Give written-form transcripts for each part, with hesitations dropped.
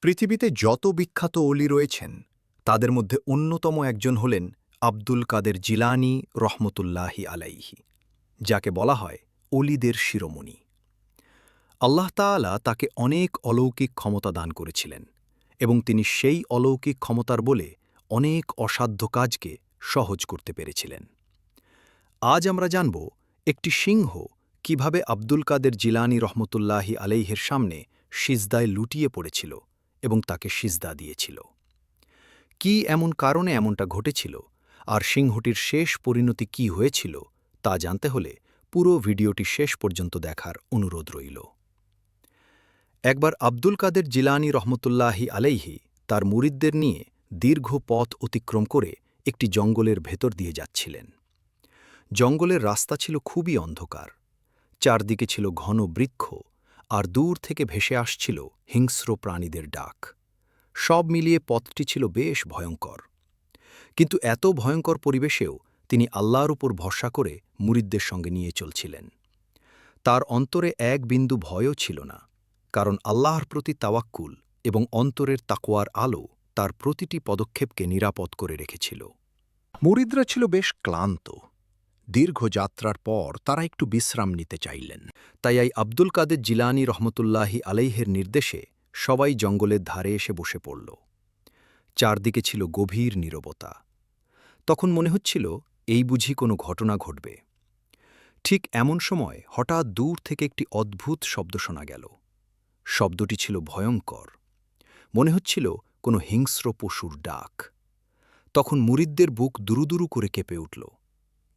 পৃথিবীতে যত বিখ্যাত অলি রয়েছেন তাদের মধ্যে অন্যতম একজন হলেন আব্দুল কাদের জিলানী রহমতুল্লাহি আলাইহি, যাকে বলা হয় অলিদের শিরোমণি। আল্লাহ তাআলা তাকে অনেক অলৌকিক ক্ষমতা দান করেছিলেন এবং তিনি সেই অলৌকিক ক্ষমতার বলে অনেক অসাধ্য কাজকে সহজ করতে পেরেছিলেন। আজ আমরা জানব একটি সিংহ কিভাবে আব্দুল কাদের জিলানী রহমতুল্লাহি আলাইহির সামনে সিজদায় লুটিয়ে পড়েছিল এবং তাকে সিজদা দিয়েছিল। কি এমন কারণে এমনটা ঘটেছিল আর সিংহটির শেষ পরিণতি কি হয়েছিল তা জানতে হলে পুরো ভিডিওটি শেষ পর্যন্ত দেখার অনুরোধ রইল। একবার আব্দুল কাদের জিলানী রহমতুল্লাহি আলাইহি তার মুরিদদের নিয়ে দীর্ঘ পথ অতিক্রম করে একটি জঙ্গলের ভেতর দিয়ে যাচ্ছিলেন। জঙ্গলের রাস্তা ছিল খুবই অন্ধকার, চারদিকে ছিল ঘন বৃক্ষ আর দূর থেকে ভেসে আসছিল হিংস্র প্রাণীদের ডাক। সব মিলিয়ে পথটি ছিল বেশ ভয়ঙ্কর, কিন্তু এত ভয়ঙ্কর পরিবেশেও তিনি আল্লাহর উপর ভরসা করে মুরিদদের সঙ্গে নিয়ে চলছিলেন। তার অন্তরে এক বিন্দু ভয়ও ছিল না, কারণ আল্লাহর প্রতি তাওয়াক্কুল এবং অন্তরের তাকওয়ার আলো তার প্রতিটি পদক্ষেপকে নিরাপদ করে রেখেছিল। মুরিদরা ছিল বেশ ক্লান্ত। দীর্ঘ যাত্রার পর তারা একটু বিশ্রাম নিতে চাইলেন, তাই এই আব্দুল কাদের জিলানী রহমতুল্লাহি আলাইহের নির্দেশে সবাই জঙ্গলের ধারে এসে বসে পড়ল। চারদিকে ছিল গভীর নীরবতা। তখন মনে হচ্ছিল এই বুঝি কোনো ঘটনা ঘটবে। ঠিক এমন সময় হঠাৎ দূর থেকে একটি অদ্ভুত শব্দ শোনা গেল। শব্দটি ছিল ভয়ঙ্কর, মনে হচ্ছিল কোনো হিংস্র পশুর ডাক। তখন মুরিদদের বুক দুরুদুরু করে কেঁপে উঠল।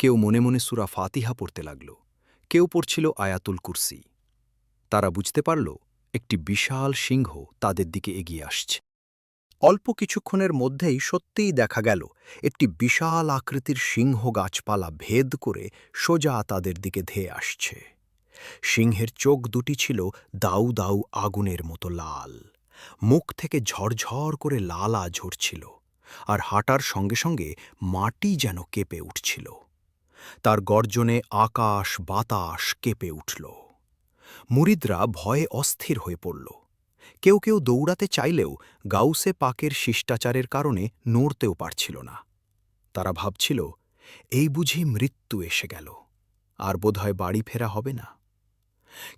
কেউ মনে মনে সূরা ফাতিহা পড়তে লাগল, কেউ পড়ছিল আয়াতুল কুরসি। তারা বুঝতে পারল একটি বিশাল সিংহ তাদের দিকে এগিয়ে আসছে। অল্প কিছুক্ষণের মধ্যেই সত্যিই দেখা গেল একটি বিশাল আকৃতির সিংহ গাছপালা ভেদ করে সোজা তাদের দিকে ধেয়ে আসছে। সিংহের চোখ দুটি ছিল দাউ দাউ আগুনের মতো লাল, মুখ থেকে ঝরঝর করে লালা ঝরছিল, আর হাঁটার সঙ্গে সঙ্গে মাটি যেন কেঁপে উঠছিল। তার গর্জনে আকাশ বাতাস কেঁপে উঠল। মুরিদরা ভয়ে অস্থির হয়ে পড়ল। কেউ কেউ দৌড়াতে চাইলেও গাউসে পাকের শিষ্টাচারের কারণে নড়তেও পারছিল না। তারা ভাবছিল, এই বুঝি মৃত্যু এসে গেল, আর বোধহয় বাড়ি ফেরা হবে না।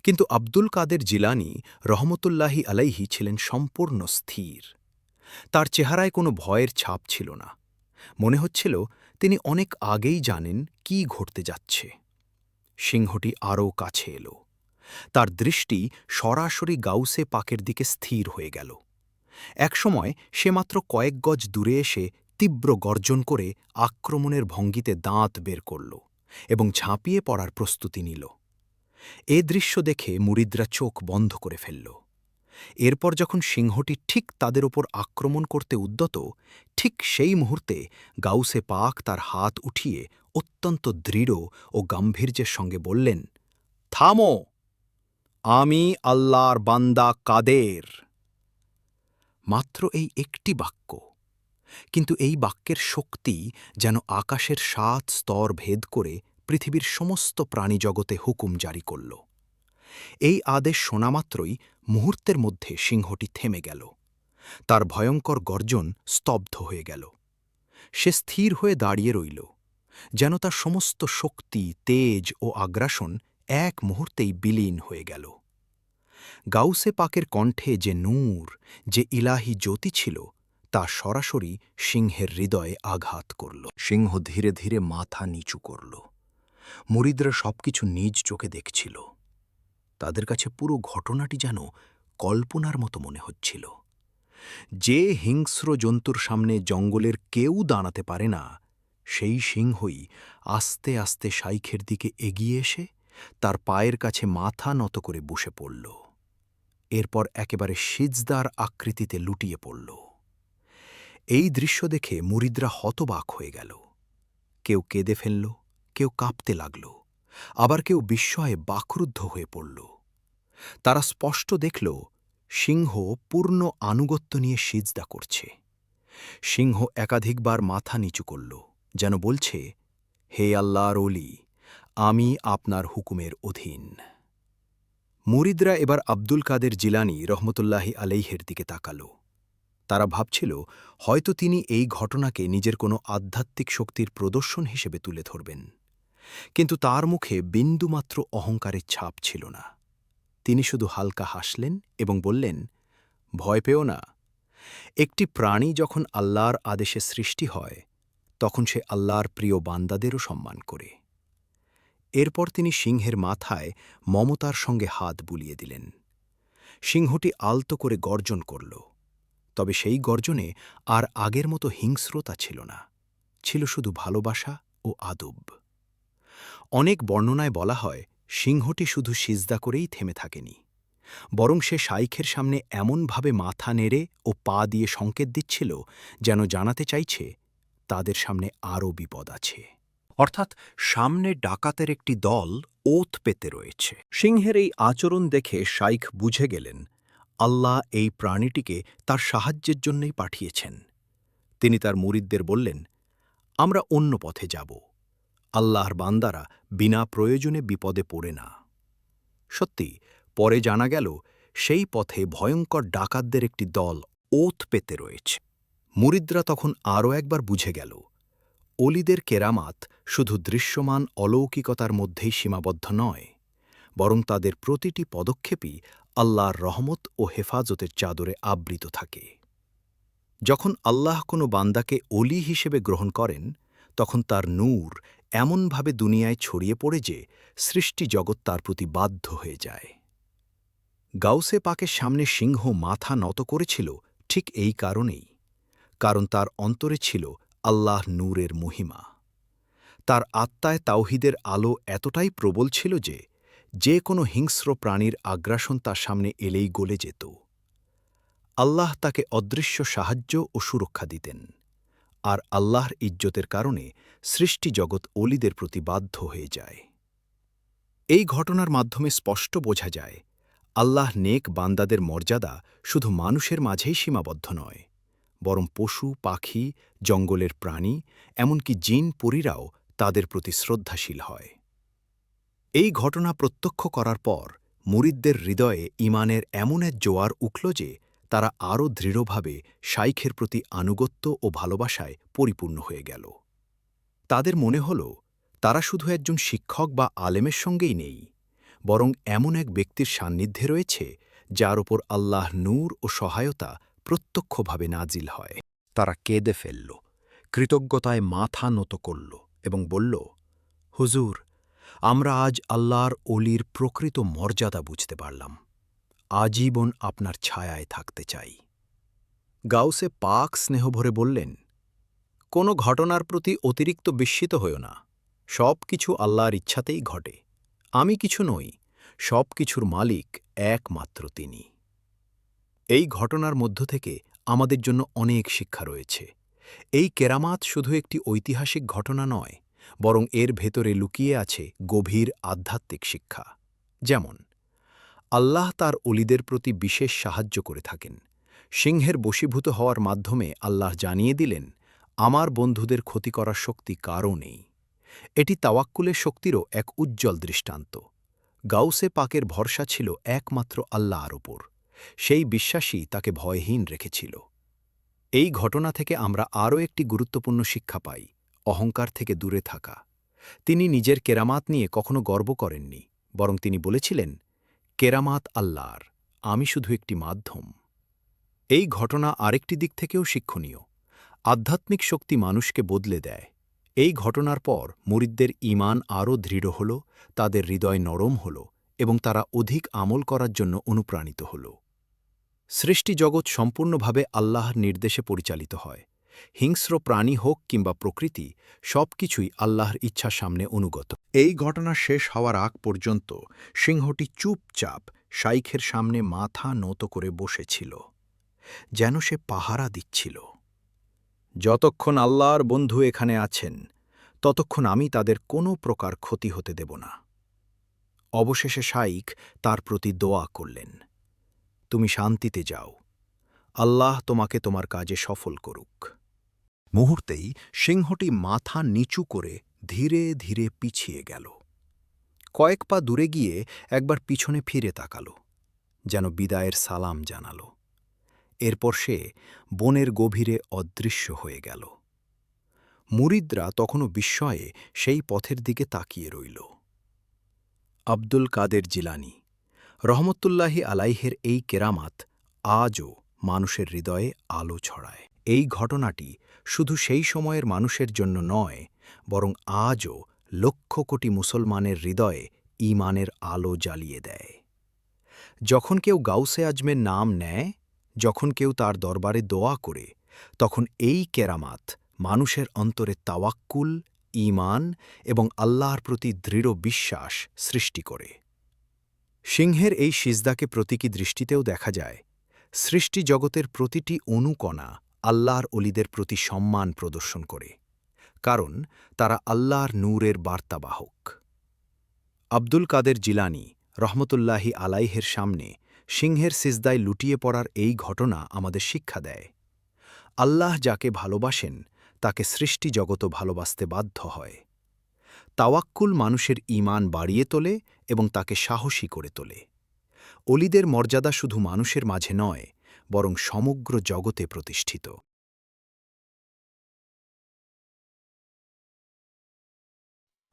কিন্তু আব্দুল কাদের জিলানী রহমতুল্লাহি আলাইহি ছিলেন সম্পূর্ণ স্থির। তার চেহারায় কোনো ভয়ের ছাপ ছিল না। মনে হচ্ছিল তিনি অনেক আগেই জানেন কি ঘটতে যাচ্ছে। সিংহটি আরও কাছে এলো। তার দৃষ্টি সরাসরি গাউসে পাকের দিকে স্থির হয়ে গেল। একসময় সে মাত্র কয়েক গজ দূরে এসে তীব্র গর্জন করে আক্রমণের ভঙ্গিতে দাঁত বের করল এবং ঝাঁপিয়ে পড়ার প্রস্তুতি নিল। এ দৃশ্য দেখে মুরিদরা চোখ বন্ধ করে ফেলল। এরপর যখন সিংহটি ঠিক তাদের ওপর আক্রমণ করতে উদ্যত, ঠিক সেই মুহূর্তে গাউসে পাক তার হাত উঠিয়ে অত্যন্ত দৃঢ় ও গাম্ভীর্যের সঙ্গে বললেন, থামো, আমি আল্লাহর বান্দা কাদের। মাত্র এই একটি বাক্য, কিন্তু এই বাক্যের শক্তি যেন আকাশের ৭ স্তর ভেদ করে পৃথিবীর সমস্ত প্রাণীজগতে হুকুম জারি করল। এই আদেশ শোনা মাত্রই মুহূর্তের মধ্যে সিংহটি থেমে গেল। তার ভয়ঙ্কর গর্জন স্তব্ধ হয়ে গেল। সে স্থির হয়ে দাঁড়িয়ে রইল, যেন তার সমস্ত শক্তি, তেজ ও আগ্রাসন এক মুহূর্তেই বিলীন হয়ে গেল। গাউসে পাকের কণ্ঠে যে নূর, যে ইলাহি জ্যোতি ছিল, তা সরাসরি সিংহের হৃদয়ে আঘাত করল। সিংহ ধীরে ধীরে মাথা নিচু করল। মুরিদরা সবকিছু নিজ চোখে দেখছিল। তাদের কাছে পুরো ঘটনাটি যেন কল্পনার মতো মনে হচ্ছিল। যে হিংস্র জন্তুর সামনে জঙ্গলের কেউ দাঁড়াতে পারে না, সেই সিংহই আস্তে আস্তে শাইখের দিকে এগিয়ে এসে তার পায়ের কাছে মাথা নত করে বসে পড়ল। এরপর একেবারে সিজদার আকৃতিতে লুটিয়ে পড়ল। এই দৃশ্য দেখে মুরিদরা হতবাক হয়ে গেল। কেউ কেঁদে ফেলল, কেউ কাঁপতে লাগল, আবার কেউ বিস্ময়ে বাকরুদ্ধ হয়ে পড়ল। তারা স্পষ্ট দেখল সিংহ পূর্ণ আনুগত্য নিয়ে সিজদা করছে। সিংহ একাধিকবার মাথা নিচু করল, যেন বলছে, হে আল্লাহর ওলি, আমি আপনার হুকুমের অধীন। মুরিদরা এবার আব্দুল কাদের জিলানী রহমতুল্লাহি আলাইহের দিকে তাকাল। তারা ভাবছিল হয়তো তিনি এই ঘটনাকে নিজের কোনো আধ্যাত্মিক শক্তির প্রদর্শন হিসেবে তুলে ধরবেন, কিন্তু তার মুখে বিন্দুমাত্র অহংকারের ছাপ ছিল না। তিনি শুধু হালকা হাসলেন এবং বললেন, ভয় পেও না। একটি প্রাণী যখন আল্লাহর আদেশে সৃষ্টি হয় তখন সে আল্লাহর প্রিয় বান্দাদেরও সম্মান করে। এরপর তিনি সিংহের মাথায় মমতার সঙ্গে হাত বুলিয়ে দিলেন। সিংহটি আলতো করে গর্জন করল, তবে সেই গর্জনে আর আগের মতো হিংস্রতা ছিল না, ছিল শুধু ভালোবাসা ও আদব। অনেক বর্ণনায় বলা হয় সিংহটি শুধু সিজদা করেই থেমে থাকেনি, বরং সে শাইখের সামনে এমনভাবে মাথা নেড়ে ও পা দিয়ে সংকেত দিচ্ছিল যেন জানাতে চাইছে তাদের সামনে আরও বিপদ আছে, অর্থাৎ সামনে ডাকাতের একটি দল ওত পেতে রয়েছে। সিংহের এই আচরণ দেখে শাইখ বুঝে গেলেন আল্লাহ এই প্রাণীটিকে তার সাহায্যের জন্যই পাঠিয়েছেন। তিনি তার মুরিদদের বললেন, আমরা অন্য পথে যাব। আল্লাহর বান্দারা বিনা প্রয়োজনে বিপদে পড়ে না। সত্যি, পরে জানা গেল সেই পথে ভয়ঙ্কর ডাকাতদের একটি দল ওত পেতে রয়েছে। মুরিদরা তখন আরও একবার বুঝে গেল অলিদের কেরামাত শুধু দৃশ্যমান অলৌকিকতার মধ্যেই সীমাবদ্ধ নয়, বরং তাদের প্রতিটি পদক্ষেপই আল্লাহর রহমত ও হেফাজতের চাদরে আবৃত থাকে। যখন আল্লাহ কোনো বান্দাকে অলি হিসেবে গ্রহণ করেন তখন তার নূর এমনভাবে দুনিয়ায় ছড়িয়ে পড়ে যে সৃষ্টি জগৎ তার প্রতি বাধ্য হয়ে যায়। গাউসে পাকের সামনে সিংহ মাথা নত করেছিল ঠিক এই কারণেই, কারণ তার অন্তরে ছিল আল্লাহ নূরের মহিমা। তার আত্মায় তাওহিদের আলো এতটাই প্রবল ছিল যে কোনো হিংস্র প্রাণীর আগ্রাসন তার সামনে এলেই গলে যেত। আল্লাহ তাকে অদৃশ্য সাহায্য ও সুরক্ষা দিতেন, আর আল্লাহর ইজ্জতের কারণে সৃষ্টি জগৎ অলিদের প্রতি বাধ্য হয়ে যায়। এই ঘটনার মাধ্যমে স্পষ্ট বোঝা যায় আল্লাহ নেক বান্দাদের মর্যাদা শুধু মানুষের মাঝেই সীমাবদ্ধ নয়, বরং পশু পাখি, জঙ্গলের প্রাণী, এমনকি জিন পরীরাও তাদের প্রতি শ্রদ্ধাশীল হয়। এই ঘটনা প্রত্যক্ষ করার পর মুরিদদের হৃদয়ে ঈমানের এমন এক জোয়ার উঠল যে তারা আরও দৃঢ়ভাবে শাইখের প্রতি আনুগত্য ও ভালোবাসায় পরিপূর্ণ হয়ে গেল। তাদের মনে হল তারা শুধু একজন শিক্ষক বা আলেমের সঙ্গেই নেই, বরং এমন এক ব্যক্তির সান্নিধ্যে রয়েছে যার ওপর আল্লাহ নূর ও সহায়তা প্রত্যক্ষভাবে নাজিল হয়। তারা কেঁদে ফেলল, কৃতজ্ঞতায় মাথা নত করল এবং বলল, হুজুর, আমরা আজ আল্লাহর অলির প্রকৃত মর্যাদা বুঝতে পারলাম। আজীবন আপনার ছায়ায় থাকতে চাই। গাউসে পাক স্নেহভরে বললেন, কোনো ঘটনার প্রতি অতিরিক্ত বিস্মিত হও না। সব কিছু আল্লাহর ইচ্ছাতেই ঘটে। আমি কিছু নই, সব কিছুর মালিক একমাত্র তিনি। এই ঘটনার মধ্য থেকে আমাদের জন্য অনেক শিক্ষা রয়েছে। এই কেরামাত শুধু একটি ঐতিহাসিক ঘটনা নয়, বরং এর ভেতরে লুকিয়ে আছে গভীর আধ্যাত্মিক শিক্ষা। যেমন, আল্লাহ তার অলিদের প্রতি বিশেষ সাহায্য করে থাকেন। সিংহের বশীভূত হওয়ার মাধ্যমে আল্লাহ জানিয়ে দিলেন, আমার বন্ধুদের ক্ষতি করার শক্তি কারও নেই। এটি তাওয়াক্কুলের শক্তিরও এক উজ্জ্বল দৃষ্টান্ত। গাউসে পাকের ভরসা ছিল একমাত্র আল্লাহর ওপর। সেই বিশ্বাসই তাকে ভয়হীন রেখেছিল। এই ঘটনা থেকে আমরা আরও একটি গুরুত্বপূর্ণ শিক্ষা পাই, অহংকার থেকে দূরে থাকা। তিনি নিজের কেরামাত নিয়ে কখনো গর্ব করেননি, বরং তিনি বলেছিলেন, কেরামাত আল্লাহর, আমি শুধু একটি মাধ্যম। এই ঘটনা আরেকটি দিক থেকেও শিক্ষণীয়। আধ্যাত্মিক শক্তি মানুষকে বদলে দেয়। এই ঘটনার পর মুরিদদের ঈমান আরও দৃঢ় হল, তাদের হৃদয় নরম হল এবং তারা অধিক আমল করার জন্য অনুপ্রাণিত হল। সৃষ্টি জগৎ সম্পূর্ণভাবে আল্লাহর নির্দেশে পরিচালিত হয়। হিংস্র প্রাণী হোক কিংবা প্রকৃতি, সবকিছুই আল্লাহর ইচ্ছার সামনে অনুগত। এই ঘটনা শেষ হওয়ার আগ পর্যন্ত সিংহটি চুপচাপ শাইখের সামনে মাথা নত করে বসেছিল, যেন সে পাহারা দিচ্ছিল। যতক্ষণ আল্লাহর বন্ধু এখানে আছেন, ততক্ষণ আমি তাদের কোনো প্রকার ক্ষতি হতে দেব না। অবশেষে শাইখ তার প্রতি দোয়া করলেন, তুমি শান্তিতে যাও, আল্লাহ তোমাকে তোমার কাজে সফল করুক। মুহূর্তেই সিংহটি মাথা নিচু করে ধীরে ধীরে পিছিয়ে গেল। কয়েক পা দূরে গিয়ে একবার পিছনে ফিরে তাকাল, যেন বিদায়ের সালাম জানাল। এরপর সে বনের গভীরে অদৃশ্য হয়ে গেল। মুরিদরা তখনও বিস্ময়ে সেই পথের দিকে তাকিয়ে রইল। আব্দুল কাদের জিলানী রহমতুল্লাহি আলাইহের এই কেরামাত আজও মানুষের হৃদয়ে আলো ছড়ায়। এই ঘটনাটি শুধু সেই সময়ের মানুষের জন্য নয়, বরং আজও লক্ষ কোটি মুসলমানের হৃদয়ে ঈমানের আলো জ্বালিয়ে দেয়। যখন কেউ গাউসে আজমের নাম নেয়, যখন কেউ তার দরবারে দোয়া করে, তখন এই কেরামাত মানুষের অন্তরে তাওয়াক্কুল, ঈমান এবং আল্লাহর প্রতি দৃঢ় বিশ্বাস সৃষ্টি করে। সিংহের এই সিজদাকে প্রতীকী দৃষ্টিতেও দেখা যায়। সৃষ্টি জগতের প্রতিটি অণুকণা আল্লাহর অলিদের প্রতি সম্মান প্রদর্শন করে, কারণ তারা আল্লাহর নূরের বার্তাবাহক। আব্দুল কাদের জিলানী রহমতুল্লাহি আলাইহের সামনে সিংহের সিজদায় লুটিয়ে পড়ার এই ঘটনা আমাদের শিক্ষা দেয়। আল্লাহ যাকে ভালোবাসেন তাকে সৃষ্টি জগতও ভালোবাসতে বাধ্য হয়। তাওয়াক্কুল মানুষের ঈমান বাড়িয়ে তোলে এবং তাকে সাহসী করে তোলে। অলিদের মর্যাদা শুধু মানুষের মাঝে নয়, বরং সমগ্র জগতে প্রতিষ্ঠিত।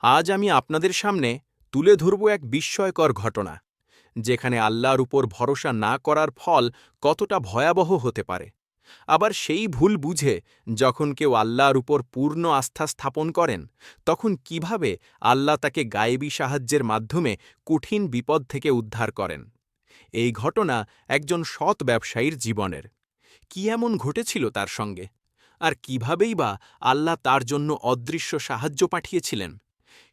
আজ আমি আপনাদের সামনে তুলে ধরব এক বিস্ময়কর ঘটনা, যেখানে আল্লাহর উপর ভরসা না করার ফল কতটা ভয়াবহ হতে পারে। আবার সেই ভুল বুঝে যখন কেউ আল্লাহর উপর পূর্ণ আস্থা স্থাপন করেন, তখন কিভাবে আল্লাহ তাকে গায়েবী সাহায্যের মাধ্যমে কঠিন বিপদ থেকে উদ্ধার করেন। এই ঘটনা একজন সৎ ব্যবসায়ীর জীবনের। কি এমন ঘটেছিল তার সঙ্গে, আর কিভাবেই বা আল্লাহ তার জন্য অদৃশ্য সাহায্য পাঠিয়েছিলেন?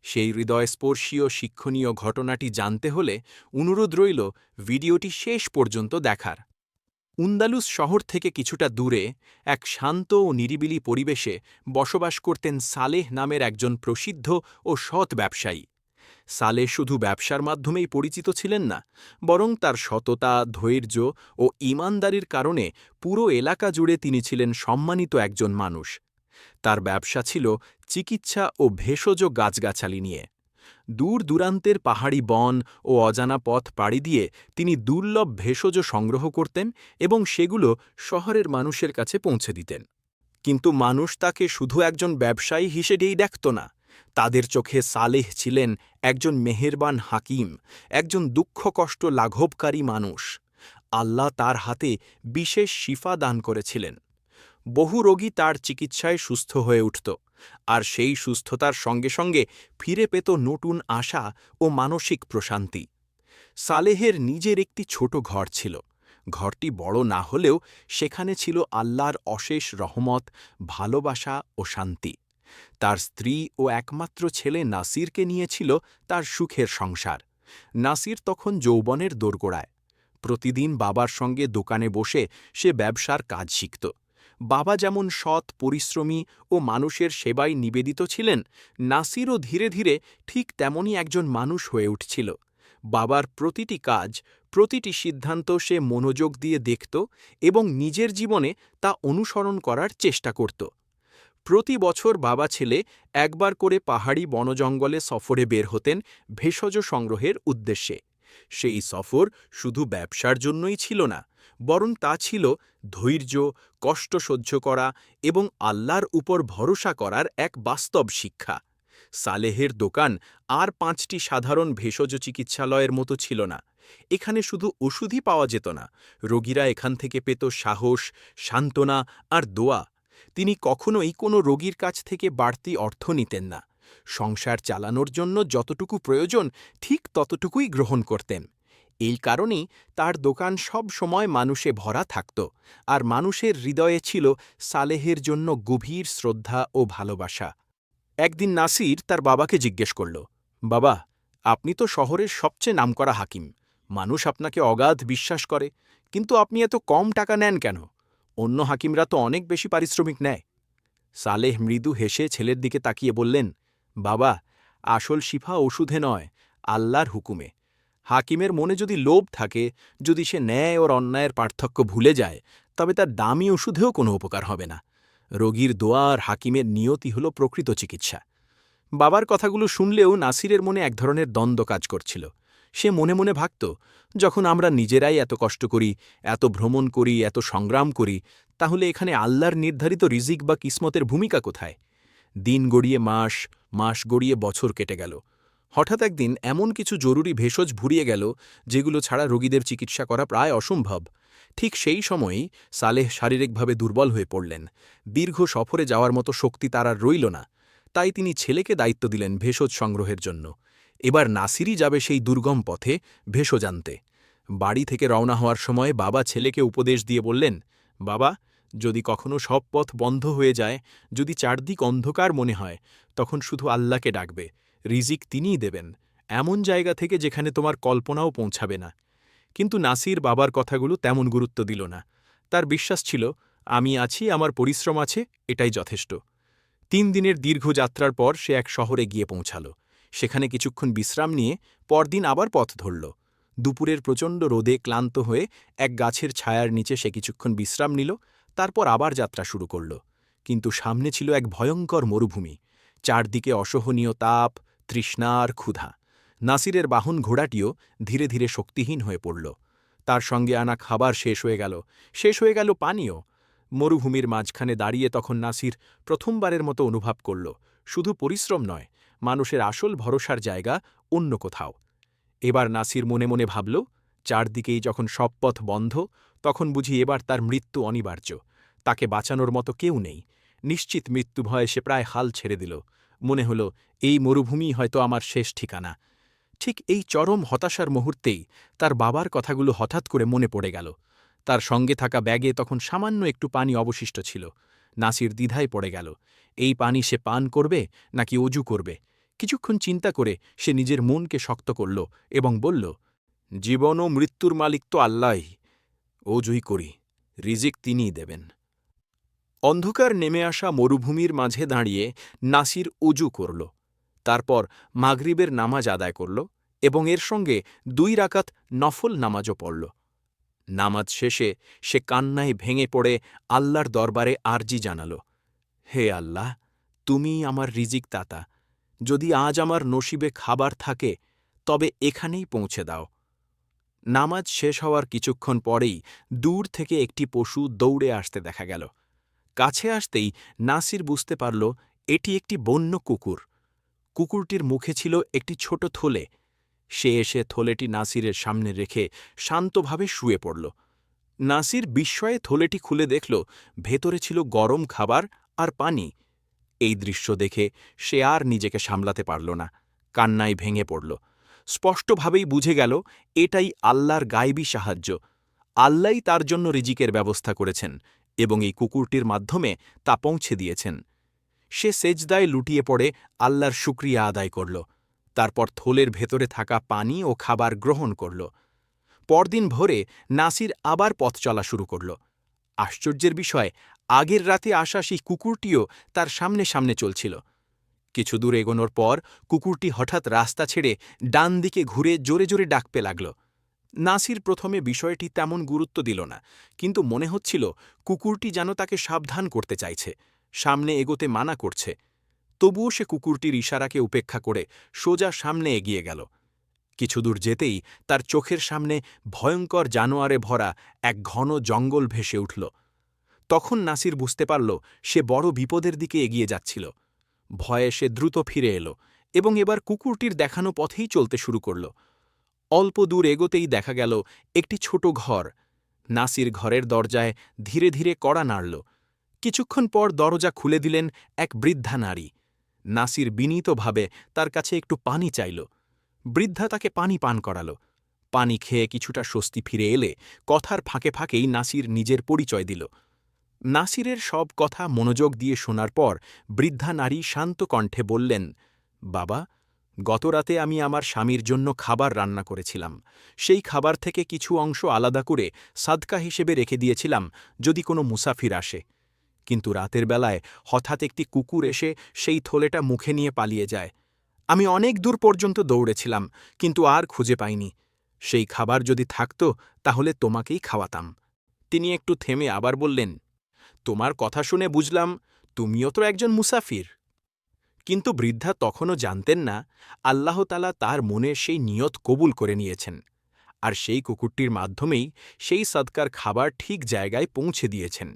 সেই হৃদয়স্পর্শীয় শিক্ষণীয় ঘটনাটি জানতে হলে অনুরোধ রইল ভিডিওটি শেষ পর্যন্ত দেখার। উন্দালুস শহর থেকে কিছুটা দূরে এক শান্ত ও নিরিবিলি পরিবেশে বসবাস করতেন সালেহ নামের একজন প্রসিদ্ধ ও সৎ ব্যবসায়ী। সালেহ শুধু ব্যবসার মাধ্যমেই পরিচিত ছিলেন না, বরং তার সততা, ধৈর্য ও ঈমানদারির কারণে পুরো এলাকা জুড়ে তিনি ছিলেন সম্মানিত একজন মানুষ। তার ব্যবসা ছিল চিকিৎসা ও ভেষজ গাছগাছালি নিয়ে। দূর দূরান্তের পাহাড়ি বন ও অজানা পথ পাড়ি দিয়ে তিনি দুর্লভ ভেষজ সংগ্রহ করতেন এবং সেগুলো শহরের মানুষের কাছে পৌঁছে দিতেন। কিন্তু মানুষ তাকে শুধু একজন ব্যবসায়ী হিসেবেই দেখত না। তাদের চোখে সালেহ ছিলেন একজন মেহেরবান হাকিম, একজন দুঃখ কষ্ট লাঘবকারী মানুষ। আল্লাহ তার হাতে বিশেষ শিফা দান করেছিলেন। বহু রোগী তার চিকিৎসায় সুস্থ হয়ে উঠত, আর সেই সুস্থতার সঙ্গে সঙ্গে ফিরে পেত নতুন আশা ও মানসিক প্রশান্তি। সালেহের নিজের একটি ছোট ঘর ছিল। ঘরটি বড় না হলেও সেখানে ছিল আল্লাহর অশেষ রহমত, ভালোবাসা ও শান্তি। তার স্ত্রী ও একমাত্র ছেলে নাসিরকে নিয়েছিল তার সুখের সংসার। নাসির তখন যৌবনের দোরগোড়ায়। প্রতিদিন বাবার সঙ্গে দোকানে বসে সে ব্যবসার কাজ শিখত। বাবা যেমন সৎ, পরিশ্রমী ও মানুষের সেবায় নিবেদিত ছিলেন, নাসিরও ধীরে ধীরে ঠিক তেমনই একজন মানুষ হয়ে উঠছিল। বাবার প্রতিটি কাজ, প্রতিটি সিদ্ধান্ত সে মনোযোগ দিয়ে দেখত এবং নিজের জীবনে তা অনুসরণ করার চেষ্টা করত। প্রতি বছর বাবা ছেলে একবার করে পাহাড়ি বনজঙ্গলে সফরে বের হতেন ভেষজ সংগ্রহের উদ্দেশ্যে। সেই সফর শুধু ব্যবসার জন্যই ছিল না, বরং তা ছিল ধৈর্য, কষ্ট সহ্য করা এবং আল্লাহর উপর ভরসা করার এক বাস্তব শিক্ষা। সালেহের দোকান আর ৫টি সাধারণ ভেষজ চিকিৎসালয়ের মতো ছিল না। এখানে শুধু ওষুধই পাওয়া যেত না, রোগীরা এখান থেকে পেত সাহস, সান্ত্বনা আর দোয়া। তিনি কখনোই কোনো রোগীর কাছ থেকে বাড়তি অর্থ নিতেন না। সংসার চালানোর জন্য যতটুকু প্রয়োজন ঠিক ততটুকুই গ্রহণ করতেন। এই কারণেই তার দোকান সব সময় মানুষে ভরা থাকত, আর মানুষের হৃদয়ে ছিল সালেহের জন্য গভীর শ্রদ্ধা ও ভালোবাসা। একদিন নাসির তার বাবাকে জিজ্ঞেস করল, বাবা, আপনি তো শহরের সবচেয়ে নামকরা হাকিম, মানুষ আপনাকে অগাধ বিশ্বাস করে, কিন্তু আপনি এত কম টাকা নেন কেন? অন্য হাকিমরা তো অনেক বেশি পারিশ্রমিক নেয়। সালেহ মৃদু হেসে ছেলের দিকে তাকিয়ে বললেন, বাবা, আসল শিফা ওষুধে নয়, আল্লাহর হুকুমে। হাকিমের মনে যদি লোভ থাকে, যদি সে ন্যায় ওর অন্যায়ের পার্থক্য ভুলে যায়, তবে তার দামি ওষুধেও কোনো উপকার হবে না। রোগীর দোয়া আর হাকিমের নিয়তি হল প্রকৃত চিকিৎসা। বাবার কথাগুলো শুনলেও নাসিরের মনে এক ধরনের দ্বন্দ্ব কাজ করছিল। সে মনে মনে ভাবত, যখন আমরা নিজেরাই এত কষ্ট করি, এত ভ্রমণ করি, এত সংগ্রাম করি, তাহলে এখানে আল্লাহর নির্ধারিত রিজিক বা কিসমতের ভূমিকা কোথায়? দিন গড়িয়ে মাস, মাস গড়িয়ে বছর কেটে গেল। হঠাৎ একদিন এমন কিছু জরুরি ভেষজ ভুরিয়ে গেল, যেগুলো ছাড়া রোগীদের চিকিৎসা করা প্রায় অসম্ভব। ঠিক সেই সময়েই সালেহ শারীরিকভাবে দুর্বল হয়ে পড়লেন। দীর্ঘ সফরে যাওয়ার মতো শক্তি তার আর রইল না। তাই তিনি ছেলেকে দায়িত্ব দিলেন ভেষজ সংগ্রহের জন্য। এবার নাসিরই যাবে সেই দুর্গম পথে ভেষজ আনতে। বাড়ি থেকে রওনা হওয়ার সময় বাবা ছেলেকে উপদেশ দিয়ে বললেন, বাবা, যদি কখনো সব পথ বন্ধ হয়ে যায়, যদি চারদিক অন্ধকার মনে হয়, তখন শুধু আল্লাহকে ডাকবে। রিজিক তিনিই দেবেন, এমন জায়গা থেকে যেখানে তোমার কল্পনাও পৌঁছাবে না। কিন্তু নাসির বাবার কথাগুলো তেমন গুরুত্ব দিল না। তার বিশ্বাস ছিল, আমি আছি, আমার পরিশ্রম আছে, এটাই যথেষ্ট। ৩ দিনের দীর্ঘ যাত্রার পর সে এক শহরে গিয়ে পৌঁছাল। সেখানে কিছুক্ষণ বিশ্রাম নিয়ে পরদিন আবার পথ ধরল। দুপুরের প্রচণ্ড রোদে ক্লান্ত হয়ে এক গাছের ছায়ার নিচে সে কিছুক্ষণ বিশ্রাম নিল, তারপর আবার যাত্রা শুরু করল। কিন্তু সামনে ছিল এক ভয়ঙ্কর মরুভূমি। চারদিকে অসহনীয় তাপ, তৃষ্ণা আর ক্ষুধা। নাসিরের বাহন ঘোড়াটিও ধীরে ধীরে শক্তিহীন হয়ে পড়ল। তার সঙ্গে আনা খাবার শেষ হয়ে গেল পানীয়। মরুভূমির মাঝখানে দাঁড়িয়ে তখন নাসির প্রথমবারের মতো অনুভব করল, শুধু পরিশ্রম নয়, মানুষের আসল ভরসার জায়গা অন্য কোথাও। এবার নাসির মনে মনে ভাবল, চারদিকেই যখন সব পথ বন্ধ, তখন বুঝি এবার তার মৃত্যু অনিবার্য। তাকে বাঁচানোর মতো কেউ নেই। নিশ্চিত মৃত্যু ভয়ে সে প্রায় হাল ছেড়ে দিল। মনে হল, এই মরুভূমি হয়তো আমার শেষ ঠিকানা। ঠিক এই চরম হতাশার মুহূর্তেই তার বাবার কথাগুলো হঠাৎ করে মনে পড়ে গেল। তার সঙ্গে থাকা ব্যাগে তখন সামান্য একটু পানি অবশিষ্ট ছিল। নাসির দ্বিধায় পড়ে গেল। এই পানি সে পান করবে নাকি অজু করবে? কিছুক্ষণ চিন্তা করে সে নিজের মনকে শক্ত করল এবং বলল, জীবন ও মৃত্যুর মালিক তো আল্লাহই। অজুই করি, রিজিক তিনিই দেবেন। অন্ধকার নেমে আসা মরুভূমির মাঝে দাঁড়িয়ে নাসির অজু করল। তারপর মাগরিবের নামাজ আদায় করল এবং এর সঙ্গে ২ রাকাত নফল নামাজও পড়ল। নামাজ শেষে সে কান্নায় ভেঙে পড়ে আল্লাহর দরবারে আরজি জানাল, হে আল্লাহ, তুমিই আমার রিজিক দাতা। যদি আজ আমার নসিবে খাবার থাকে, তবে এখানেই পৌঁছে দাও। নামাজ শেষ হওয়ার কিছুক্ষণ পরেই দূর থেকে একটি পশু দৌড়ে আসতে দেখা গেল। কাছে আসতেই নাসির বুঝতে পারল, এটি একটি বন্য কুকুর। কুকুরটির মুখে ছিল একটি ছোট থলে। সে এসে থলেটি নাসিরের সামনে রেখে শান্তভাবে শুয়ে পড়ল। নাসির বিস্ময়ে থলেটি খুলে দেখল, ভেতরে ছিল গরম খাবার আর পানি। এই দৃশ্য দেখে সে আর নিজেকে সামলাতে পারল না, কান্নায় ভেঙে পড়ল। স্পষ্টভাবেই বুঝে গেল, এটাই আল্লাহর গায়েবী সাহায্য। আল্লাহই তার জন্য রিজিকের ব্যবস্থা করেছেন এবং এই কুকুরটির মাধ্যমে তা পৌঁছে দিয়েছেন। সে সেজদায় লুটিয়ে পড়ে আল্লাহর শুকরিয়া আদায় করল। তারপর থলের ভেতরে থাকা পানি ও খাবার গ্রহণ করল। পরদিন ভোরে নাসির আবার পথ চলা শুরু করল। আশ্চর্যের বিষয়, আগের রাতে আসা সেই কুকুরটিও তার সামনে সামনে চলছিল। কিছু দূর এগোনোর পর কুকুরটি হঠাৎ রাস্তা ছেড়ে ডান দিকে ঘুরে জোরে জোরে ডাকতে লাগল। নাসির প্রথমে বিষয়টি তেমন গুরুত্ব দিল না, কিন্তু মনে হচ্ছিল কুকুরটি যেন তাকে সাবধান করতে চাইছে, সামনে এগোতে মানা করছে। তবুও সে কুকুরটির ইশারাকে উপেক্ষা করে সোজা সামনে এগিয়ে গেল। কিছু দূর যেতেই তার চোখের সামনে ভয়ঙ্কর জানোয়ারে ভরা এক ঘন জঙ্গল ভেসে উঠল। তখন নাসির বুঝতে পারল, সে বড় বিপদের দিকে এগিয়ে যাচ্ছিল। ভয়ে সে দ্রুত ফিরে এলো এবং এবার কুকুরটির দেখানো পথেই চলতে শুরু করল। অল্প দূর এগোতেই দেখা গেল একটি ছোট ঘর। নাসির ঘরের দরজায় ধীরে ধীরে কড়া নাড়ল। কিছুক্ষণ পর দরজা খুলে দিলেন এক বৃদ্ধা নারী। নাসির বিনীতভাবে তার কাছে একটু পানি চাইল। বৃদ্ধা তাকে পানি পান করাল। পানি খেয়ে কিছুটা স্বস্তি ফিরে এলে কথার ফাঁকে ফাঁকেই নাসির নিজের পরিচয় দিল। নাসিরের সব কথা মনোযোগ দিয়ে শোনার পর বৃদ্ধা নারী শান্ত কণ্ঠে বললেন, বাবা, গতরাতে আমি আমার স্বামীর জন্য খাবার রান্না করেছিলাম। সেই খাবার থেকে কিছু অংশ আলাদা করে সাদকা হিসেবে রেখে দিয়েছিলাম যদি কোনো মুসাফির আসে। কিন্তু রাতের বেলায় হঠাৎ একটি কুকুর এসে সেই থলেটা মুখে নিয়ে পালিয়ে যায়। আমি অনেক দূর পর্যন্ত দৌড়েছিলাম, কিন্তু আর খুঁজে পাইনি। সেই খাবার যদি থাকত, তাহলে তোমাকেই খাওয়াতাম। তিনি একটু থেমে আবার বললেন, তোমার কথা শুনে বুঝলাম তুমিও তো একজন মুসাফির। কিন্তু বৃদ্ধা তখনও জানতেন না আল্লাহ তাআলা তার মনে সেই নিয়ত কবুল করে নিয়েছেন, আর সেই কুকুরটির মাধ্যমেই সেই সদকার খাবার ঠিক জায়গায় পৌঁছে দিয়েছেন।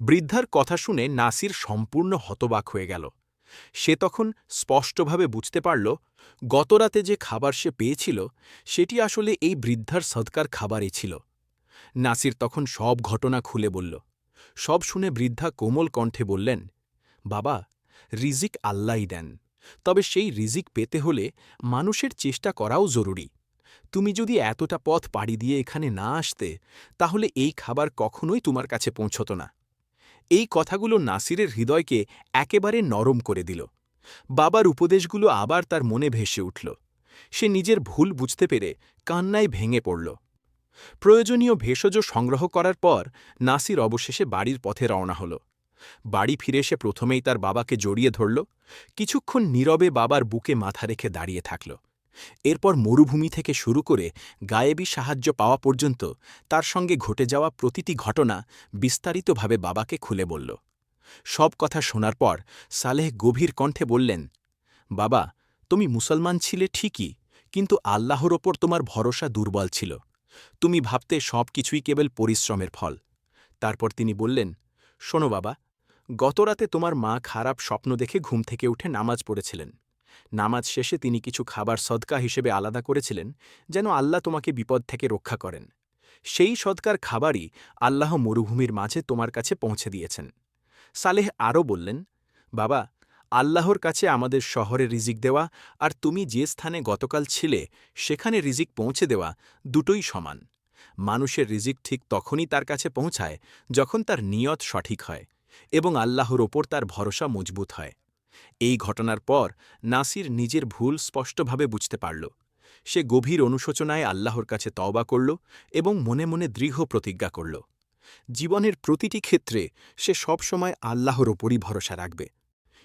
বৃদ্ধার কথা শুনে নাসির সম্পূর্ণ হতবাক হয়ে গেল। সে তখন স্পষ্টভাবে বুঝতে পারল গতরাতে যে খাবার সে পেয়েছিল সেটি আসলে এই বৃদ্ধার সদকার খাবারই ছিল। নাসির তখন সব ঘটনা খুলে বলল। সব শুনে বৃদ্ধা কোমল কণ্ঠে বললেন, বাবা, রিজিক আল্লাহই দেন, তবে সেই রিজিক পেতে হলে মানুষের চেষ্টা করাও জরুরি। তুমি যদি এতটা পথ পাড়ি দিয়ে এখানে না আসতে, তাহলে এই খাবার কখনোই তোমার কাছে পৌঁছত না। এই কথাগুলো নাসিরের হৃদয়কে একেবারে নরম করে দিল। বাবার উপদেশগুলো আবার তার মনে ভেসে উঠল। সে নিজের ভুল বুঝতে পেরে কান্নায় ভেঙে পড়ল। প্রয়োজনীয় ভেষজ সংগ্রহ করার পর নাসির অবশেষে বাড়ির পথে রওনা হল। বাড়ি ফিরে সে প্রথমেই তার বাবাকে জড়িয়ে ধরল। কিছুক্ষণ নীরবে বাবার বুকে মাথা রেখে দাঁড়িয়ে থাকল। এরপর মরুভূমি থেকে শুরু করে গায়েবী সাহায্য পাওয়া পর্যন্ত তার সঙ্গে ঘটে যাওয়া প্রতিটি ঘটনা বিস্তারিতভাবে বাবাকে খুলে বলল। সব কথা শোনার পর সালেহ গভীর কণ্ঠে বললেন, বাবা, তুমি মুসলমান ছিলে ঠিকই, কিন্তু আল্লাহর ওপর তোমার ভরসা দুর্বল ছিল। তুমি ভাবতে সব কিছুই কেবল পরিশ্রমের ফল। তারপর তিনি বললেন, শোনো বাবা, গতরাতে তোমার মা খারাপ স্বপ্ন দেখে ঘুম থেকে উঠে নামাজ পড়েছিলেন। নামাজ শেষে তিনি কিছু খাবার সদকা হিসেবে আলাদা করেছিলেন, যেন আল্লাহ তোমাকে বিপদ থেকে রক্ষা করেন। সেই সদকার খাবারই আল্লাহ মরুভূমির মাঝে তোমার কাছে পৌঁছে দিয়েছেন। সালেহ আরও বললেন, বাবা, আল্লাহর কাছে আমাদের শহরে রিজিক দেওয়া আর তুমি যে স্থানে গতকাল ছিলে সেখানে রিজিক পৌঁছে দেওয়া দুটোই সমান। মানুষের রিজিক ঠিক তখনই তার কাছে পৌঁছায় যখন তার নিয়ত সঠিক হয় এবং আল্লাহর ওপর তার ভরসা মজবুত হয়। এই ঘটনার পর নাসির নিজের ভুল স্পষ্টভাবে বুঝতে পারল। সে গভীর অনুশোচনায় আল্লাহর কাছে তওবা করল এবং মনে মনে দৃঢ় প্রতিজ্ঞা করল, জীবনের প্রতিটি ক্ষেত্রে সে সবসময় আল্লাহর ওপরই ভরসা রাখবে।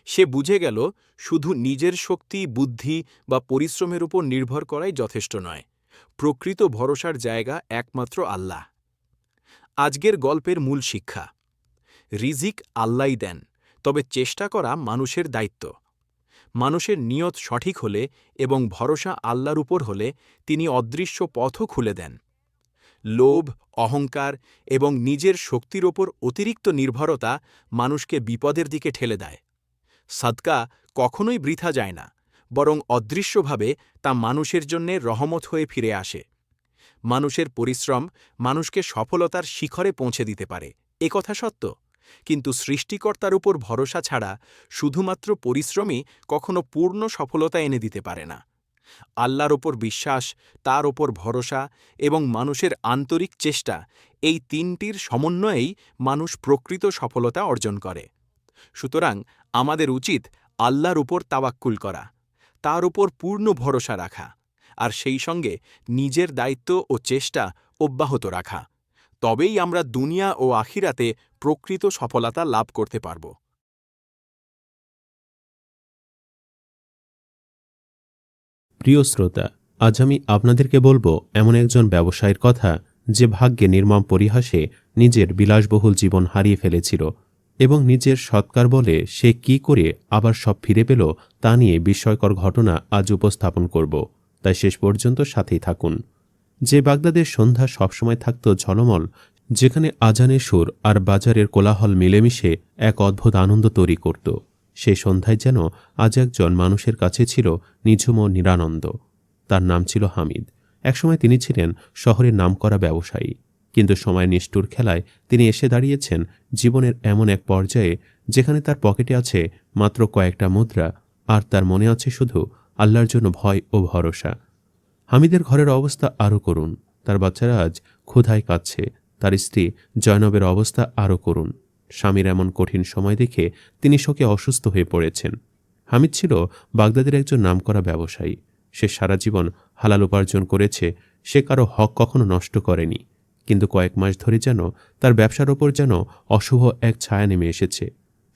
সে বুঝে গেল শুধু নিজের শক্তি, বুদ্ধি বা পরিশ্রমের উপর নির্ভর করাই যথেষ্ট নয়। প্রকৃত ভরসার জায়গা একমাত্র আল্লাহ। আজকের গল্পের মূল শিক্ষা: রিজিক আল্লাহই দেন, তবে চেষ্টা করা মানুষের দায়িত্ব। মানুষের নিয়ত সঠিক হলে এবং ভরসা আল্লাহর উপর হলে তিনি অদৃশ্য পথও খুলে দেন। লোভ, অহংকার এবং নিজের শক্তির ওপর অতিরিক্ত নির্ভরতা মানুষকে বিপদের দিকে ঠেলে দেয়। সাদকা কখনোই বৃথা যায় না, বরং অদৃশ্যভাবে তা মানুষের জন্যে রহমত হয়ে ফিরে আসে। মানুষের পরিশ্রম মানুষকে সফলতার শিখরে পৌঁছে দিতে পারে, কথা সত্য, কিন্তু সৃষ্টিকর্তার উপর ভরসা ছাড়া শুধুমাত্র পরিশ্রমই কখনো পূর্ণ সফলতা এনে দিতে পারে না। আল্লাহর ওপর বিশ্বাস, তার ওপর ভরসা এবং মানুষের আন্তরিক চেষ্টা, এই তিনটির সমন্বয়েই মানুষ প্রকৃত সফলতা অর্জন করে। সুতরাং আমাদের উচিত আল্লাহর উপর তাওয়াক্কুল করা, তার উপর পূর্ণ ভরসা রাখা, আর সেই সঙ্গে নিজের দায়িত্ব ও চেষ্টা অব্যাহত রাখা। তবেই আমরা দুনিয়া ও আখিরাতে প্রকৃত সফলতা লাভ করতে পারব। প্রিয় শ্রোতা, আজ আমি আপনাদেরকে বলবো এমন একজন ব্যবসায়ীর কথা যে ভাগ্যে নির্মম পরিহাসে নিজের বিলাসবহুল জীবন হারিয়ে ফেলেছিল এবং নিজের সৎকার বলে সে কি করে আবার সব ফিরে পেল তা নিয়ে বিস্ময়কর ঘটনা আজ উপস্থাপন করব। তাই শেষ পর্যন্ত সাথেই থাকুন। যে বাগদাদের সন্ধ্যা সবসময় থাকত ঝলমল, যেখানে আজানের সুর আর বাজারের কোলাহল মিলেমিশে এক অদ্ভুত আনন্দ তৈরি করত, সেই সন্ধ্যায় যেন আজ একজন মানুষের কাছে ছিল নিঝুম ও নিরানন্দ। তার নাম ছিল হামিদ। একসময় তিনি ছিলেন শহরের নামকরা ব্যবসায়ী, কিন্তু সময়ের নিষ্ঠুর খেলায় তিনি এসে দাঁড়িয়েছেন জীবনের এমন এক পর্যায়ে যেখানে তার পকেটে আছে মাত্র কয়েকটা মুদ্রা, আর তার মনে আছে শুধু আল্লাহর জন্য ভয় ও ভরসা। হামিদের ঘরের অবস্থা আরও করুণ। তার বাচ্চারা আজ ক্ষুধায় কাঁদছে। তার স্ত্রী জয়নবের অবস্থা আরও করুণ। স্বামীর এমন কঠিন সময় দেখে তিনি শোকে অসুস্থ হয়ে পড়েছেন। হামিদ ছিল বাগদাদের একজন নামকরা ব্যবসায়ী। সে সারা জীবন হালাল উপার্জন করেছে, সে কারো হক কখনো নষ্ট করেনি। কিন্তু কয়েক মাস ধরে যেন তার ব্যবসার ওপর যেন অশুভ এক ছায়া নেমে এসেছে।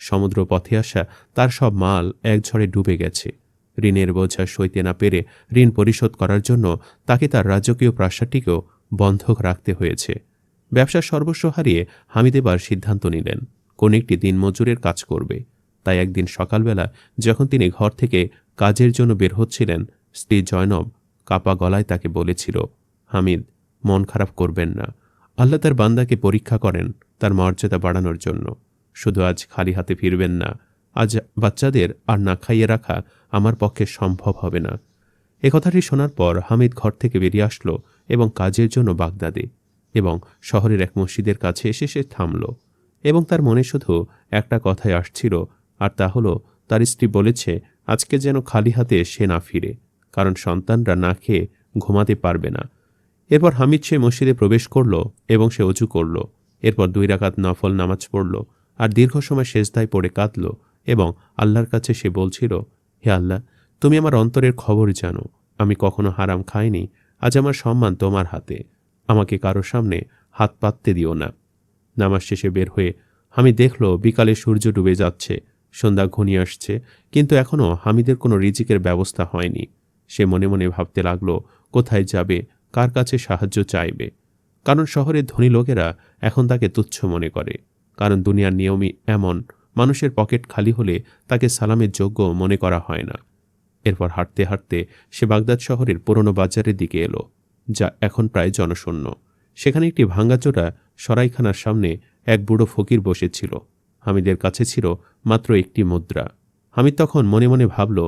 সমুদ্র পথে আসা তার সব মাল এক ঝড়ে ডুবে গেছে। ঋণের বোঝা সইতে না পেরে ঋণ পরিশোধ করার জন্য তাকে তার রাজকীয় প্রাসাদটিকেও বন্ধক রাখতে হয়েছে। ব্যবসার সর্বস্ব হারিয়ে হামিদ এবার সিদ্ধান্ত নিলেন কোন একটি দিনমজুরের কাজ করবে। তাই একদিন সকালবেলা যখন তিনি ঘর থেকে কাজের জন্য বের হচ্ছিলেন, স্ত্রী জয়নব কাপা গলায় তাকে বলেছিল, হামিদ, মন খারাপ করবেন না। আল্লাহ তার বান্দাকে পরীক্ষা করেন তার মর্যাদা বাড়ানোর জন্য। শুধু আজ খালি হাতে ফিরবেন না। আজ বাচ্চাদের আর না খাইয়ে রাখা আমার পক্ষে সম্ভব হবে না। এ কথাটি শোনার পর হামিদ ঘর থেকে বেরিয়ে আসলো এবং কাজের জন্য বাগদাদে এবং শহরের এক মসজিদের কাছে এসে সে থামল এবং তার মনে শুধু একটা কথাই আসছিল, আর তা হলো তার স্ত্রী বলেছে আজকে যেন খালি হাতে সে না ফিরে, কারণ সন্তানরা না খেয়ে ঘুমাতে পারবে না। এরপর হামিদ সে মসজিদে প্রবেশ করল এবং সে অজু করল। এরপর 2 রাকাত নফল নামাজ পড়ল আর দীর্ঘ সময় সেজদায় পড়ে কাঁদল এবং আল্লাহর কাছে সে বলছিল, হে আল্লাহ, তুমি আমার অন্তরের খবর জানো। আমি কখনো হারাম খাইনি। আজ আমার সম্মান তোমার হাতে। আমাকে কারো সামনে হাত পাততে দিও না। নামাজ শেষে বের হয়ে হামিদ দেখল বিকালে সূর্য ডুবে যাচ্ছে, সন্ধ্যা ঘনিয়ে আসছে, কিন্তু এখনও হামিদের কোনো রিজিকের ব্যবস্থা হয়নি। সে মনে মনে ভাবতে লাগল কোথায় যাবে, কার কাছে সাহায্য চাইবে। কারণ শহরের ধনী লোকেরা এখন তাকে তুচ্ছ মনে করে, কারণ দুনিয়ার নিয়মই এমন, মানুষের পকেট খালি হলে তাকে সালামের যোগ্য মনে করা হয় না। এরপর হাঁটতে হাঁটতে সে বাগদাদ শহরের পুরনো বাজারের দিকে এলো, যা এখন প্রায় জনশূন্য। সেখানে একটি ভাঙ্গাচোরা সরাইখানার সামনে এক বুড়ো ফকির বসেছিল। হামিদের কাছে ছিল মাত্র একটি মুদ্রা। হামিদ তখন মনে মনে ভাবল,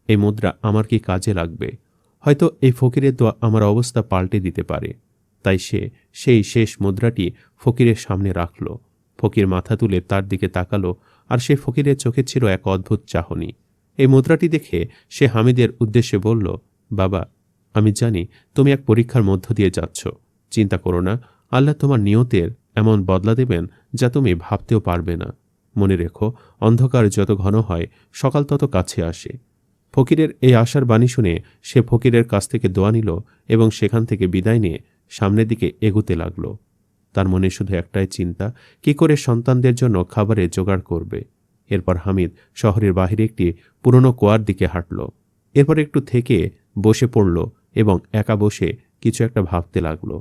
এই মুদ্রা আমার কি কাজে লাগবে? হয়তো এই ফকিরের দোয়া আমার অবস্থা পাল্টে দিতে পারে। তাই সে সেই শেষ মুদ্রাটি ফকিরের সামনে রাখল। ফকির মাথা তুলে তার দিকে তাকালো, আর সে ফকিরের চোখে ছিল এক অদ্ভুত চাহনি। এই মুদ্রাটি দেখে সে হামিদের উদ্দেশ্যে বলল, বাবা, আমি জানি তুমি এক পরীক্ষার মধ্য দিয়ে যাচ্ছ। চিন্তা করো না, আল্লাহ তোমার নিয়তের এমন বদলা দেবেন যা তুমি ভাবতেও পারবে না। মনে রেখো, অন্ধকার যত ঘন হয় সকাল তত কাছে আসে। ফকিরের এই আশার বাণী শুনে সে ফকিরের কাছ থেকে দোয়া নিল এবং সেখান থেকে বিদায় নিয়ে সামনের দিকে এগুতে লাগল। তার মনে শুধু একটাই চিন্তা, কি করে সন্তানদের জন্য খাবারের জোগাড় করবে। এরপর হামিদ শহরের বাহিরে একটি পুরনো কুয়ার দিকে হাঁটল। এরপর একটু থেকে বসে পড়ল এবং একা বসে কিছু একটা ভাবতে লাগল।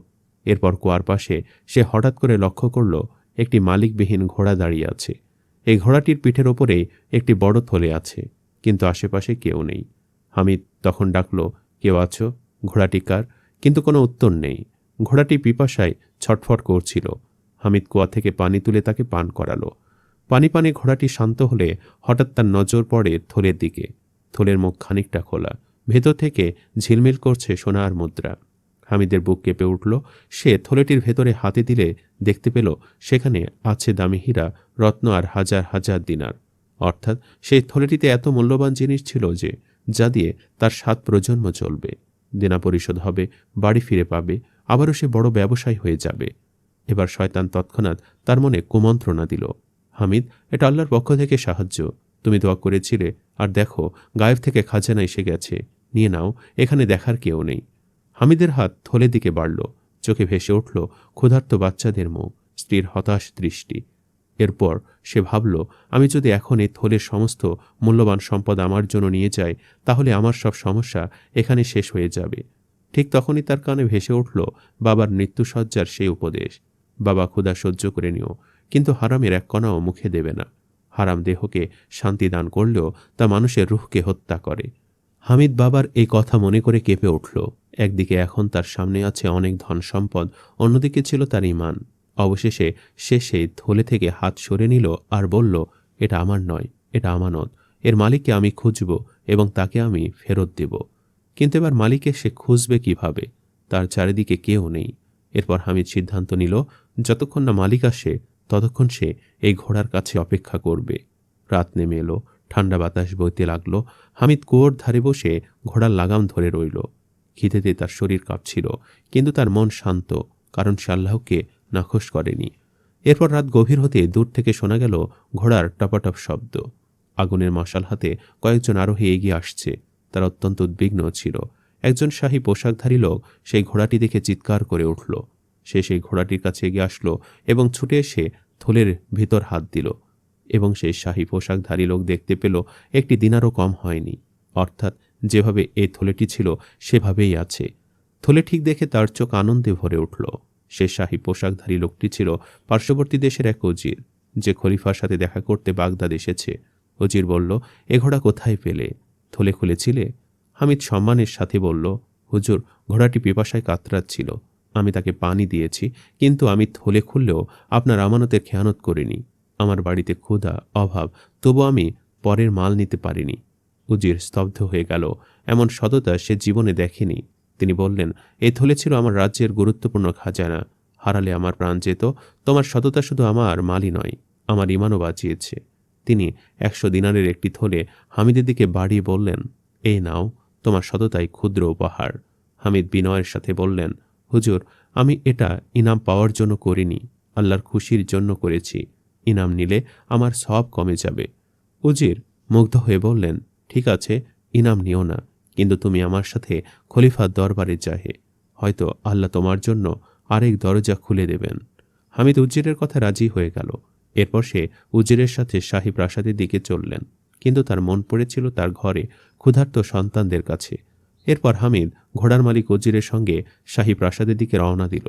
এরপর কুয়ার পাশে সে হঠাৎ করে লক্ষ্য করল একটি মালিকবিহীন ঘোড়া দাঁড়িয়ে আছে। এই ঘোড়াটির পিঠের ওপরে একটি বড় থলে আছে, কিন্তু আশেপাশে কেউ নেই। হামিদ তখন ডাকল, কেউ আছো? ঘোড়াটি কার? কিন্তু কোনো উত্তর নেই। ঘোড়াটি পিপাসায় ছটফট করছিল। হামিদ কুয়া থেকে পানি তুলে তাকে পান করালো। পানি পানে ঘোড়াটি শান্ত হলে হঠাৎ তার নজর পড়ে থলের দিকে। থলের মুখ খানিকটা খোলা, ভেতর থেকে ঝিলমিল করছে সোনার মুদ্রা। হামিদের বুক কেঁপে উঠল। সে থলেটির ভেতরে হাতে দিলে দেখতে পেল সেখানে আছে দামি হীরা, রত্ন আর হাজার হাজার দিনার। অর্থাৎ সেই থলেটিতে এত মূল্যবান জিনিস ছিল যে যা দিয়ে তার 7 প্রজন্ম চলবে। দেনা পরিশোধ হবে, বাড়ি ফিরে পাবে, আবারও সে বড় ব্যবসায়ী হয়ে যাবে। এবার শয়তান তৎক্ষণাৎ তার মনে কুমন্ত্রণা দিল, হামিদ, এটা আল্লাহর পক্ষ থেকে সাহায্য। তুমি দোয়া করেছিলে, আর দেখো গায়েব থেকে খাজানা এসে গেছে, নিয়ে নাও, এখানে দেখার কেউ নেই। হামিদের হাত থলের দিকে বাড়ল। চোখে ভেসে উঠল ক্ষুধার্ত বাচ্চাদের মুখ, স্ত্রীর হতাশ দৃষ্টি। এরপর সে ভাবল, আমি যদি এখন এই থলের সমস্ত মূল্যবান সম্পদ আমার জন্য নিয়ে যাই, তাহলে আমার সব সমস্যা এখানে শেষ হয়ে যাবে। ঠিক তখনই তার কানে ভেসে উঠল বাবার মৃত্যুসজ্জার সেই উপদেশ, বাবা, ক্ষুধা সহ্য করে নিও, কিন্তু হারামের এক কণাও মুখে দেবে না। হারাম দেহকে শান্তি দান করলেও তা মানুষের রুহকে হত্যা করে। হামিদ বাবার এই কথা মনে করে কেঁপে উঠল। একদিকে এখন তার সামনে আছে অনেক ধন সম্পদ, অন্যদিকে ছিল তার ঈমান। অবশেষে সে সেই থলে থেকে হাত সরে নিল আর বলল, এটা আমার নয়, এটা আমানত। এর মালিককে আমি খুঁজব এবং তাকে আমি ফেরত দেব। কিন্তু এবার মালিককে সে খুঁজবে কিভাবে? তার চারিদিকে কেউ নেই। এরপর হামিদ সিদ্ধান্ত নিল, যতক্ষণ না মালিক আসে ততক্ষণ সে এই ঘোড়ার কাছে অপেক্ষা করবে। রাত নেমে এলো, ঠান্ডা বাতাস বইতে লাগলো। হামিদ কুয়োর ধারে বসে ঘোড়ার লাগাম ধরে রইল। খিদেতে তার শরীর কাঁপছিল, কিন্তু তার মন শান্ত, কারণ সে আল্লাহকে নাখোশ করেনি। এরপর রাত গভীর হতে দূর থেকে শোনা গেল ঘোড়ার টপাটপ শব্দ। আগুনের মশাল হাতে কয়েকজন আরোহী এগিয়ে আসছে। তারা অত্যন্ত উদ্বিগ্ন ছিল। একজন শাহী পোশাকধারী লোক সেই ঘোড়াটি দেখে চিৎকার করে উঠল। সে সেই ঘোড়াটির কাছে এগিয়ে আসলো এবং ছুটে এসে থলের ভিতর হাত দিল, এবং সেই শাহী পোশাকধারী লোক দেখতে পেল একটি দিনারও কম হয়নি। অর্থাৎ যেভাবে এই থলেটি ছিল সেভাবেই আছে। থলে ঠিক দেখে তার চোখ আনন্দে ভরে উঠল। সে শাহী পোশাকধারী লোকটি ছিল পার্শ্ববর্তী দেশের এক উজির, যে খলিফার সাথে দেখা করতে বাগদাদ এসেছে। উজির বলল, এ ঘোড়া কোথায় পেলে? থলে খুলেছিলে? হামিদ সম্মানের সাথে বলল, হুজুর, ঘোড়াটি পিপাসায় কাতরাচ্ছিল। আমি তাকে পানি দিয়েছি, কিন্তু আমি থলে খুললেও আপনার আমানতের খেয়ানত করিনি। আমার বাড়িতে ক্ষুধা, অভাব, তবু আমি পরের মাল নিতে পারিনি। উজির স্তব্ধ হয়ে গেল। এমন সততা সে জীবনে দেখেনি। তিনি বললেন, এই থলে ছিল আমার রাজ্যের গুরুত্বপূর্ণ খাজানা। হারালে আমার প্রাণ যেত। তোমার সততা শুধু আমার মালই নয়, আমার ইমানও বাঁচিয়েছে। তিনি 100 দিনারের একটি থলে হামিদের দিকে বাড়িয়ে বললেন, এই নাও, তোমার সততাই ক্ষুদ্র উপহার। হামিদ বিনয়ের সাথে বললেন, হুজুর, আমি এটা ইনাম পাওয়ার জন্য করিনি, আল্লাহর খুশির জন্য করেছি। ইনাম নিলে আমার সব কমে যাবে। উজির মুগ্ধ হয়ে বললেন, ঠিক আছে, ইনাম নিও না, কিন্তু তুমি আমার সাথে খলিফার দরবারে যাহে। হয়তো আল্লাহ তোমার জন্য আরেক দরজা খুলে দেবেন। হামিদ উজিরের কথা রাজি হয়ে গেল। এরপর সে উজিরের সাথে শাহী প্রাসাদের দিকে চললেন, কিন্তু তার মন পড়েছিল তার ঘরে ক্ষুধার্ত সন্তানদের কাছে। এরপর হামিদ ঘোড়ার মালিক উজিরের সঙ্গে শাহী প্রাসাদের দিকে রওনা দিল।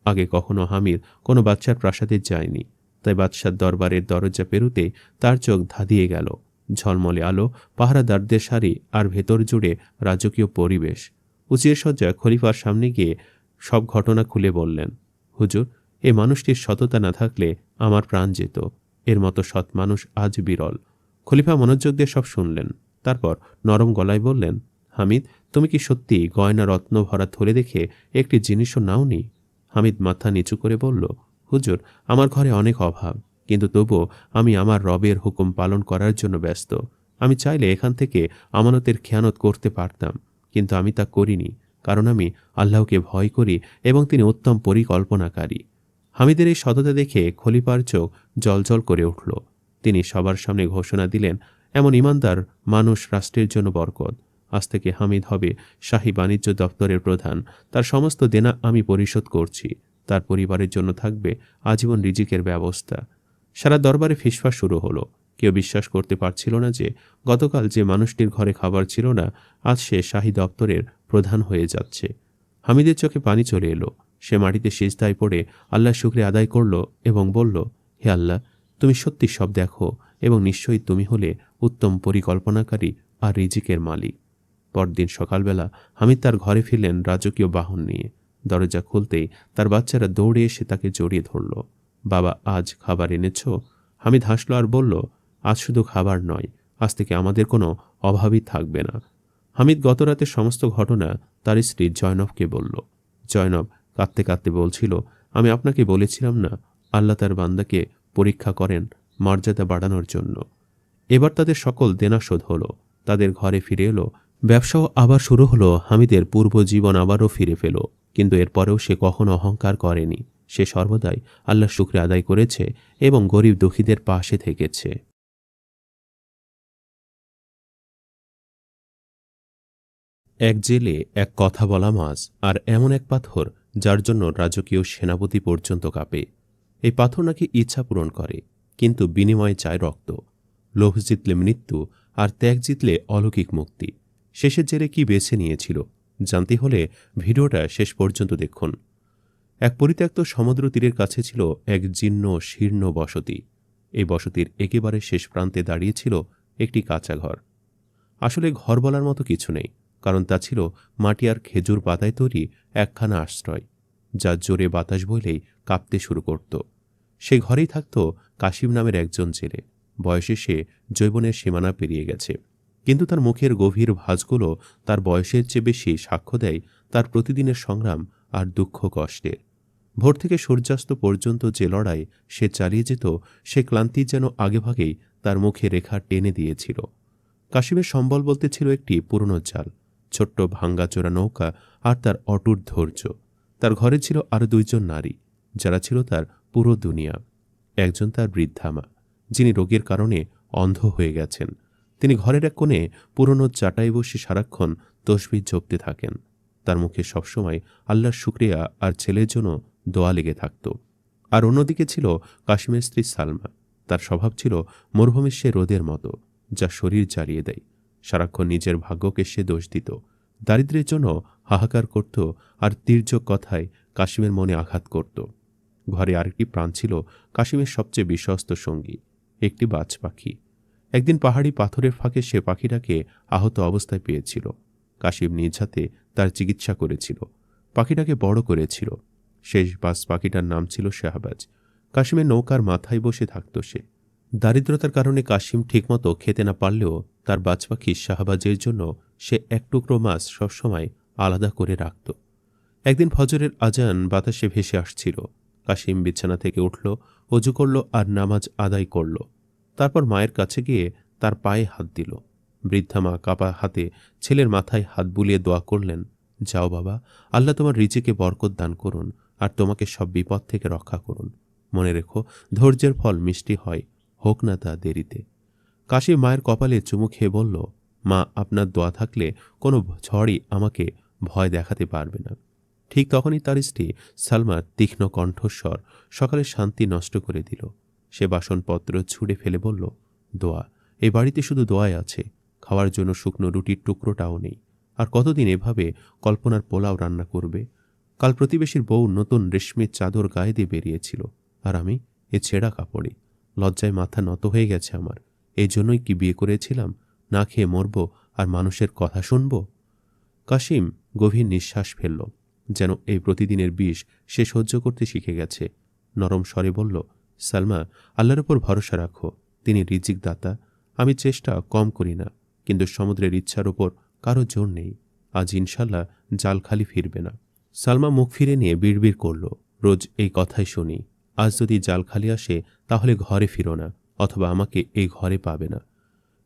আগে কখনো হামিদ কোনো বাদশার প্রাসাদে যায়নি, তাই বাদশার দরবারের দরজা পেরুতে তার চোখ ধাঁধিয়ে গেল। ঝলমলে আলো, পাহারাদারদের সারি, আর ভেতর জুড়ে রাজকীয় পরিবেশ। উজির সজ্জা খলিফার সামনে গিয়ে সব ঘটনা খুলে বললেন, হুজুর, এ মানুষটির সততা না থাকলে আমার প্রাণ যেত। এর মতো সৎ মানুষ আজ বিরল। খলিফা মনোযোগ দিয়ে সব শুনলেন। তারপর নরম গলায় বললেন, হামিদ, তুমি কি সত্যি গয়না রত্ন ভরা থলে দেখে একটি জিনিসও নাওনি? হামিদ মাথা নিচু করে বলল, হুজুর, আমার ঘরে অনেক অভাব, কিন্তু তবুও আমি আমার রবের হুকুম পালন করার জন্য ব্যস্ত। আমি চাইলে এখান থেকে আমানতের খেয়ানত করতে পারতাম, কিন্তু আমি তা করিনি, কারণ আমি আল্লাহকে ভয় করি এবং তিনি উত্তম পরিকল্পনাকারী। হামিদের এই সততা দেখে খলিফার চোখ জ্বলজ্বল করে উঠল। তিনি সবার সামনে ঘোষণা দিলেন, এমন ইমানদার মানুষ রাষ্ট্রের জন্য বরকত। আজ থেকে হামিদ হবে শাহী বাণিজ্য দপ্তরের প্রধান। তার সমস্ত দেনা আমি পরিশোধ করছি। তার পরিবারের জন্য থাকবে আজীবন রিজিকের ব্যবস্থা। সারা দরবারে ফিসফাস শুরু হলো। কেউ বিশ্বাস করতে পারছিল না যে গতকাল যে মানুষটির ঘরে খাবার ছিল না, আজ সে শাহী দপ্তরের প্রধান হয়ে যাচ্ছে। হামিদের চোখে পানি চলে এলো। সে মাটিতে সিজদায় পড়ে আল্লাহর শুকরিয়া আদায় করল এবং বলল, হে আল্লাহ, তুমি সত্যি সব দেখো এবং নিশ্চয়ই তুমি হলে উত্তম পরিকল্পনাকারী আর রিজিকের মালিক। পরদিন সকালবেলা হামিদ তার ঘরে ফিরলেন রাজকীয় বাহন নিয়ে। দরজা খুলতেই তার বাচ্চারা দৌড়ে এসে তাকে জড়িয়ে ধরল। বাবা, আজ খাবার এনেছ? হামিদ হাসল আর বলল, আজ শুধু খাবার নয়, আজ থেকে আমাদের কোনো অভাবই থাকবে না। হামিদ গতরাতের সমস্ত ঘটনা তার স্ত্রী জয়নবকে বলল। জয়নব কাঁদতে কাঁদতে বলছিল, আমি আপনাকে বলেছিলাম না, আল্লাহ তার বান্দাকে পরীক্ষা করেন মর্যাদা বাড়ানোর জন্য। এবার তাদের সকল দেনা শোধ হলো। তাদের ঘরে ফিরে এলো। ব্যবসাও আবার শুরু হলো। হামিদের পূর্ব জীবন আবারও ফিরে পেল। কিন্তু এরপরেও সে কখনো অহংকার করেনি। সে সর্বদাই আল্লাহর শুকরিয়া আদায় করেছে এবং গরিব দুঃখীদের পাশে থেকেছে। এক জেলে এক কথা বলা মাছ আর এমন এক পাথর যার জন্য রাজকীয় সেনাপতি পর্যন্ত কাঁপে। এই পাথর নাকি ইচ্ছা পূরণ করে, কিন্তু বিনিময়ে চায় রক্ত। লোভ জিতলে মৃত্যু, আর ত্যাগ জিতলে অলৌকিক মুক্তি। শেষের জেলে কি বেছে নিয়েছিল জানতে হলে ভিডিওটা শেষ পর্যন্ত দেখুন। এক পরিত্যক্ত সমুদ্র তীরের কাছে ছিল এক জীর্ণ শীর্ণ বসতি। এই বসতির একেবারে শেষ প্রান্তে দাঁড়িয়েছিল একটি কাঁচা ঘর। আসলে ঘর বলার মতো কিছু নেই, কারণ তা ছিল মাটি আর খেজুর পাতায় তৈরি একখানা আশ্রয়, যা জোরে বাতাস বইলেই কাঁপতে শুরু করত। সে ঘরেই থাকত কাশিম নামের একজন জেলে। বয়সে সে যৌবনের সীমানা পেরিয়ে গেছে, কিন্তু তার মুখের গভীর ভাঁজগুলো তার বয়সের চেয়ে বেশি সাক্ষ্য দেয় তার প্রতিদিনের সংগ্রাম আর দুঃখ কষ্টের। ভোর থেকে সূর্যাস্ত পর্যন্ত যে লড়াই সে চালিয়ে যেত, সে ক্লান্তি যেন আগেভাগেই তার মুখে রেখা টেনে দিয়েছিল। কাশিমের সম্বল বলতে ছিল একটি পুরনো জাল, ছোট্ট ভাঙ্গাচোরা নৌকা আর তার অটুট ধৈর্য। তার ঘরে ছিল আরও 2 জন নারী, যারা ছিল তার পুরো দুনিয়া। একজন তার বৃদ্ধা মা, যিনি রোগের কারণে অন্ধ হয়ে গেছেন। তিনি ঘরের এক কোণে পুরনো চাটাই বসে সারাক্ষণ তসবিহ জপতে থাকেন। তার মুখে সবসময় আল্লাহর শুকরিয়া আর ছেলের জন্য দোয়া লেগে থাকত। আর অন্যদিকে ছিল কাশিমের স্ত্রী সালমা। তার স্বভাব ছিল মরুভূমির সে রোদের মতো, যা শরীর জ্বালিয়ে দেয়। সারাক্ষণ নিজের ভাগ্যকে সে দোষ দিত, দারিদ্র্যের জন্য হাহাকার করত, আর তীর্যক কথায় কাশিমের মনে আঘাত করত। ঘরে আরেকটি প্রাণ ছিল কাশিমের সবচেয়ে বিশ্বস্ত সঙ্গী, একটি বাজ পাখি। একদিন পাহাড়ি পাথরের ফাঁকে সে পাখিটাকে আহত অবস্থায় পেয়েছিল। কাশিম নিজ হাতে তার চিকিৎসা করেছিল, পাখিটাকে বড় করেছিল। শেষ বাস পাখিটার নাম ছিল শাহবাজ। কাশিমের নৌকার মাথায় বসে থাকত সে। দারিদ্রতার কারণে কাশিম ঠিকমতো খেতে না পারলেও তার বাজ পাখি শাহবাজের জন্য সে এক টুকরো মাছ সবসময় আলাদা করে রাখত। একদিন ফজরের আজান বাতাসে ভেসে আসছিল। কাশিম বিছানা থেকে উঠল, অজু করল আর নামাজ আদায় করল। তারপর মায়ের কাছে গিয়ে তার পায়ে হাত দিল। বৃদ্ধা মা কাপা হাতে ছেলের মাথায় হাত বুলিয়ে দোয়া করলেন, যাও বাবা, আল্লাহ তোমার রিজিকে বরকত দান করুন আর তোমাকে সব বিপদ থেকে রক্ষা করুন। মনে রেখো, ধৈর্যের ফল মিষ্টি হয়, হোক না তা দেরিতে। কাশিম মায়ের কপালে চুমু খেয়ে বলল, মা, আপনার দোয়া থাকলে কোনো ঝড়ই আমাকে ভয় দেখাতে পারবে না। ঠিক তখনই তার স্ত্রী সালমার তীক্ষ্ণ কণ্ঠস্বর সকালে শান্তি নষ্ট করে দিল। সে বাসনপত্র ছুঁড়ে ফেলে বলল, দোয়া, এই বাড়িতে শুধু দোয়াই আছে, খাওয়ার জন্য শুকনো রুটির টুকরোটাও নেই। আর কতদিন এভাবে কল্পনার পোলাও রান্না করবে? কাল প্রতিবেশীর বউ নতুন রেশমের চাদর গায়ে দিয়ে বেরিয়েছিল, আর আমি এ ছেঁড়া কাপড়ে। লজ্জায় মাথা নত হয়ে গেছে আমার। এই জন্যই কি বিয়ে করেছিলাম? না খেয়ে মরব আর মানুষের কথা শুনব? কাশিম গভীর নিঃশ্বাস ফেলল, যেন এই প্রতিদিনের বিষ সে সহ্য করতে শিখে গেছে। নরম স্বরে বলল, সালমা, আল্লাহর উপর ভরসা রাখো, তিনি রিজিক দাতা। আমি চেষ্টা কম করি না, কিন্তু সমুদ্রের ইচ্ছার উপর কারো জোর নেই। আজ ইনশাল্লাহ জাল খালি ফিরবে না। সালমা মুখ ফিরে নিয়ে বিড়বিড় করল, রোজ এই কথাই শুনি, আজ যদি জাল খালি আসে তাহলে ঘরে ফিরো না, অথবা আমাকে এই ঘরে পাবে না।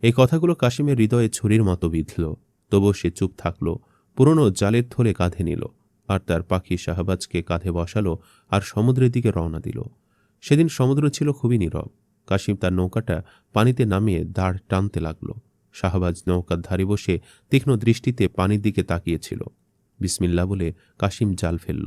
এই কথাগুলো কাশিমের হৃদয়ে ছুরির মতো বিঁধল। তবুও সে চুপ থাকল, পুরনো জালের থলে কাঁধে নিল আর তার পাখি শাহবাজকে কাঁধে বসালো আর সমুদ্রের দিকে রওনা দিল। সেদিন সমুদ্র ছিল খুবই নীরব। কাশিম তার নৌকাটা পানিতে নামিয়ে দাঁড় টানতে লাগল। শাহবাজ নৌকার ধারে বসে তীক্ষ্ণ দৃষ্টিতে পানির দিকে তাকিয়েছিল। বিসমিল্লা বলে কাশিম জাল ফেলল।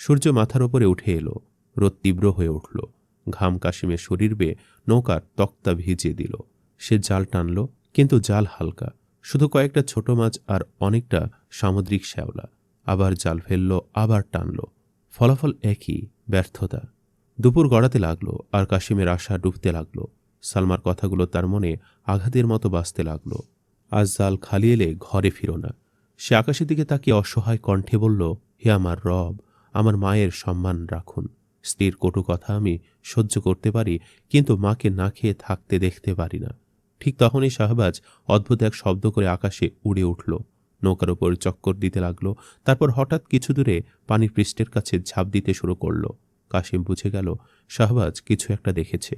সূর্য মাথার ওপরে উঠে এলো। রোদ তীব্র হয়ে উঠল। ঘাম কাশিমের শরীর বেয়ে নৌকার তক্তা ভিজিয়ে দিল। সে জাল টানল, কিন্তু জাল হালকা, শুধু কয়েকটা ছোট মাছ আর অনেকটা সামুদ্রিক শ্যাওলা। আবার জাল ফেলল, আবার টানল, ফলাফল একই, ব্যর্থতা। দুপুর গড়াতে লাগলো আর কাশিমের আশা ডুবতে লাগলো। সালমার কথাগুলো তার মনে আঘাতের মতো বাজতে লাগলো। আজ জাল খালি এলে ঘরে ফিরো না। সে আকাশের দিকে তাকিয়ে অসহায় কণ্ঠে বলল, হে আমার রব, আমার মায়ের সম্মান রাখুন। স্ত্রীর কটু কথা আমি সহ্য করতে পারি, কিন্তু মাকে না খেয়ে থাকতে দেখতে পারি না। ঠিক তখনই শাহবাজ অদ্ভুত এক শব্দ করে আকাশে উড়ে উঠল, নৌকার ওপর চক্কর দিতে লাগলো। তারপর হঠাৎ কিছু দূরে পানির পৃষ্ঠের কাছে ঝাঁপ দিতে শুরু করল। কাশিম বুঝে গেল শাহবাজ কিছু একটা দেখেছে।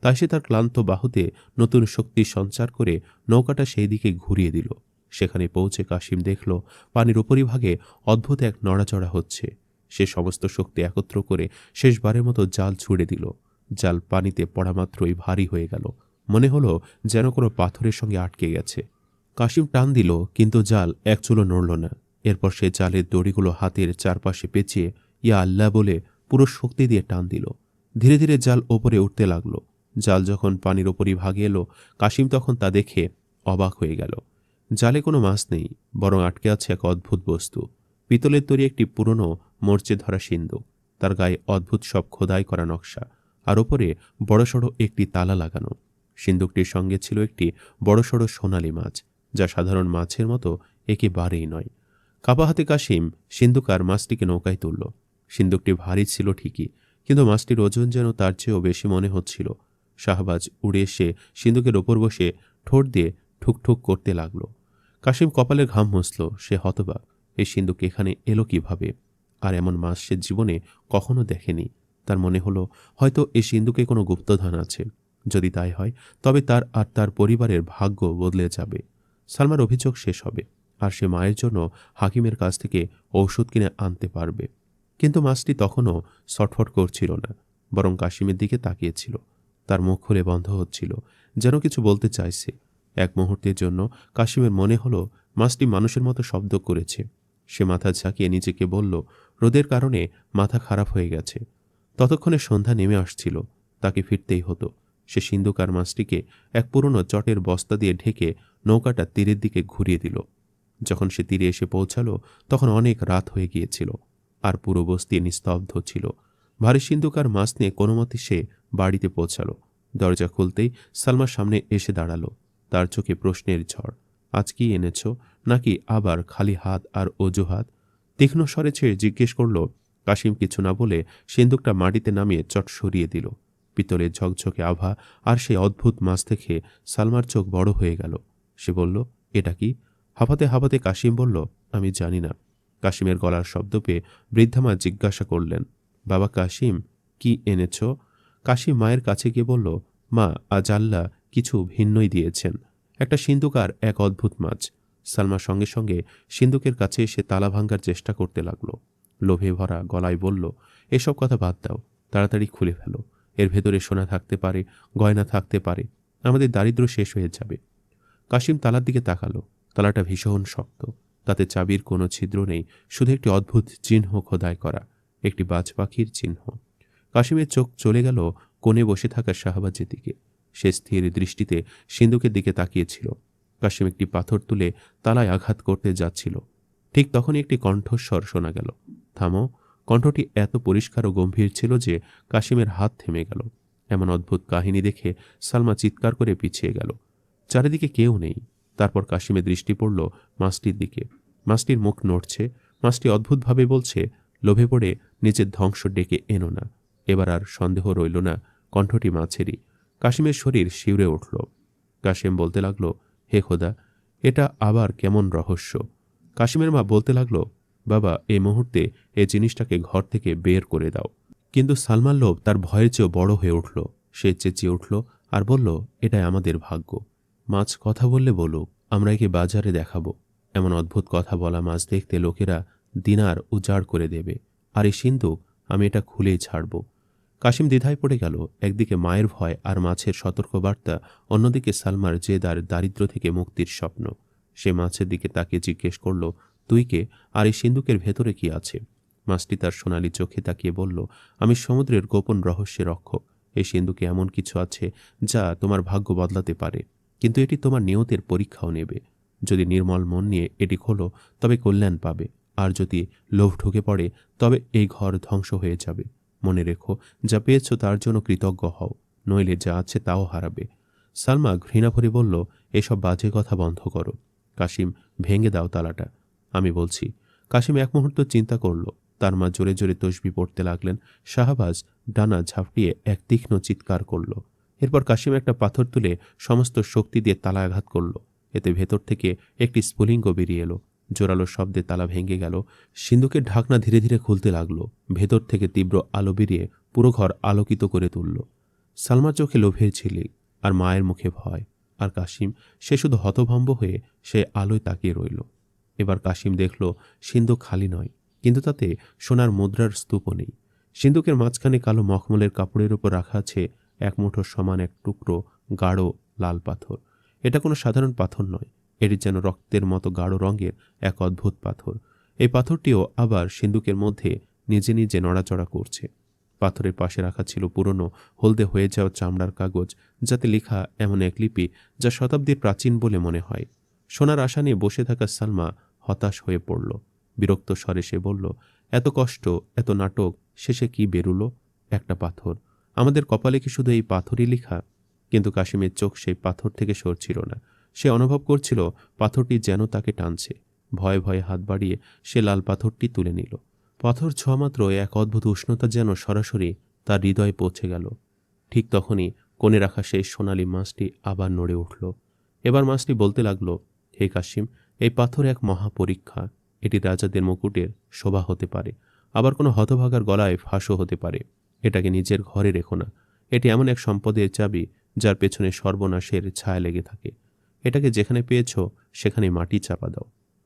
তাই সে তার ক্লান্ত বাহুতে নতুন শক্তি সঞ্চার করে নৌকাটা সেই দিকে ঘুরিয়ে দিল। সেখানে পৌঁছে কাশিম দেখল পানির উপরিভাগে অদ্ভুত এক নড়াচড়া হচ্ছে। সে সমস্ত শক্তি একত্র করে শেষবারের মতো জাল ছুড়ে দিল। জাল পানিতে পড়া মাত্রই ভারী হয়ে গেল। মনে হলো যেন কোনো পাথরের সঙ্গে আটকে গেছে। কাশিম টান দিল, কিন্তু জাল এক চুলো নড়ল না। এরপর সে জালের দড়িগুলো হাতের চারপাশে পেঁচিয়ে ইয়া আল্লাহ বলে পুরো শক্তি দিয়ে টান দিল। ধীরে ধীরে জাল ওপরে উঠতে লাগলো। জাল যখন পানির ওপরই ভাগে এলো, কাশিম তখন তা দেখে অবাক হয়ে গেল। জালে কোনো মাছ নেই, বরং আটকে আছে এক অদ্ভুত বস্তু। পিতলের তৈরি একটি পুরনো মরচে ধরা সিন্দুক। তার গায়ে অদ্ভুত সব খোদাই করা নকশা, আর ওপরে বড়সড় একটি তালা লাগানো। সিন্দুকটির সঙ্গে ছিল একটি বড়সড় সোনালি মাছ, যা সাধারণ মাছের মতো একেবারেই নয়। কাপা হাতে কাশিম সিন্দুক আর মাছটিকে নৌকায় তুলল। সিন্দুকটি ভারী ছিল ঠিকই, কিন্তু মাছটির ওজন যেন তার চেয়েও বেশি মনে হচ্ছিল। শাহবাজ উড়ে এসে সিন্দুকের ওপর বসে ঠোঁট দিয়ে ঠুকঠুক করতে লাগল। কাশিম কপালের ঘাম মুছল। সে হতবাক, এই সিন্দুক এখানে এলো কিভাবে? আর এমন মাছ সে জীবনে কখনো দেখেনি। তার মনে হলো হয়তো এই সিন্দুকে কোনো গুপ্তধন আছে। যদি তাই হয়, তবে তার আর তার পরিবারের ভাগ্য বদলে যাবে। সালমার অভিযোগ শেষ হবে, আর সে মায়ের জন্য হাকিমের কাছ থেকে ঔষধ কিনে আনতে পারবে। কিন্তু মাছটি তখনও ছটফট করছিল না, বরং কাশিমের দিকে তাকিয়েছিল। তার মুখ খুলে বন্ধ হচ্ছিল, যেন কিছু বলতে চাইছে। এক মুহূর্তের জন্য কাশিমের মনে হলো মাছটি মানুষের মতো শব্দ করেছে। সে মাথা ঝাঁকিয়ে নিজেকে বলল, রোদের কারণে মাথা খারাপ হয়ে গেছে। ততক্ষণে সন্ধ্যা নেমে আসছিল, তাকে ফিরতেই হতো। সে সিন্দুক আর মাছটিকে এক পুরনো চটের বস্তা দিয়ে ঢেকে নৌকাটা তীরের দিকে ঘুরিয়ে দিল। যখন সে তীরে এসে পৌঁছালো, তখন অনেক রাত হয়ে গিয়েছিল, আর পুরো বস্তি নিস্তব্ধ ছিল। ভারী সিন্দুক আর মাছ নিয়ে কোনো মতে সে বাড়িতে পৌঁছালো। দরজা খুলতেই সালমার সামনে এসে দাঁড়ালো। তার চোখে প্রশ্নের ঝড়। আজ কি এনেছ, নাকি আবার খালি হাত আর অজুহাত? তীক্ষ্ণ স্বরে ছেড়ে জিজ্ঞেস করল। কাশিম কিছু না বলে সিন্দুকটা মাটিতে নামিয়ে চট সরিয়ে দিল। পিতলের ঝকঝকে আভা আর সেই অদ্ভুত মাছ দেখে সালমার চোখ বড় হয়ে গেল। সে বলল, এটা কি? হাঁপাতে হাঁপাতে কাশিম বলল, আমি জানি না। কাশিমের গলার শব্দ পেয়ে বৃদ্ধামা জিজ্ঞাসা করলেন, বাবা কাশিম, কি এনেছ? কাশিম মায়ের কাছে গিয়ে বলল, মা, আজ আল্লাহ কিছু ভিন্নই দিয়েছেন, একটা সিন্দুক আর এক অদ্ভুত মাছ। সালমার সঙ্গে সঙ্গে সিন্দুকের কাছে এসে তালা ভাঙার চেষ্টা করতে লাগল। লোভে ভরা গলায় বলল, এসব কথা বাদ দাও, তাড়াতাড়ি খুলে ফেলো। এর ভেতরে সোনা থাকতে পারে, গয়না থাকতে পারে, আমাদের দারিদ্র্য শেষ হয়ে যাবে। কাশিম তালার দিকে তাকালো। তালাটা ভীষণ শক্ত, তাতে চাবির কোনো ছিদ্র নেই, শুধু একটি অদ্ভুত চিহ্ন খোদাই করা, একটি বাজ পাখির চিহ্ন। কাশিমের চোখ চলে গেল কোণে বসে থাকা শাহবাজের দিকে। সে স্থির দৃষ্টিতে সিন্দুকের দিকে তাকিয়েছিল। কাশিম একটি পাথর তুলে তালায় আঘাত করতে যাচ্ছিল। ঠিক তখনই একটি কণ্ঠস্বর শোনা গেল, থামো। কণ্ঠটি এত পরিষ্কার ও গম্ভীর ছিল যে কাশিমের হাত থেমে গেল। এমন অদ্ভুত কাহিনী দেখে সালমা চিৎকার করে পিছিয়ে গেল। চারিদিকে কেউ নেই। তারপর কাশিমের দৃষ্টি পড়ল মাছটির দিকে। মাছটির মুখ নড়ছে। মাছটি অদ্ভুতভাবে বলছে, লোভে পড়ে নিজের ধ্বংস ডেকে এনো না। এবার আর সন্দেহ রইল না, কণ্ঠটি মাছেরই। কাশিমের শরীর শিউরে উঠল। কাশিম বলতে লাগলো, হে খোদা, এটা আবার কেমন রহস্য? কাশিমের মা বলতে লাগলো, বাবা, এই মুহূর্তে এই জিনিসটাকে ঘর থেকে বের করে দাও। কিন্তু সালমার লোভ তার ভয়ের চেয়েও বড় হয়ে উঠল। সে চেঁচিয়ে উঠল আর বলল, এটাই আমাদের ভাগ্য। মাছ কথা বললে বলুক, আমরা একে বাজারে দেখাবো। এমন অদ্ভুত কথা বলা মাছ দেখতে লোকেরা দিনার উজাড় করে দেবে। আর এই সিন্দুক, আমি এটা খুলেই ছাড়ব। কাশিম দ্বিধায় পড়ে গেল। একদিকে মায়ের ভয় আর মাছের সতর্কবার্তা, অন্যদিকে সালমার জেদার দারিদ্র থেকে মুক্তির স্বপ্ন। সে মাছের দিকে তাকিয়ে জিজ্ঞেস করল, তুই কে, আর এই সিন্দুকের ভেতরে কি আছে? মাছটি তার সোনালি চোখে তাকিয়ে বলল, আমি সমুদ্রের গোপন রহস্যের রক্ষক। এই সিন্দুকে এমন কিছু আছে যা তোমার ভাগ্য বদলাতে পারে, কিন্তু এটি তোমার নিয়তের পরীক্ষাও নেবে। যদি নির্মল মন নিয়ে এটি খোলো তবে কল্যাণ পাবে, আর যদি লোভ ঢুকে পড়ে তবে এই ঘর ধ্বংস হয়ে যাবে। মনে রেখো, যা পেয়েছ তার জন্য কৃতজ্ঞ হও, নইলে যা আছে তাও হারাবে। সালমা ঘৃণা ভরে বলল, এসব বাজে কথা বন্ধ করো। কাশিম, ভেঙে দাও তালাটা। আমি বলছি। কাশিম এক মুহূর্ত চিন্তা করল। তার মা জোরে জোরে তসবি পড়তে লাগলেন। শাহবাজ ডানা ঝাপটিয়ে এক তীক্ষ্ণ চিৎকার করল। এরপর কাশিম একটা পাথর তুলে সমস্ত শক্তি দিয়ে তালা আঘাত করল। এতে ভেতর থেকে একটি স্ফুলিঙ্গ বেরিয়ে এলো। জোরালো শব্দে তালা ভেঙে গেল। সিন্দুকের ঢাকনা ধীরে ধীরে খুলতে লাগলো। ভেতর থেকে তীব্র আলো বেরিয়ে পুরো ঘর আলোকিত করে তুলল। সালমার চোখে লোভের ঝিলিক, আর মায়ের মুখে ভয়। আর কাশিম, সে শুধু হতভম্ব হয়ে সে আলোয় তাকিয়ে রইল। এবার কাশিম দেখল সিন্দুক খালি নয়, কিন্তু তাতে সোনার মুদ্রার স্তূপও নেই। সিন্দুকের মাঝখানে কালো মখমলের কাপড়ের উপর রাখা আছে এক মুঠো সমান এক টুকরো গাঢ় লাল পাথর। এটা কোনো সাধারণ পাথর নয়, এটি যেন রক্তের মতো গাঢ় রঙের এক অদ্ভুত পাথর। এই পাথরটিও আবার সিন্দুকের মধ্যে নিজে নিজে নড়াচড়া করছে। পাথরের পাশে রাখা ছিল পুরনো হলদে হয়ে যাওয়া চামড়ার কাগজ, যাতে লেখা এমন এক লিপি যা শতাব্দীর প্রাচীন বলে মনে হয়। সোনার আশা নিয়ে বসে থাকা সালমা হতাশ হয়ে পড়ল। বিরক্ত স্বরে সে বলল, এত কষ্ট, এত নাটক, শেষে কি বেরুলো? একটা পাথর। আমাদের কপালে কি শুধু এই পাথরই লেখা? কিন্তু কাশিমের চোখ সেই পাথর থেকে সরছিল না। সে অনুভব করছিল পাথরটি যেন তাকে টানছে। ভয়ে ভয়ে হাত বাড়িয়ে সে লাল পাথরটি তুলে নিল। পাথর ছোঁয়া মাত্র এক অদ্ভুত উষ্ণতা যেন সরাসরি তার হৃদয়ে পৌঁছে গেল। ঠিক তখনই কোণে রাখা সেই সোনালি মাছটি আবার নড়ে উঠল। এবার মাছটি বলতে লাগল, হে কাশিম, এই পাথর এক মহাপরীক্ষা। এটি রাজাদের মুকুটের শোভা হতে পারে, আবার কোনো হতভাগার গলায় ফাঁসও হতে পারে। এটাকে নিজের ঘরে রেখো না। এটি এমন এক সম্পদের চাবি যার পেছনে সর্বনাশের ছায়া লেগে থাকে। এটাকে যেখানে পেয়েছ সেখানে মাটি চাপা দাও,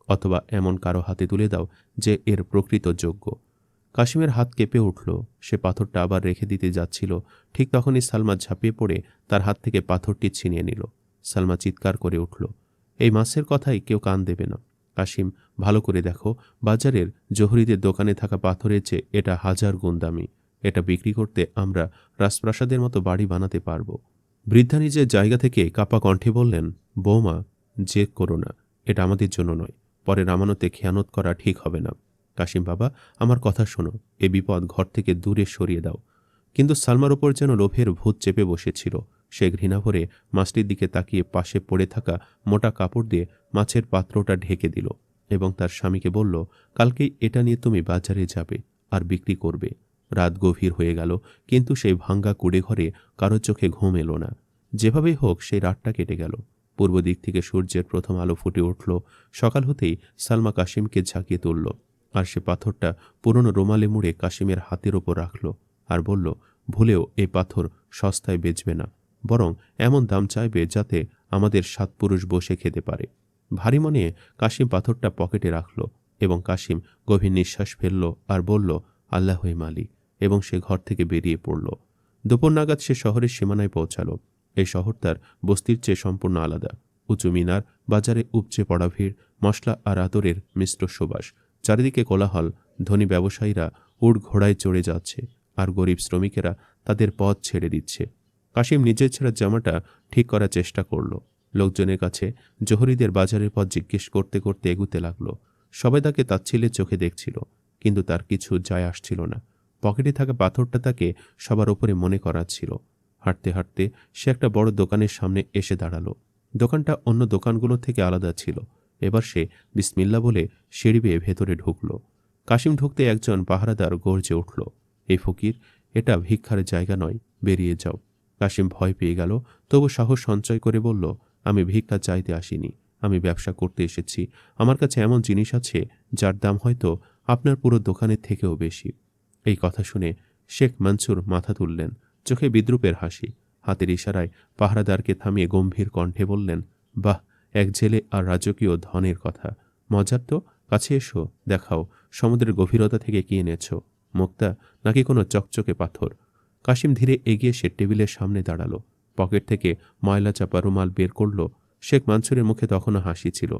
অথবা এমন কারো হাতে তুলে দাও যে এর প্রকৃত যোগ্য। কাশিমের হাত কেঁপে উঠল। সে পাথরটা আবার রেখে দিতে যাচ্ছিল। ঠিক তখনই সালমা ঝাঁপিয়ে পড়ে তার হাত থেকে পাথরটি ছিনিয়ে নিল। সালমা চিৎকার করে উঠল, এই মাছের কথাই কেউ কান দেবে না। কাশিম, ভালো করে দেখো, বাজারের জহুরিদের দোকানে থাকা পাথরের চেয়ে এটা 1000 গুণ দামি। এটা বিক্রি করতে আমরা রাজপ্রাসাদের মতো বাড়ি বানাতে পারব। বৃদ্ধা নিজের জায়গা থেকে কাপা কণ্ঠে বললেন, বৌমা, জেদ করো না, এটা আমাদের জন্য নয়। পরের আমানতে খেয়ানত করা ঠিক হবে না। কাশিম বাবা, আমার কথা শোনো, এ বিপদ ঘর থেকে দূরে সরিয়ে দাও। কিন্তু সালমার ওপর যেন লোভের ভূত চেপে বসেছিল। সে ঘৃণা ভরে মাছটির দিকে তাকিয়ে পাশে পড়ে থাকা মোটা কাপড় দিয়ে মাছের পাত্রটা ঢেকে দিল এবং তার স্বামীকে বলল, কালকেই এটা নিয়ে তুমি বাজারে যাবে আর বিক্রি করবে। রাত গভীর হয়ে গেল, কিন্তু সেই ভাঙ্গা কুড়ে ঘরে কারো চোখে ঘুম এলো না। যেভাবেই হোক সেই রাতটা কেটে গেল। পূর্ব দিক থেকে সূর্যের প্রথম আলো ফুটে উঠল। সকাল হতেই সালমা কাশিমকে ঝাঁকিয়ে তুলল, আর সে পাথরটা পুরনো রুমালে মুড়ে কাশিমের হাতের ওপর রাখল আর বলল, ভুলেও এই পাথর সস্তায় বেচবে না, বরং এমন দাম চাইবে যাতে আমাদের 7 পুরুষ বসে খেতে পারে। ভারী মনে কাশিম পাথরটা পকেটে রাখল এবং কাশিম গভীর নিঃশ্বাস ফেলল আর বলল, আল্লাহই মালিক, এবং সে ঘর থেকে বেরিয়ে পড়ল। দুপুর নাগাদ সে শহরের সীমানায় পৌঁছাল। এই শহর তার বস্তির চেয়ে সম্পূর্ণ আলাদা। উঁচু মিনার, বাজারে উপচে পড়া ভিড়, মশলা আর আতরের মিশ্র সুবাস। চারিদিকে কোলাহল। ধনী ব্যবসায়ীরা উট ঘোড়ায় চড়ে যাচ্ছে আর গরিব শ্রমিকেরা তাদের পথ ছেড়ে দিচ্ছে। কাশিম নিজের ছেঁড়া জামাটা ঠিক করার চেষ্টা করল। লোকজনের কাছে জোহরিদের বাজারের পথ জিজ্ঞেস করতে করতে এগুতে লাগল। সবাই তাকে তাচ্ছিল্যের চোখে দেখছিল, কিন্তু তার কিছু যায় আসছিল না। পকেটে থাকা পাথরটা তাকে সবার ওপরে মনে করাচ্ছিল। হাঁটতে হাঁটতে সে একটা বড় দোকানের সামনে এসে দাঁড়ালো। দোকানটা অন্য দোকানগুলো থেকে আলাদা ছিল। এবার সে বিসমিল্লা বলে সিঁড়ি বেয়ে ভেতরে ঢুকল। কাশিম ঢুকতে একজন পাহারাদার গর্জে উঠল, এই ফকির, এটা ভিক্ষার জায়গা নয়, বেরিয়ে যাও। কাশিম ভয় পেয়ে গেল, তবু সাহস সঞ্চয় করে বলল, আমি ভিক্ষা চাইতে আসিনি, আমি ব্যবসা করতে এসেছি। আমার কাছে এমন জিনিস আছে যার দাম হয়তো আপনার পুরো দোকানের থেকেও বেশি। এই কথা শুনে শেখ মনসুর মাথা তুললেন, চোখে বিদ্রুপের হাসি। হাতের ইশারায় পাহারাদারকে থামিয়ে গম্ভীর কণ্ঠে বললেন, বাহ, এক জেলে আর রাজকীয় ধনের কথা। মজার তো, কাছে এসো, দেখাও সমুদ্রের গভীরতা থেকে কি এনেছ, মুক্তা নাকি কোনো চকচকে পাথর। কাশিম ধীরে এগিয়ে সে টেবিলের সামনে দাঁড়ালো। পকেট থেকে ময়লা চাপা রুমাল বের করল। শেখ মানসুরের মুখে তখনও হাসি ছিল,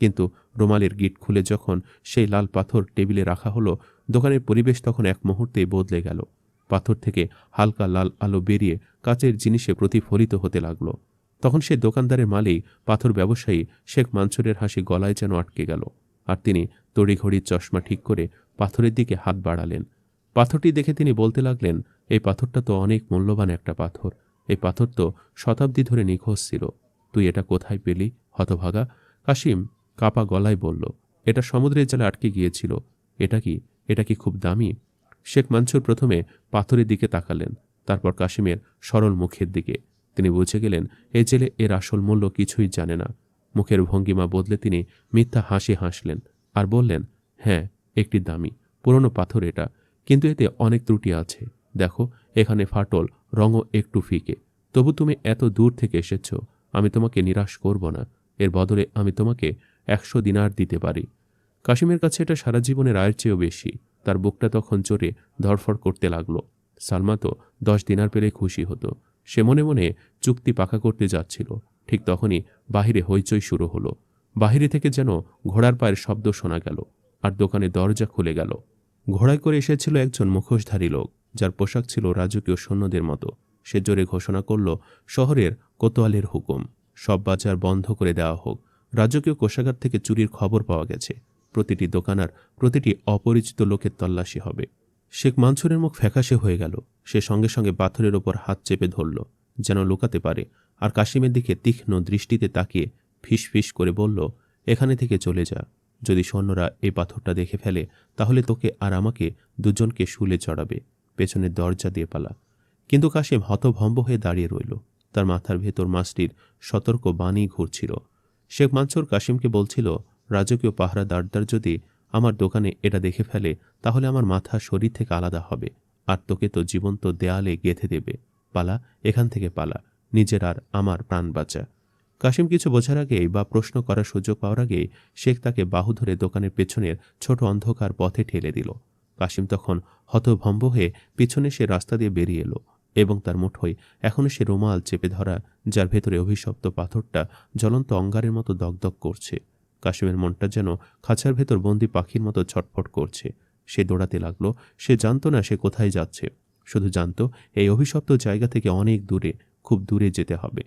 কিন্তু রুমালের গিট খুলে যখন সেই লাল পাথর টেবিলে রাখা হলো, দোকানের পরিবেশ তখন এক মুহূর্তেই বদলে গেল। পাথর থেকে হালকা লাল আলো বেরিয়ে কাচের জিনিসে প্রতিফলিত হতে লাগলো। তখন সে দোকানদারের মালিক, পাথর ব্যবসায়ী শেখ মানসুরের হাসি গলায় যেন আটকে গেল, আর তিনি তড়িঘড়ি চশমা ঠিক করে পাথরের দিকে হাত বাড়ালেন। পাথরটি দেখে তিনি বলতে লাগলেন, এই পাথরটা তো অনেক মূল্যবান একটা পাথর। এই পাথর তো শতাব্দী ধরে নিখোঁজ ছিল। তুই এটা কোথায় পেলি, হতভাগা? কাশিম কাপা গলায় বলল, এটা সমুদ্রের জালে আটকে গিয়েছিল। এটা কি খুব দামি? শেখ মানসুর প্রথমে পাথরের দিকে তাকালেন, তারপর কাশিমের সরল মুখের দিকে। তিনি বুঝে গেলেন এই জেলে এর আসল মূল্য কিছুই জানে না। মুখের ভঙ্গিমা বদলে তিনি মিথ্যা হাসি হাসলেন আর বললেন, হ্যাঁ, একটি দামি পুরনো পাথর এটা, কিন্তু এতে অনেক ত্রুটি আছে। দেখো, এখানে ফাটল, রঙও একটু ফিকে। তবু তুমি এত দূর থেকে এসেছ, আমি তোমাকে নিরাশ করব না। এর বদলে আমি তোমাকে 100 দিনার দিতে পারি। কাশিমের কাছে এটা সারা জীবনের আয়ের চেয়েও বেশি। তার বুকটা তখন জোরে ধড়ফড় করতে লাগলো। সালমা তো 10 দিনার পেলে খুশি হতো। সে মনে মনে চুক্তি পাকা করতে যাচ্ছিল। ঠিক তখনই বাহিরে হইচই শুরু হলো। বাহিরে থেকে যেন ঘোড়ার পায়ের শব্দ শোনা গেল, আর দোকানে দরজা খুলে গেল। ঘোড়ায় করে এসেছিল একজন মুখোশধারী লোক, যার পোশাক ছিল রাজকীয় সৈন্যদের মতো। সে জোরে ঘোষণা করল, শহরের কোতোয়ালের হুকুম, সব বাজার বন্ধ করে দেওয়া হোক। রাজকীয় কোষাগার থেকে চুরির খবর পাওয়া গেছে। প্রতিটি দোকানার, প্রতিটি অপরিচিত লোকের তল্লাশি হবে। শেখ মানসুরের মুখ ফ্যাকাশে হয়ে গেল। সে সঙ্গে সঙ্গে পাথরের ওপর হাত চেপে ধরল, যেন লুকাতে পারে, আর কাশিমের দিকে তীক্ষ্ণ দৃষ্টিতে তাকিয়ে ফিস ফিস করে বলল, এখানে থেকে চলে যা। যদি সৈন্যরা এই পাথরটা দেখে ফেলে, তাহলে তোকে আর আমাকে দুজনকে শুলে চড়াবে। পেছনের দরজা দিয়ে পালা। কিন্তু কাশিম হতভম্ব হয়ে দাঁড়িয়ে রইল। তার মাথার ভেতর মাছটির সতর্ক বাণী ঘুরছিল। শেখ মানসুর কাশিমকে বলছিল, রাজকীয় পাহারাদারদার যদি আমার দোকানে এটা দেখে ফেলে, তাহলে আমার মাথা শরীর থেকে আলাদা হবে, আর তোকে তো জীবন্ত দেয়ালে গেঁথে দেবে। পালা, এখান থেকে পালা, নিজের আর আমার প্রাণ বাঁচা। কাশিম কিছু বোঝার আগেই বা প্রশ্ন করার সুযোগ পাওয়ার আগেই শেখ তাকে বাহু ধরে দোকানের পেছনের ছোট অন্ধকার পথে ঠেলে দিল। কাশিম তখন হতভম্ব হয়ে পিছনে সে রাস্তা দিয়ে বেরিয়ে এলো, এবং তার মুঠোয় এখনো সে রুমাল চেপে ধরা, যার ভেতরে অভিশপ্ত পাথরটা জ্বলন্ত অঙ্গারের মতো দগদগ করছে। কাশিমের মনটা যেন খাঁচার ভেতর বন্দি পাখির মতো ছটফট করছে। সে দৌড়াতে লাগলো। সে জানত না সে কোথায় যাচ্ছে, শুধু জানত এই অভিশপ্ত জায়গা থেকে অনেক দূরে, খুব দূরে যেতে হবে।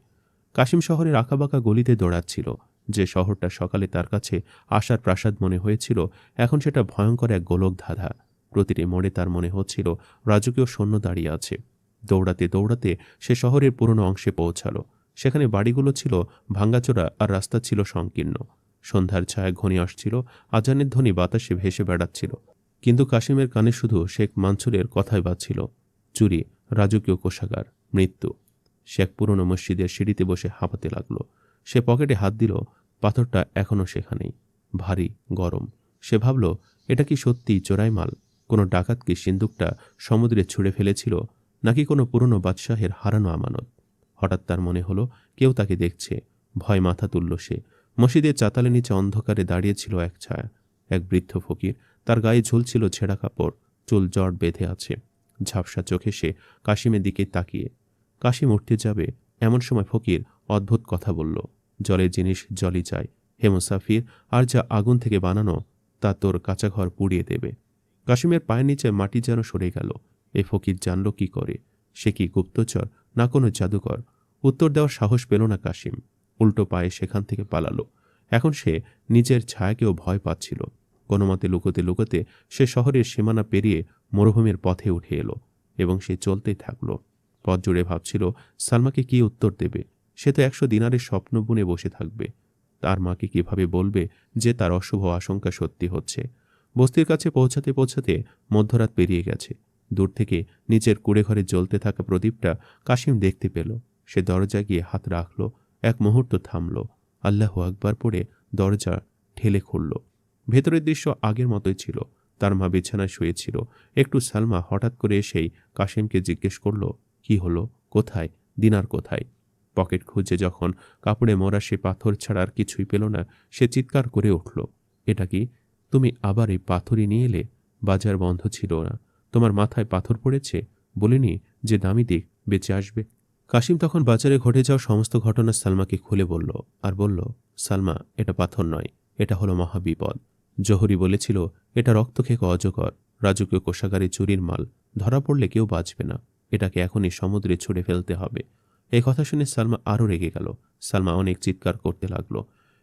কাশিম শহরের আঁকাবাঁকা গলিতে দৌড়াচ্ছিল। যে শহরটা সকালে তার কাছে আশার প্রাসাদ মনে হয়েছিল, এখন সেটা ভয়ঙ্কর এক গোলক ধাঁধা। প্রতিটি মোড়ে তার মনে হচ্ছিল রাজকীয় সৈন্য দাঁড়িয়ে আছে। দৌড়াতে দৌড়াতে সে শহরের পুরনো অংশে পৌঁছালো। সেখানে বাড়িগুলো ছিল ভাঙ্গাচোরা আর রাস্তা ছিল সংকীর্ণ। সন্ধ্যার ছায়া ঘনিয়ে আসছিল, আজানের ধ্বনি বাতাসে ভেসে বেড়াচ্ছিল। কিন্তু কাশিমের কানে শুধু শেখ মানসুরের কথাই বাজছিল। চুরি, রাজকীয় কোষাগার, মৃত্যু। সে এক পুরনো মসজিদের সিঁড়িতে বসে হাঁপাতে লাগল। সে পকেটে হাত দিল, পাথরটা এখনও সেখানেই, ভারী, গরম। সে ভাবল, এটা কি সত্যিই চোরাই মাল? কোনো ডাকাত কি সিন্দুকটা সমুদ্রে ছুঁড়ে ফেলেছিল, নাকি কোনো পুরনো বাদশাহের হারানো আমানত? হঠাৎ তার মনে হলো কেউ তাকে দেখছে। ভয় মাথা তুলল সে। মসজিদের চাতালের নিচে অন্ধকারে দাঁড়িয়েছিল এক ছায়া, এক বৃদ্ধ ফকির। তার গায়ে ঝুলছিল ছেঁড়া কাপড়, চুল জট বেঁধে আছে। ঝাপসা চোখে সে কাশিমের দিকে তাকিয়ে। কাশিম উঠতে যাবে, এমন সময় ফকির অদ্ভুত কথা বলল, জলের জিনিস জলই চায় হে মুসাফির, আর যা আগুন থেকে বানানো তা তোর কাঁচা ঘর পুড়িয়ে দেবে। কাশিমের পায়ের নিচে মাটি যেন সরে গেল। এই ফকির জানল কি করে? সে কি গুপ্তচর, না কোনো জাদুকর? উত্তর দেওয়ার সাহস পেল না কাশিম। উল্টো পায়ে সেখান থেকে পালালো। এখন সে নিজের ছায়াকেও ভয় পাচ্ছিল। কোনো মতে লুকোতে লুকোতে সে শহরের সীমানা পেরিয়ে মরুভূমির পথে উঠে এলো এবং সে চলতেই থাকল। পথ জুড়ে ভাবছিল সালমাকে কি উত্তর দেবে। সে তো 100 দিনারের স্বপ্ন বুনে বসে থাকবে। তার মাকে কিভাবে বলবে যে তার অশুভ আশঙ্কা সত্যি হচ্ছে? বস্তির কাছে পৌঁছাতে পৌঁছাতে মধ্যরাত পেরিয়ে গেছে। দূর থেকে নিচের কুড়েঘরে জ্বলতে থাকা প্রদীপটা কাশিম দেখতে পেল। সে দরজা গিয়ে হাত রাখল। এক মুহূর্ত থামল। আল্লাহু আকবার পড়ে দরজা ঠেলে খুলল। ভেতরের দৃশ্য আগের মতোই ছিল। তার মা বিছানায় শুয়েছিল। একটু সালমা হঠাৎ করে এসেই কাশিমকে জিজ্ঞেস করল, কি হলো, কোথায় দিনার, কোথায়? পকেট খুঁজে যখন কাপড়ে মোড়া সে পাথর ছাড়া আর কিছুই পেল না, সে চিৎকার করে উঠল, এটা কি? তুমি আবার এই পাথরই নিয়ে এলে? বাজার বন্ধ ছিল না, তোমার মাথায় পাথর পড়েছে? বলিনি যে দামি দিক বেঁচে আসবে? কাশিম তখন বাজারে ঘটে যাওয়া সমস্ত ঘটনা সালমাকে খুলে বলল আর বলল, সালমা, এটা পাথর নয়, এটা হলো মহাবিপদ। জহুরি বলেছিল এটা রক্তখেকো অজগর, রাজকীয় কোষাগারে চুরির মাল। ধরা পড়লে কেউ বাঁচবে না। এটাকে এখনই সমুদ্রে ছুঁড়ে ফেলতে হবে। এই কথা শুনে সালমা আরও রেগে গেল। সালমা অনেক চিৎকার করতে লাগল।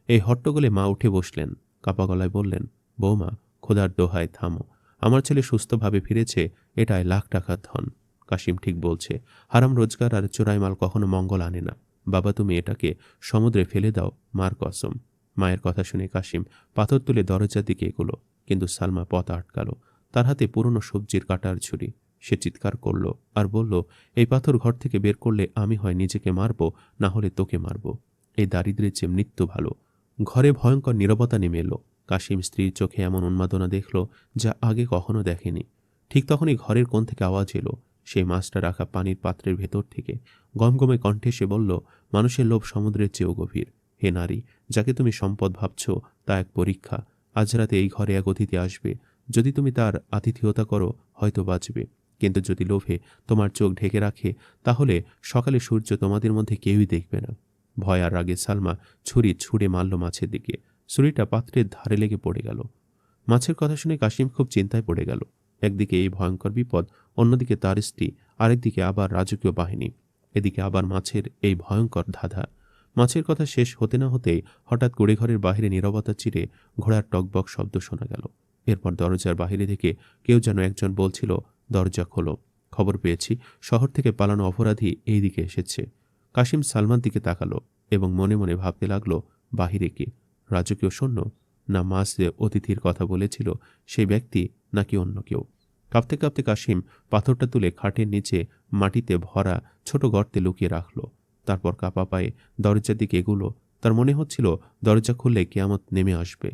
এই হট্টগোলে মা উঠে বসলেন। কাপা গলায় বললেন, বৌমা, খোদার দোহায় থামো। আমার ছেলে সুস্থভাবে ফিরেছে, এটাই লাখ টাকার ধন। কাশিম ঠিক বলছে। হারাম রোজগার আর চোরাই মাল কখনো মঙ্গল আনে না। বাবা, তুমি এটাকে সমুদ্রে ফেলে দাও, মার কসম। মায়ের কথা শুনে কাশিম পাথর তুলে দরজার দিকে এগোলো, কিন্তু সালমা পথ আটকালো। তার হাতে পুরনো সবজির কাটার ছুরি। সে চিৎকার করল আর বলল, এই পাথর ঘর থেকে বের করলে আমি হয় নিজেকে মারব, না হলে তোকে মারব। এই দারিদ্র্যের চেয়ে মৃত্যু ভালো। ঘরে ভয়ঙ্কর নীরবতা নেমে এলো। কাশিম স্ত্রীর চোখে এমন উন্মাদনা দেখল যা আগে কখনো দেখেনি। ঠিক তখনই ঘরের কোণ থেকে আওয়াজ এলো, সেই মাছটা রাখা পানির পাত্রের ভেতর থেকে। গমগমে কণ্ঠে সে বলল, মানুষের লোভ সমুদ্রের চেয়েও গভীর। হে নারী, যাকে তুমি সম্পদ ভাবছ তা এক পরীক্ষা। আজ রাতে এই ঘরে এক অতিথি আসবে। যদি তুমি তার আতিথেয়তা করো হয়তো বাঁচবে, কিন্তু যদি লোভে তোমার চোখ ঢেকে রাখে তাহলে সকালে সূর্য তোমাদের মধ্যে কেউই দেখবে না। ভয় আর রাগে সালমা ছুরি ছুঁড়ে মারল মাছের দিকে। ছুরিটা পাত্রের ধারে লেগে পড়ে গেল। মাছের কথা শুনে কাশিম খুব চিন্তায় পড়ে গেল। একদিকে এই ভয়ঙ্কর বিপদ, অন্যদিকে তার স্ত্রী, আরেকদিকে আবার রাজকীয় বাহিনী, এদিকে আবার মাছের এই ভয়ঙ্কর ধাঁধা। মাছের কথা শেষ হতে না হতেই হঠাৎ কুড়েঘরের বাহিরে নীরবতা চিরে ঘোড়ার টকবক শব্দ শোনা গেল। এরপর দরজার বাহিরে থেকে কেউ যেন একজন বলছিল, দরজা খোলো, খবর পেয়েছি শহর থেকে পালানো অপরাধী এই দিকে এসেছে। কাশিম সালমান দিকে তাকালো এবং মনে মনে ভাবতে লাগলো, বাহিরে কে? রাজকীয় সৈন্য, না মাছ যে অতিথির কথা বলেছিল সেই ব্যক্তি, নাকি অন্য কেউ? কাঁপতে কাঁপতে কাশিম পাথরটা তুলে খাটের নিচে মাটিতে ভরা ছোট গর্তে লুকিয়ে রাখল। তারপর কাপা পায়ে দরজার দিকে এগুলো। তার মনে হচ্ছিল দরজা খুললে কিয়ামত নেমে আসবে।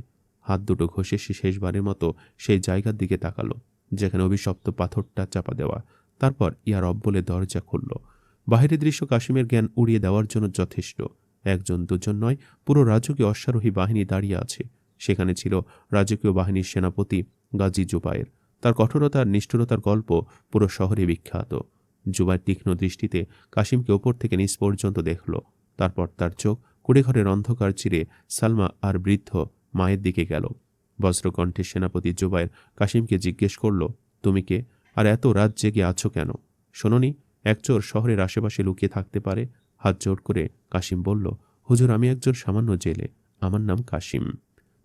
হাত দুটো ঘষে সে শেষবারের মতো সেই জায়গার দিকে তাকালো যেখানে অভিশপ্ত পাথরটা চাপা দেওয়া। তারপর ইয়া রব বলে দরজা খুলল। বাহিরের দৃশ্য কাশিমের জ্ঞান উড়িয়ে দেওয়ার জন্য যথেষ্ট। একজন দুজন নয়, পুরো রাজকীয় অশ্বারোহী বাহিনী দাঁড়িয়ে আছে। সেখানে ছিল রাজকীয় বাহিনীর সেনাপতি গাজী জুবায়ের। তার কঠোরতা আর নিষ্ঠুরতার গল্প পুরো শহরে বিখ্যাত। জুবায়ের তীক্ষ্ণ দৃষ্টিতে কাশিমকে ওপর থেকে নিচ পর্যন্ত দেখল। তারপর তার চোখ কুড়েঘরের অন্ধকার চিরে সালমা আর বৃদ্ধ মায়ের দিকে গেল। বজ্রকণ্ঠে সেনাপতি জুবায়ের কাশিমকে জিজ্ঞেস করল, তুমি কে, আর এত রাত জেগে আছো কেন? শোনোনি, এক চোর শহরের আশেপাশে লুকিয়ে থাকতে পারে? হাত জোড় করে কাশিম বলল, হুজুর, আমি একজন সামান্য জেলে, আমার নাম কাশিম।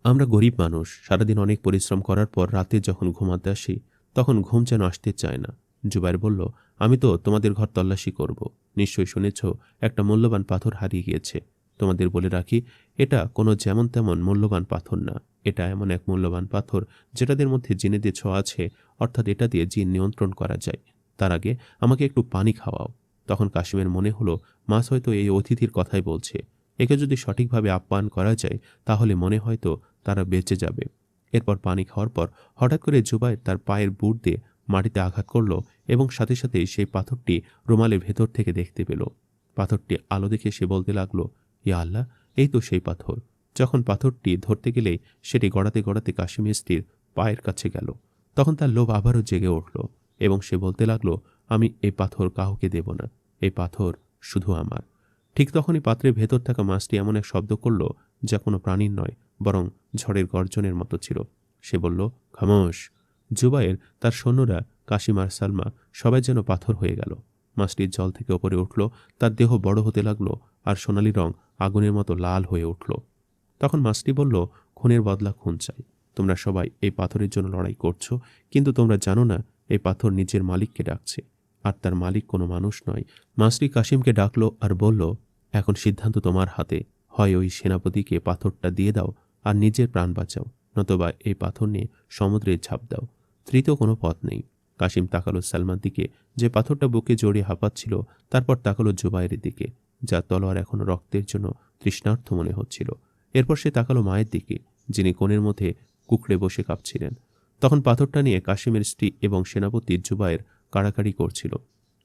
আমরা গরিব মানুষ, সারাদিন অনেক পরিশ্রম করার পর রাতে যখন ঘুমাতে আসি তখন ঘুম যেন আসতে চায় না। জুবায়ের বলল, আমি তো তোমাদের ঘর তল্লাশি করব। নিশ্চয়ই শুনেছ একটা মূল্যবান পাথর হারিয়ে গিয়েছে। তোমাদের বলে রাখি, এটা কোনো যেমন তেমন মূল্যবান পাথর না। এটা এমন এক মূল্যবান পাথর যেটাদের মধ্যে জিনেদের ছোঁয়া আছে, অর্থাৎ এটা দিয়ে জিন নিয়ন্ত্রণ করা যায়। তার আগে আমাকে একটু পানি খাওয়াও। তখন কাশিমের মনে হলো মাছ হয়তো এই অতিথির কথাই বলছে। একে যদি সঠিকভাবে আপ্যায়ন করা যায় তাহলে মনে হয়তো তারা বেঁচে যাবে। এরপর পানি খাওয়ার পর হঠাৎ করে জুবায়ের তার পায়ের বুট দিয়ে মাটিতে আঘাত করল এবং সাথে সাথেই সেই পাথরটি রুমালের ভেতর থেকে দেখতে পেল। পাথরটি আলো দেখে সে বলতে লাগলো, ইয়া আল্লাহ, এই তো সেই পাথর। যখন পাথরটি ধরতে গেলেই সেটি গড়াতে গড়াতে কাশিম স্ত্রীর পায়ের কাছে গেল। তখন তার লোভ আবারও জেগে উঠল এবং সে বলতে লাগলো, আমি এই পাথর কাউকে দেব না, এই পাথর শুধু আমার। ঠিক তখনই পাত্রের ভেতর থাকা মাছটি এমন এক শব্দ করল যা কোনো প্রাণীর নয়, বরং ঝড়ের গর্জনের মতো ছিল। সে বলল, খামোশ। জুবায়ের, তার সৈন্যরা, কাশিম আর সালমা সবাই যেন পাথর হয়ে গেল। মাছটির জল থেকে ওপরে উঠল, তার দেহ বড় হতে লাগলো আর সোনালি রং আগুনের মতো লাল হয়ে উঠল। তখন মাছটি বলল, খুনের বদলা খুন চাই। তোমরা সবাই এই পাথরের জন্য লড়াই করছো, কিন্তু তোমরা জানো না এই পাথর নিজের মালিককে ডাকছে, আর তার মালিক কোনো মানুষ নয়। মাছটি কাশিমকে ডাকলো আর বলল, এখন সিদ্ধান্ত তোমার হাতে। হয় ওই সেনাপতিকে পাথরটা দিয়ে দাও আর নিজের প্রাণ বাঁচাও, নতবা এই পাথর নিয়ে সমুদ্রে ঝাঁপ দাও। তৃতীয় কোনো পথ নেই। কাশিম তাকালো সালমার দিকে, যে পাথরটা বুকে জড়িয়ে হাঁপাচ্ছিল। তারপর তাকালো জুবায়েরের দিকে, যার তলোয়ার এখনো রক্তের জন্য তৃষ্ণার্থ মনে হচ্ছিল। এরপর সে তাকালো মায়ের দিকে, যিনি কোণের মধ্যে কুঁকড়ে বসে কাঁপছিলেন। তখন পাথরটা নিয়ে কাশিমের স্ত্রী এবং সেনাপতি জুবায়ের কাড়াকাড়ি করছিল।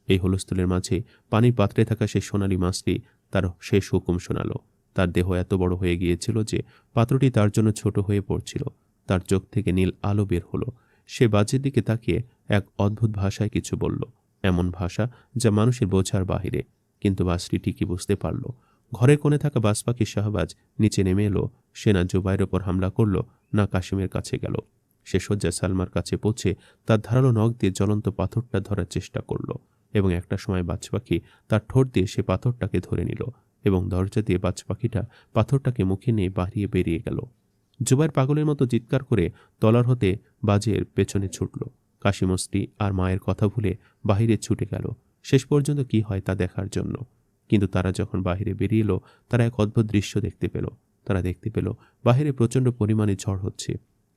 এই হুলস্থুলের মাঝে পানির পাত্রে থাকা সেই সোনালি মাছটি তার শেষ হুকুম শোনালো। তার দেহ এত বড় হয়ে গিয়েছিল যে পাত্রটি তার জন্য ছোট হয়ে পড়ছিল। তার চোখ থেকে নীল আলো বের হলো। সে বাজের দিকে তাকিয়ে এক অদ্ভুত ভাষায় কিছু বলল, এমন ভাষা যা মানুষের বোঝার বাহিরে। কিন্তু বাসটি ঠিকই বুঝতে পারল। ঘরের কোণে থাকা বাস পাখি শাহবাজ নিচে নেমে এলো। সে না জুবাইয়ের ওপর হামলা করল, না কাশিমের কাছে গেল। সে শয্যায় সালমার কাছে পৌঁছে তার ধারালো নখ দিয়ে জ্বলন্ত পাথরটা ধরার চেষ্টা করল এবং একটা সময় বাজ পাখি তার ঠোঁট দিয়ে সে পাথরটাকে ধরে নিল এবং দরজা দিয়ে বাজ পাখিটা পাথরটাকে মুখে নিয়ে বাহিয়ে বেরিয়ে গেল। জুবাইর পাগলের মতো চিৎকার করে তলার হতে বাজের পেছনে ছুটল। কাশিমস্তি আর মায়ের কথা ভুলে বাহিরে ছুটে গেল, শেষ পর্যন্ত কি হয় তা দেখার জন্য। কিন্তু তারা যখন বাহিরে বেরিয়ে এলো, তারা এক অদ্ভুত দৃশ্য দেখতে পেল। তারা দেখতে পেল বাহিরে প্রচণ্ড পরিমাণে ঝড় হচ্ছে।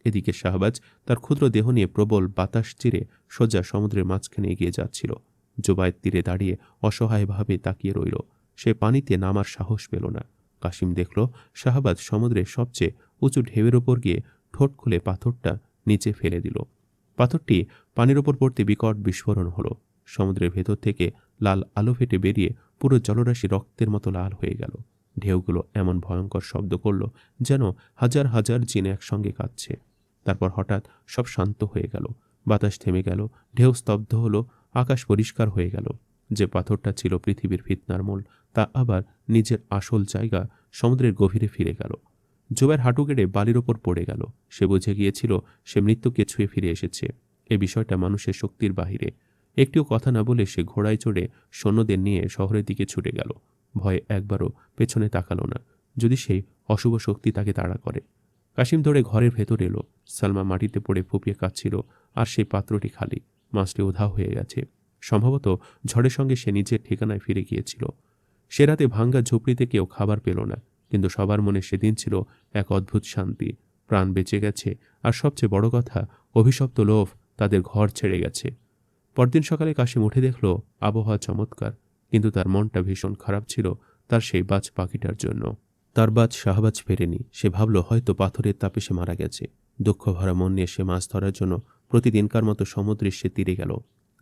এদিকে শাহবাজ তার ক্ষুদ্র দেহ নিয়ে প্রবল বাতাস চিরে সোজা সমুদ্রের মাঝখানে এগিয়ে যাচ্ছিল। জুবায়ের তীরে দাঁড়িয়ে অসহায়ভাবে তাকিয়ে রইল। সে পানিতে নামার সাহস পেল না। কাশিম দেখল শাহবাজ সমুদ্রের সবচেয়ে উঁচু ঢেউয়ের ওপর গিয়ে ঠোঁট খুলে পাথরটা নিচে ফেলে দিল। পাথরটি পানির ওপর পড়তে বিকট বিস্ফোরণ হলো। সমুদ্রের ভেতর থেকে লাল আলো ফেটে বেরিয়ে পুরো জলরাশি রক্তের মতো লাল হয়ে গেল। ঢেউগুলো এমন ভয়ঙ্কর শব্দ করল যেন হাজার হাজার জিন একসঙ্গে কাঁদছে। তারপর হঠাৎ সব শান্ত হয়ে গেল। বাতাস থেমে গেল, ঢেউ স্তব্ধ হলো, আকাশ পরিষ্কার হয়ে গেল। যে পাথরটা ছিল পৃথিবীর ফিতনার মূল, তা আবার নিজের আসল জায়গা সমুদ্রের গভীরে ফিরে গেল। জুবায়ের হাঁটু গেড়ে বালির ওপর পড়ে গেল। সে বুঝে গিয়েছিল সে মৃত্যুকে ছুঁয়ে ফিরে এসেছে। এ বিষয়টা মানুষের শক্তির বাহিরে। একটিও কথা না বলে সে ঘোড়ায় চড়ে সৈন্যদের নিয়ে শহরের দিকে ছুটে গেল। ভয়ে একবারও পেছনে তাকালো না, যদি সেই অশুভ শক্তি তাকে তাড়া করে। কাশিম ধরে ঘরের ভেতর এলো। সালমা মাটিতে পড়ে ফুপিয়ে কাঁদছিল, আর সেই পাত্রটি খালি। মাছটি উধাও হয়ে গেছে। সম্ভবত ঝড়ের সঙ্গে সে নিজের ঠিকানায় ফিরে গিয়েছিল। সে রাতে ভাঙ্গা ঝুপড়িতে কেউ খাবার পেল না, কিন্তু সবার মনে সেদিন ছিল এক অদ্ভুত শান্তি। প্রাণ বেঁচে গেছে, আর সবচেয়ে বড় কথা, অভিশপ্ত লোভ তাদের ঘর ছেড়ে গেছে। পরদিন সকালে কাশিম উঠে দেখল আবহাওয়া চমৎকার, কিন্তু তার মনটা ভীষণ খারাপ ছিল তার সেই বাজ পাখিটার জন্য। তার বাজ শাহবাজ ফেরেনি। সে ভাবল হয়তো পাথরের তাপে সে মারা গেছে। দুঃখ ভরা মন নিয়ে সে মাছ ধরার জন্য প্রতিদিনকার মতো সমুদ্রের সে তীরে গেল,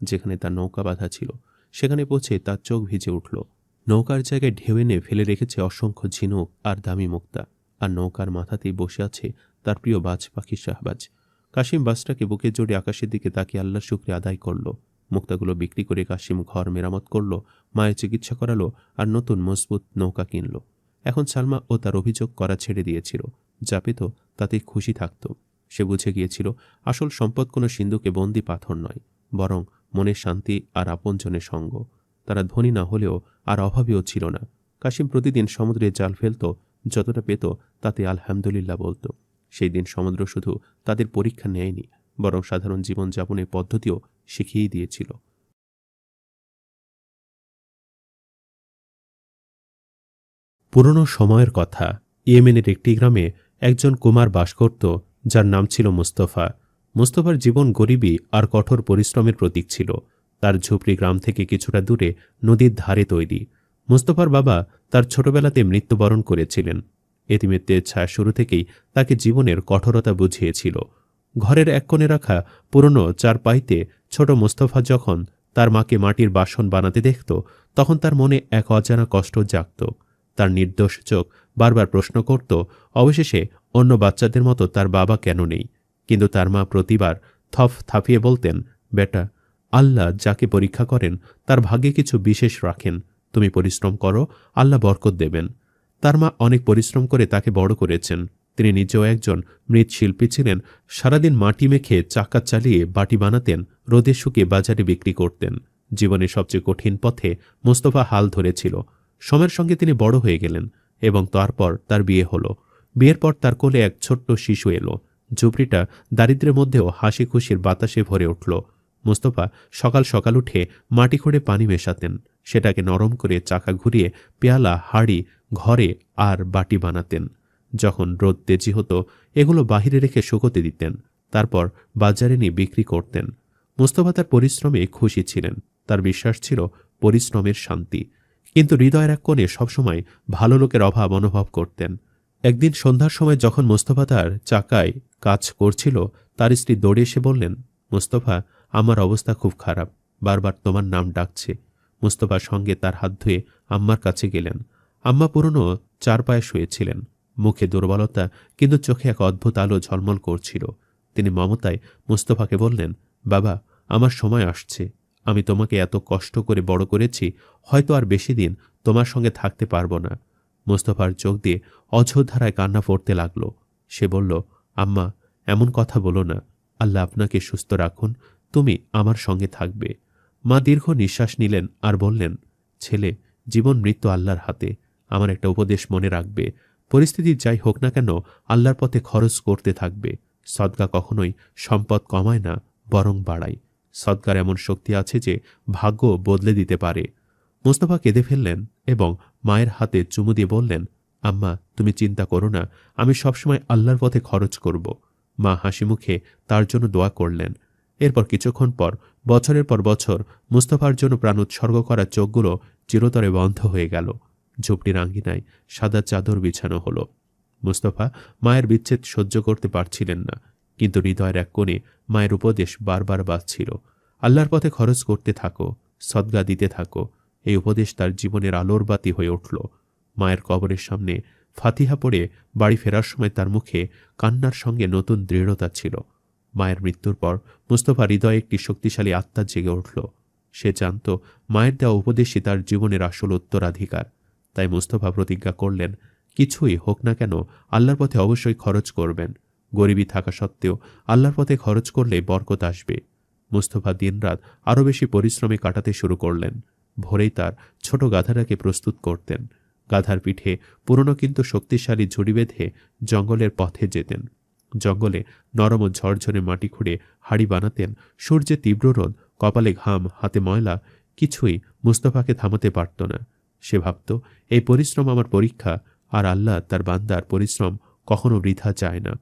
যেখানে তার নৌকা বাঁধা ছিল। সেখানে পৌঁছে তার চোখ ভিজে উঠল। নৌকার জায়গায় ঢেউ এনে ফেলে রেখেছে অসংখ্য ঝিনুক আর দামি মুক্তা, আর নৌকার মাথাতেই বসে আছে তার প্রিয় বাজ পাখি শাহবাজ। কাশিম বাসটাকে বুকে জড়িয়ে আকাশের দিকে তাকিয়ে আল্লাহর শুকরিয়া আদায় করল। মুক্তাগুলো বিক্রি করে কাশিম ঘর মেরামত করল, মায়ের চিকিৎসা করালো, আর নতুন মজবুত নৌকা কিনল। এখন সালমা ও তার অভিযোগ করা ছেড়ে দিয়েছিল। যা পেত তাতেই খুশি থাকত। সে বুঝে গিয়েছিল আসল সম্পদ কোনো সিন্ধুকে বন্দি পাথর নয়, বরং মনের শান্তি আর আপনজনের সঙ্গ। তারা ধনী না হলেও আর অভাবীও ছিল না। কাশিম প্রতিদিন সমুদ্রে জাল ফেলত, যতটা পেত তাতে আলহামদুলিল্লাহ বলত। সেই দিন সমুদ্র শুধু তাদের পরীক্ষা নেয়নি, বরং সাধারণ জীবনযাপনের পদ্ধতিও শিখিয়ে দিয়েছিল। পুরনো সময়ের কথা। ইয়েমেনের একটি গ্রামে একজন কুমার বাস করত, যার নাম ছিল মুস্তফা। মুস্তফার জীবন গরিবী আর কঠোর পরিশ্রমের প্রতীক ছিল। তার ঝুপড়ি গ্রাম থেকে কিছুটা দূরে নদীর ধারে তৈরি। মুস্তফার বাবা তার ছোটবেলাতে মৃত্যুবরণ করেছিলেন। এতিমের ছায়া শুরু থেকেই তাকে জীবনের কঠোরতা বুঝিয়েছিল। ঘরের এক কোণে রাখা পুরনো চারপাইতে ছোট মুস্তফা যখন তার মাকে মাটির বাসন বানাতে দেখত, তখন তার মনে এক অজানা কষ্ট জাগত। তার নির্দোষ চোখ বারবার প্রশ্ন করত, অবশেষে অন্য বাচ্চাদের মতো তার বাবা কেন নেই? কিন্তু তার মা প্রতিবার থাপিয়ে বলতেন, বেটা, আল্লাহ যাকে পরীক্ষা করেন তার ভাগ্যে কিছু বিশেষ রাখেন। তুমি পরিশ্রম করো, আল্লাহ বরকত দেবেন। তার মা অনেক পরিশ্রম করে তাকে বড় করেছেন। তিনি নিজেও একজন মৃৎশিল্পী ছিলেন। সারাদিন মাটি মেখে চাকা চালিয়ে বাটি বানাতেন, রোদে শুকিয়ে বাজারে বিক্রি করতেন। জীবনের সবচেয়ে কঠিন পথে মোস্তফা হাল ধরেছিল। সময়ের সঙ্গে তিনি বড় হয়ে গেলেন এবং তারপর তার বিয়ে হলো। বিয়ের পর তার কোলে এক ছোট্ট শিশু এলো। ঝুপড়িটা দারিদ্র্যের মধ্যেও হাসি খুশির বাতাসে ভরে উঠল। মুস্তফা সকাল সকাল উঠে মাটি খুঁড়ে পানি মেশাতেন, সেটাকে নরম করে চাকা ঘুরিয়ে পেয়ালা, হাঁড়ি, ঘরে আর বাটি বানাতেন। যখন রোদ তেজি হতো, এগুলো বাহিরে রেখে শুকোতে দিতেন, তারপর বাজারে নিয়ে বিক্রি করতেন। মুস্তফা তার পরিশ্রমে খুশি ছিলেন। তার বিশ্বাস ছিল পরিশ্রমের শান্তি। কিন্তু হৃদয়ের এক কোণে সবসময় ভালো লোকের অভাব অনুভব করতেন। একদিন সন্ধ্যার সময় যখন মুস্তফা তার চাকায় কাজ করছিল, তার স্ত্রী দৌড়ে এসে বললেন, মুস্তফা, আমার অবস্থা খুব খারাপ, বারবার তোমার নাম ডাকছে। মুস্তফার সঙ্গে তার হাত ধুয়ে আম্মার কাছে গেলেন। আম্মা পুরনো চারপায়ে শুয়েছিলেন, মুখে দুর্বলতা, কিন্তু চোখে এক অদ্ভুত আলো ঝলমল করছিল। তিনি মমতায় মুস্তফাকে বললেন, বাবা, আমার সময় আসছে। আমি তোমাকে এত কষ্ট করে বড় করেছি, হয়তো আর বেশি দিন তোমার সঙ্গে থাকতে পারবো না। মুস্তফার চোখ দিয়ে অঝোরধারায় কান্না পড়তে লাগল। সে বলল, আম্মা, এমন কথা বলো না। আল্লাহ আপনাকে সুস্থ রাখুন, তুমি আমার সঙ্গে থাকবে। মা দীর্ঘ নিঃশ্বাস নিলেন আর বললেন, ছেলে, জীবন মৃত্যু আল্লাহর হাতে। আমার একটা উপদেশ মনে রাখবে, পরিস্থিতি যাই হোক না কেন আল্লাহর পথে খরচ করতে থাকবে। সদকা কখনোই সম্পদ কমায় না, বরং বাড়ায়। সদকার এমন শক্তি আছে যে ভাগ্য বদলে দিতে পারে। মুস্তফা কেঁদে ফেললেন এবং মায়ের হাতে চুমু দিয়ে বললেন, আম্মা, তুমি চিন্তা করো না, আমি সবসময় আল্লাহর পথে খরচ করব। মা হাসি মুখে তার জন্য দোয়া করলেন। এরপর কিছুক্ষণ পর বছরের পর বছর মুস্তফার জন্য প্রাণ উৎসর্গ করা চোখগুলো চিরতরে বন্ধ হয়ে গেল। ঝুপড়ির আঙ্গিনায় সাদা চাদর বিছানো হলো। মুস্তফা মায়ের বিচ্ছেদ সহ্য করতে পারছিলেন না, কিন্তু হৃদয়ের এক কোণে মায়ের উপদেশ বারবার বাজছিল, আল্লাহর পথে খরচ করতে থাকো, সদগা দিতে থাকো। এই উপদেশ তার জীবনের আলোর বাতি হয়ে উঠল। মায়ের কবরের সামনে ফাতিহা পড়ে বাড়ি ফেরার সময় তার মুখে কান্নার সঙ্গে নতুন দৃঢ়তা ছিল। মায়ের মৃত্যুর পর মুস্তফা হৃদয়ে একটি শক্তিশালী আত্মা জেগে উঠল। সে জানত মায়ের দেওয়া উপদেশই তার জীবনের আসল উত্তরাধিকার। তাই মুস্তফা প্রতিজ্ঞা করলেন, কিছুই হোক না কেন আল্লাহর পথে অবশ্যই খরচ করবেন। গরিবী থাকা সত্ত্বেও আল্লাহর পথে খরচ করলে বরকত আসবে। মুস্তফা দিনরাত আরও বেশি পরিশ্রমে কাটাতে শুরু করলেন। ভোরেই তার ছোট গাধাটাকে প্রস্তুত করতেন। গাধার পিঠে পুরনো কিন্তু শক্তিশালী ঝুড়ি বেঁধে জঙ্গলের পথে যেতেন। জঙ্গলে নরম ও ঝরঝরে মাটি খুঁড়ে হাড়ি বানাতেন। সূর্যে তীব্র রোদ, কপালে ঘাম, হাতে ময়লা, কিছুই মুস্তফাকে থামাতে পারত না। সে ভাবত, এই পরিশ্রম আমার পরীক্ষা, আর আল্লাহ তার বান্দার পরিশ্রম কখনো বৃথা যায় না।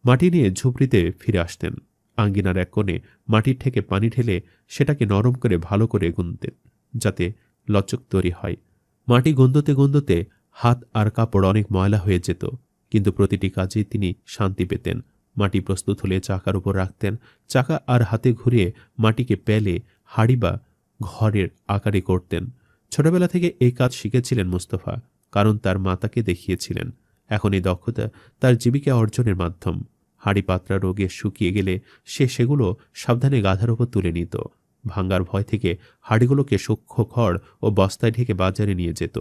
মাটি নিয়ে ঝুপড়িতে ফিরে আসতেন। আঙ্গিনার এক কোণে মাটির থেকে পানি ঢেলে সেটাকে নরম করে ভালো করে গুনতেন, যাতে লচক তৈরি হয়। মাটি গন্ধতে গন্ধতে হাত আর কাপড় অনেক ময়লা হয়ে যেত, কিন্তু প্রতিটি কাজেই তিনি শান্তি পেতেন। মাটি প্রস্তুত হলে চাকার উপর রাখতেন। চাকা আর হাতে ঘুরিয়ে মাটিকে পেলে হাড়ি বা ঘরের আকারে করতেন। ছোটবেলা থেকে এই কাজ শিখেছিলেন মুস্তফা, কারণ তার মা তাকে দেখিয়েছিলেন। এখন এই দক্ষতা তার জীবিকা অর্জনের মাধ্যম। হাড়ি পাত্রা রোগে শুকিয়ে গেলে সে সেগুলো সাবধানে গাধার ওপর তুলে নিত। ভাঙ্গার ভয় থেকে হাড়িগুলোকে সূক্ষ্ম খড় ও বস্তায় ঢেকে বাজারে নিয়ে যেত।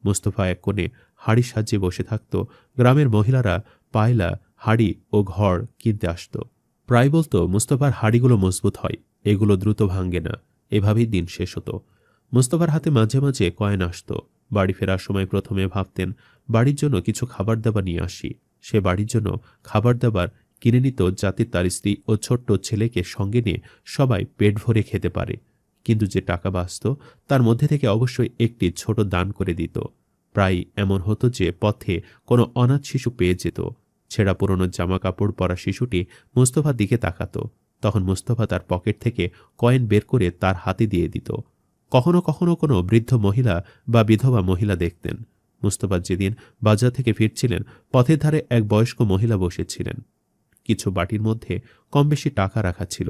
মুস্তফা এক কোণে হাড়ি সাজিয়ে বসে থাকত। গ্রামের মহিলারা পায়লা, হাড়ি ও ঘড় কিনতে আসত। প্রায় বলতো, মুস্তফার হাড়িগুলো মজবুত হয়, এগুলো দ্রুত ভাঙ্গে না। এভাবেই দিন শেষ হতো। মুস্তফার হাতে মাঝে মাঝে কয়েন আসত। বাড়ি ফেরার সময় প্রথমে ভাবতেন, বাড়ির জন্য কিছু খাবার দাবার নিয়ে আসি। সে বাড়ির জন্য খাবার দাবার কিনে নিত, যাতে তার স্ত্রী ও ছোট্ট ছেলেকে সঙ্গে নিয়ে সবাই পেট ভরে খেতে পারে। কিন্তু যে টাকা বাঁচত তার মধ্যে থেকে অবশ্যই একটি ছোট দান করে দিত। প্রায় এমন হতো যে পথে কোনো অনাথ শিশু পেয়ে যেত। ছেঁড়া পুরনো জামা কাপড় পরা শিশুটি মুস্তফার দিকে তাকাত। তখন মুস্তফা তার পকেট থেকে কয়েন বের করে তার হাতে দিয়ে দিত। কখনো কখনো কোনো বৃদ্ধ মহিলা বা বিধবা মহিলা দেখতেন। মুস্তফা যেদিন বাজার থেকে ফিরছিলেন, পথের ধারে এক বয়স্ক মহিলা বসেছিলেন। কিছু বাটির মধ্যে কম বেশি টাকা রাখা ছিল।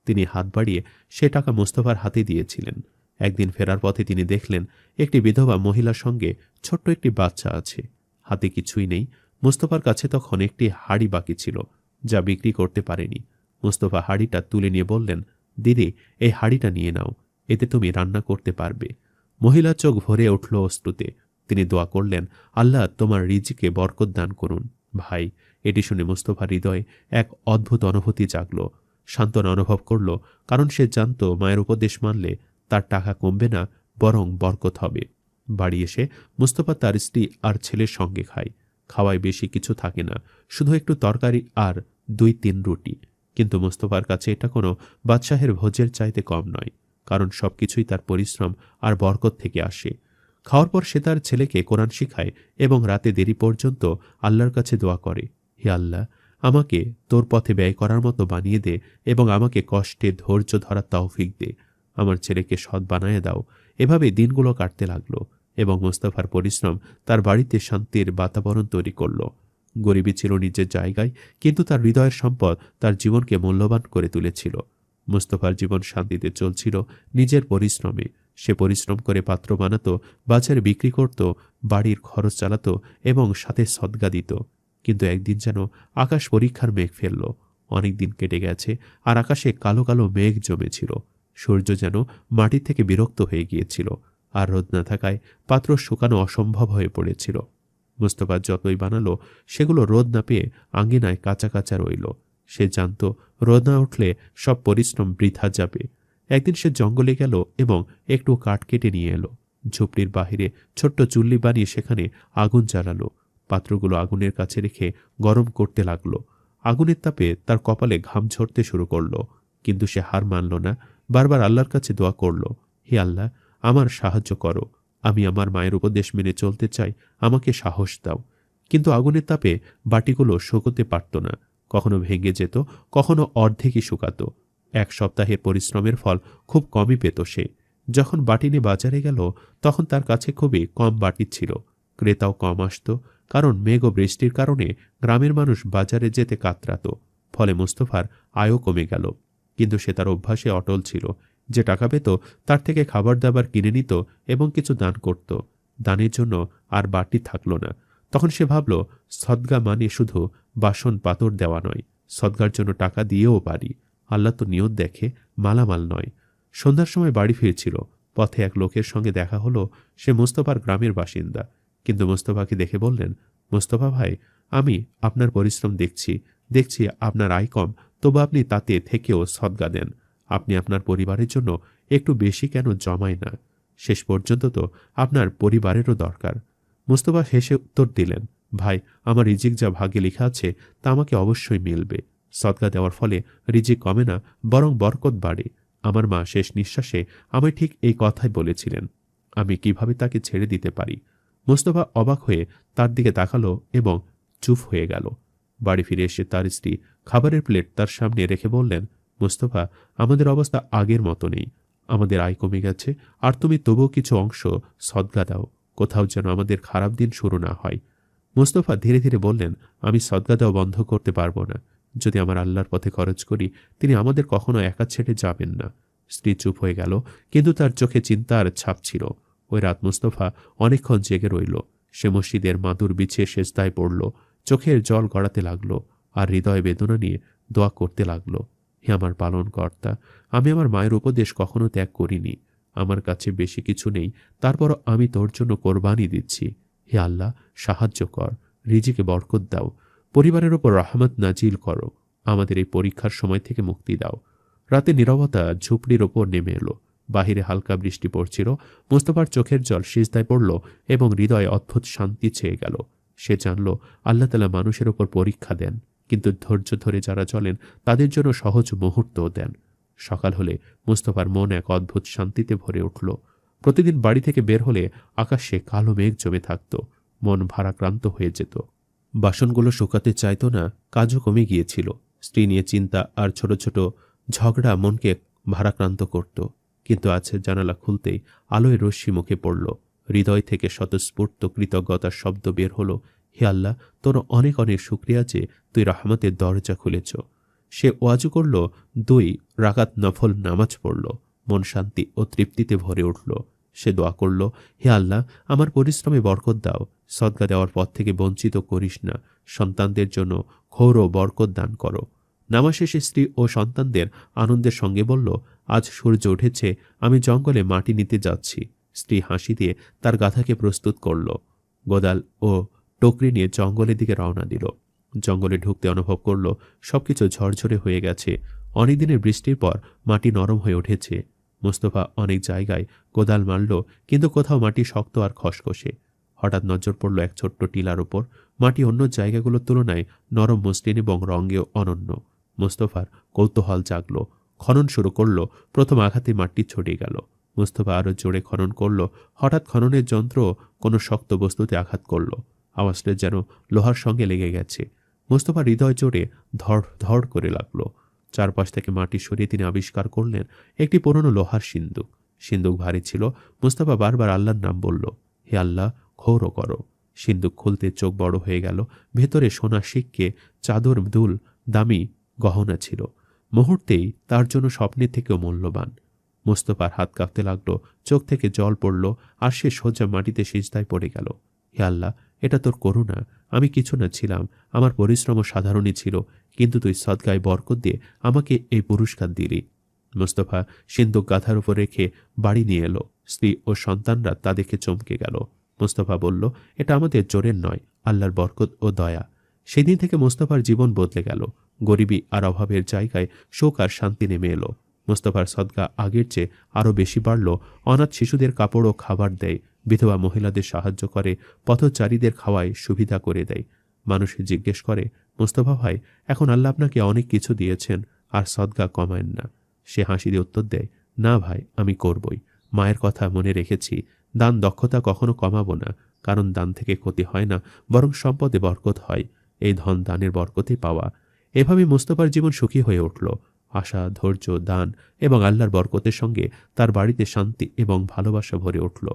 তিনি হাত বাড়িয়ে সে টাকা মুস্তফার হাতে দিয়েছিলেন। একদিন ফেরার পথে তিনি দেখলেন একটি বিধবা মহিলার সঙ্গে ছোট্ট একটি বাচ্চা আছে। হাতে কিছুই নেই। মুস্তফার কাছে তখন একটি হাড়ি বাকি ছিল, যা বিক্রি করতে পারেনি। মুস্তফা হাড়িটা তুলে নিয়ে বললেন, দিদি, এই হাড়িটা নিয়ে নাও, এতে তুমি রান্না করতে পারবে। মহিলার চোখ ভরে উঠল অশ্রুতে। তিনি দোয়া করলেন, আল্লাহ তোমার রিজিকে বরকত দান করুন। ভাই, এটি শুনে মুস্তফার হৃদয়ে এক অদ্ভুত অনুভূতি জাগল। সান্ত্বনা অনুভব করল, কারণ সে জানত মায়ের উপদেশ মানলে তার টাকা কমবে না, বরং বরকত হবে। বাড়ি এসে মুস্তফা তার স্ত্রী আর ছেলের সঙ্গে খায়। খাওয়ায় বেশি কিছু থাকে না, শুধু একটু তরকারি আর 2-3 রুটি। কিন্তু মুস্তফার কাছে এটা কোনো বাদশাহের ভোজের চাইতে কম নয়, কারণ সবকিছুই তার পরিশ্রম আর বরকত থেকে আসে। খাওয়ার পর সে তার ছেলেকে কোরআন শিখায় এবং রাতে দেরি পর্যন্ত আল্লাহর কাছে দোয়া করে, হে আল্লাহ, আমাকে তোর পথে ব্যয় করার মতো বানিয়ে দে এবং আমাকে কষ্টে ধৈর্য ধরার তৌফিক দে। আমার ছেলেকে সৎ বানায় দাও। এভাবে দিনগুলো কাটতে লাগলো এবং মুস্তাফার পরিশ্রম তার বাড়িতে শান্তির বাতাবরণ তৈরি করল। গরিবী ছিল নিজের জায়গায়, কিন্তু তার হৃদয়ের সম্পদ তার জীবনকে মূল্যবান করে তুলেছিল। মুস্তফার জীবন শান্তিতে চলছিল নিজের পরিশ্রমে। সে পরিশ্রম করে পাত্র বানাতো, বাজারে বিক্রি করত, বাড়ির খরচ চালাতো এবং সাথে সদগা দিত। কিন্তু একদিন যেন আকাশ পরীক্ষার মেঘ ফেলল। অনেক দিন কেটে গেছে আর আকাশে কালো কালো মেঘ জমেছিল। সূর্য যেন মাটি থেকে বিরক্ত হয়ে গিয়েছিল, আর রোদ না থাকায় পাত্র শুকানো অসম্ভব হয়ে পড়েছিল। মুস্তফা যতই বানালো, সেগুলো রোদ না পেয়ে আঙ্গিনায় কাঁচা কাঁচা রইল। সে জানত রোদ না উঠলে সব পরিশ্রম বৃথা যাবে। একদিন সে জঙ্গলে গেল এবং একটু কাঠ কেটে নিয়ে এলো। ঝুপড়ির বাহিরে ছোট্ট চুল্লি বানিয়ে সেখানে আগুন জ্বালালো। পাত্রগুলো আগুনের কাছে রেখে গরম করতে লাগলো। আগুনের তাপে তার কপালে ঘাম ঝরতে শুরু করলো, কিন্তু সে হার মানল না। বারবার আল্লাহর কাছে দোয়া করল, হে আল্লাহ, আমার সাহায্য করো। আমি আমার মায়ের উপদেশ মেনে চলতে চাই, আমাকে সাহস দাও। কিন্তু আগুনের তাপে বাটিগুলো শুকোতে পারত না। কখনো ভেঙে যেত, কখনো অর্ধেকই শুকাতো। 1 সপ্তাহের পরিশ্রমের ফল খুব কমই পেত সে। যখন বাটি নিয়ে বাজারে গেল, তখন তার কাছে খুবই কম বাটি ছিল। ক্রেতাও কম আসত, কারণ মেঘ ও বৃষ্টির কারণে গ্রামের মানুষ বাজারে যেতে কাতরাত। ফলে মুস্তফার আয়ও কমে গেল। কিন্তু সে তার অভ্যাসে অটল ছিল। যে টাকা পেত তার থেকে খাবার দাবার কিনে নিত এবং কিছু দান করত। দানের জন্য আর বাটি থাকল না। তখন সে ভাবল, সদগা মানে শুধু বাসন পাতর দেওয়া নয়, সদগার জন্য টাকা দিয়েও পারি। আল্লাহ তো নিয়ত দেখে, মালামাল নয়। সন্ধ্যার সময় বাড়ি ফিরছিল। পথে এক লোকের সঙ্গে দেখা হলো। সে মুস্তফার গ্রামের বাসিন্দা। কিন্তু মুস্তফাকে দেখে বললেন, মুস্তফা ভাই, আমি আপনার পরিশ্রম দেখছি আপনার আয় কম, তবু আপনি তাতে থেকেও সদগা দেন। আপনি আপনার পরিবারের জন্য একটু বেশি কেন জমায় না? শেষ পর্যন্ত তো আপনার পরিবারেরও দরকার। মুস্তফা হেসে উত্তর দিলেন, ভাই, আমার রিজিক যা ভাগ্যে লেখা আছে তা আমাকে অবশ্যই মিলবে। সদগা দেওয়ার ফলে রিজিক কমে না, বরং বরকত বাড়ে। আমার মা শেষ নিঃশ্বাসে আমায় ঠিক এই কথাই বলেছিলেন। আমি কিভাবে তাকে ছেড়ে দিতে পারি? মুস্তফা অবাক হয়ে তার দিকে তাকালো এবং চুপ হয়ে গেল। বাড়ি ফিরে এসে তার স্ত্রী খাবারের প্লেট তার সামনে রেখে বললেন, মুস্তফা, আমাদের অবস্থা আগের মতো নেই। আমাদের আয় কমে গেছে, আর তুমি তবুও কিছু অংশ সদগা দাও। কোথাও যেন আমাদের খারাপ দিন শুরু না হয়। মুস্তফা ধীরে ধীরে বললেন, আমি সদগা দেওয়া বন্ধ করতে পারবো না। যদি আমার আল্লাহর পথে খরচ করি, তিনি আমাদের কখনো একা ছেড়ে যাবেন না। স্ত্রী চুপ হয়ে গেল, কিন্তু তার চোখে চিন্তার ছাপ ছিল। ওই রাত মুস্তফা অনেকক্ষণ জেগে রইল। সে মসজিদের মাদুর বিছিয়ে সেজদায় পড়ল। চোখের জল গড়াতে লাগল আর হৃদয় বেদনা নিয়ে দোয়া করতে লাগল, হে আমার পালনকর্তা, আমি আমার মায়ের উপদেশ কখনো ত্যাগ করিনি। আমার কাছে বেশি কিছু নেই, তারপরও আমি তোর জন্য কোরবানি দিচ্ছি। হে আল্লাহ, সাহায্য কর, রিজিকে বরকত দাও, পরিবারের ওপর রহমত নাজিল করো, আমাদের এই পরীক্ষার সময় থেকে মুক্তি দাও। রাতে নীরবতা ঝুপড়ির ওপর নেমে এলো। বাহিরে হালকা বৃষ্টি পড়ছিল। মুস্তফার চোখের জল সিজদায় পড়ল এবং হৃদয়ে অদ্ভুত শান্তি ছেয়ে গেল। সে জানল, আল্লাহ তাআলা মানুষের ওপর পরীক্ষা দেন, কিন্তু ধৈর্য ধরে যারা চলেন তাদের জন্য সহজ মুহূর্তও দেন। সকাল হলে মুস্তফার মন এক অদ্ভুত শান্তিতে ভরে উঠল। প্রতিদিন বাড়ি থেকে বের হলে আকাশে কালো মেঘ জমে থাকত, মন ভারাক্রান্ত হয়ে যেত। বাসনগুলো শুকাতে চাইত না, কাজও কমে গিয়েছিল। স্ত্রী নিয়ে চিন্তা আর ছোট ছোট ঝগড়া মনকে ভারাক্রান্ত করত। কিন্তু আজ জানালা খুলতেই আলোয় রশ্মি মুখে পড়ল। হৃদয় থেকে স্বতঃস্ফূর্ত কৃতজ্ঞতার শব্দ বের হলো, হে আল্লাহ, তোর অনেক অনেক শুকরিয়া যে তুই রহমতের দরজা খুলেছ। সে ওয়াজু করল, 2 রাকাত নফল নামাজ পড়ল, মন শান্তি ও তৃপ্তিতে ভরে উঠল। সে দোয়া করল, হে আল্লাহ, আমার পরিশ্রমে বরকত দাও, সদকা দেওয়ার পথ থেকে বঞ্চিত করিস না, সন্তানদের জন্য ঘোর ও বরকত দান করো। নামাজ শেষে স্ত্রী ও সন্তানদের আনন্দের সঙ্গে বলল, আজ সূর্য উঠেছে, আমি জঙ্গলে মাটি নিতে যাচ্ছি। স্ত্রী হাসি দিয়ে তার গাধাকে প্রস্তুত করল। গোদাল ও টকরি নিয়ে জঙ্গলের দিকে রওনা দিল। জঙ্গলে ঢুকতে অনুভব করল সবকিছু ঝরঝরে হয়ে গেছে। অনেকদিনের বৃষ্টির পর মাটি নরম হয়ে উঠেছে। মোস্তফা অনেক জায়গায় কোদাল মারল, কিন্তু কোথাও মাটি শক্ত আর খসখসে। হঠাৎ নজর পড়ল এক ছোট্ট টিলার উপর। মাটি অন্য জায়গাগুলোর তুলনায় নরম, মসৃণ এবং রঙেও অনন্য। মোস্তফার কৌতূহল জাগল। খনন শুরু করল। প্রথম আঘাতে মাটি ছড়িয়ে গেল। মোস্তফা আরও জোরে খনন করল। হঠাৎ খননের যন্ত্র কোনো শক্ত বস্তুতে আঘাত করল। আওয়াজটা যেন লোহার সঙ্গে লেগে গেছে। মোস্তফা হৃদয় জোরে ধড় ধড় করে লাগল। চারপাশ থেকে মাটি সরিয়ে তিনি আবিষ্কার করলেন একটি পুরনো লোহার সিন্দুক। সিন্দুক ভারী ছিল। মোস্তফা বারবার আল্লাহর নাম বলল, হে আল্লাহ, ক্ষৌর করো। সিন্দুক খুলতে চোখ বড় হয়ে গেল। ভেতরে সোনা সিক্কে, চাদর, দুল, দামি গহনা ছিল। মুহূর্তেই তার জন্য স্বপ্নের থেকেও মূল্যবান। মোস্তফার হাত কাঁপতে লাগলো, চোখ থেকে জল পড়ল, আর সে সোজা মাটিতে সিজদায় পড়ে গেল। হে আল্লাহ, এটা তোর করুণা। আমি কিছু না ছিলাম, আমার পরিশ্রম সাধারণই ছিল, কিন্তু তুই সদকায় বরকত দিয়ে আমাকে এই পুরস্কার দিলি। মোস্তফা সিন্দুক গাধার উপর রেখে বাড়ি নিয়ে এলো। স্ত্রী ও সন্তানরা তা দেখে চমকে গেল। মোস্তফা বলল, এটা আমাদের জোরের নয়, আল্লাহর বরকত ও দয়া। সেদিন থেকে মোস্তফার জীবন বদলে গেল। গরিবী আর অভাবের জায়গায় সুখ আর শান্তি নেমে এলো। মোস্তফার সদকা আগের চেয়ে আরও বেশি বাড়ল। অনাথ শিশুদের কাপড় ও খাবার দেয়, বিধবা মহিলাদের সাহায্য করে, পথচারীদের খাওয়ায়, সুবিধা করে দেয়। মানুষ জিজ্ঞেস করে, মোস্তফা ভাই, এখন আল্লাহ আপনাকে অনেক কিছু দিয়েছেন, আর সদকা কমায়েন না? সে হাসি দিয়ে উত্তর দেয়, না ভাই, আমি করবই। মায়ের কথা মনে রেখেছি। দান দক্ষতা কখনো কমাবো না, কারণ দান থেকে ক্ষতি হয় না, বরং সম্পদে বরকত হয়। এই ধন দানের বরকতে পাওয়া। এভাবে মোস্তফার জীবন সুখী হয়ে উঠল। আশা, ধৈর্য, দান এবং আল্লাহর বরকতের সঙ্গে তার বাড়িতে শান্তি এবং ভালোবাসা ভরে উঠল।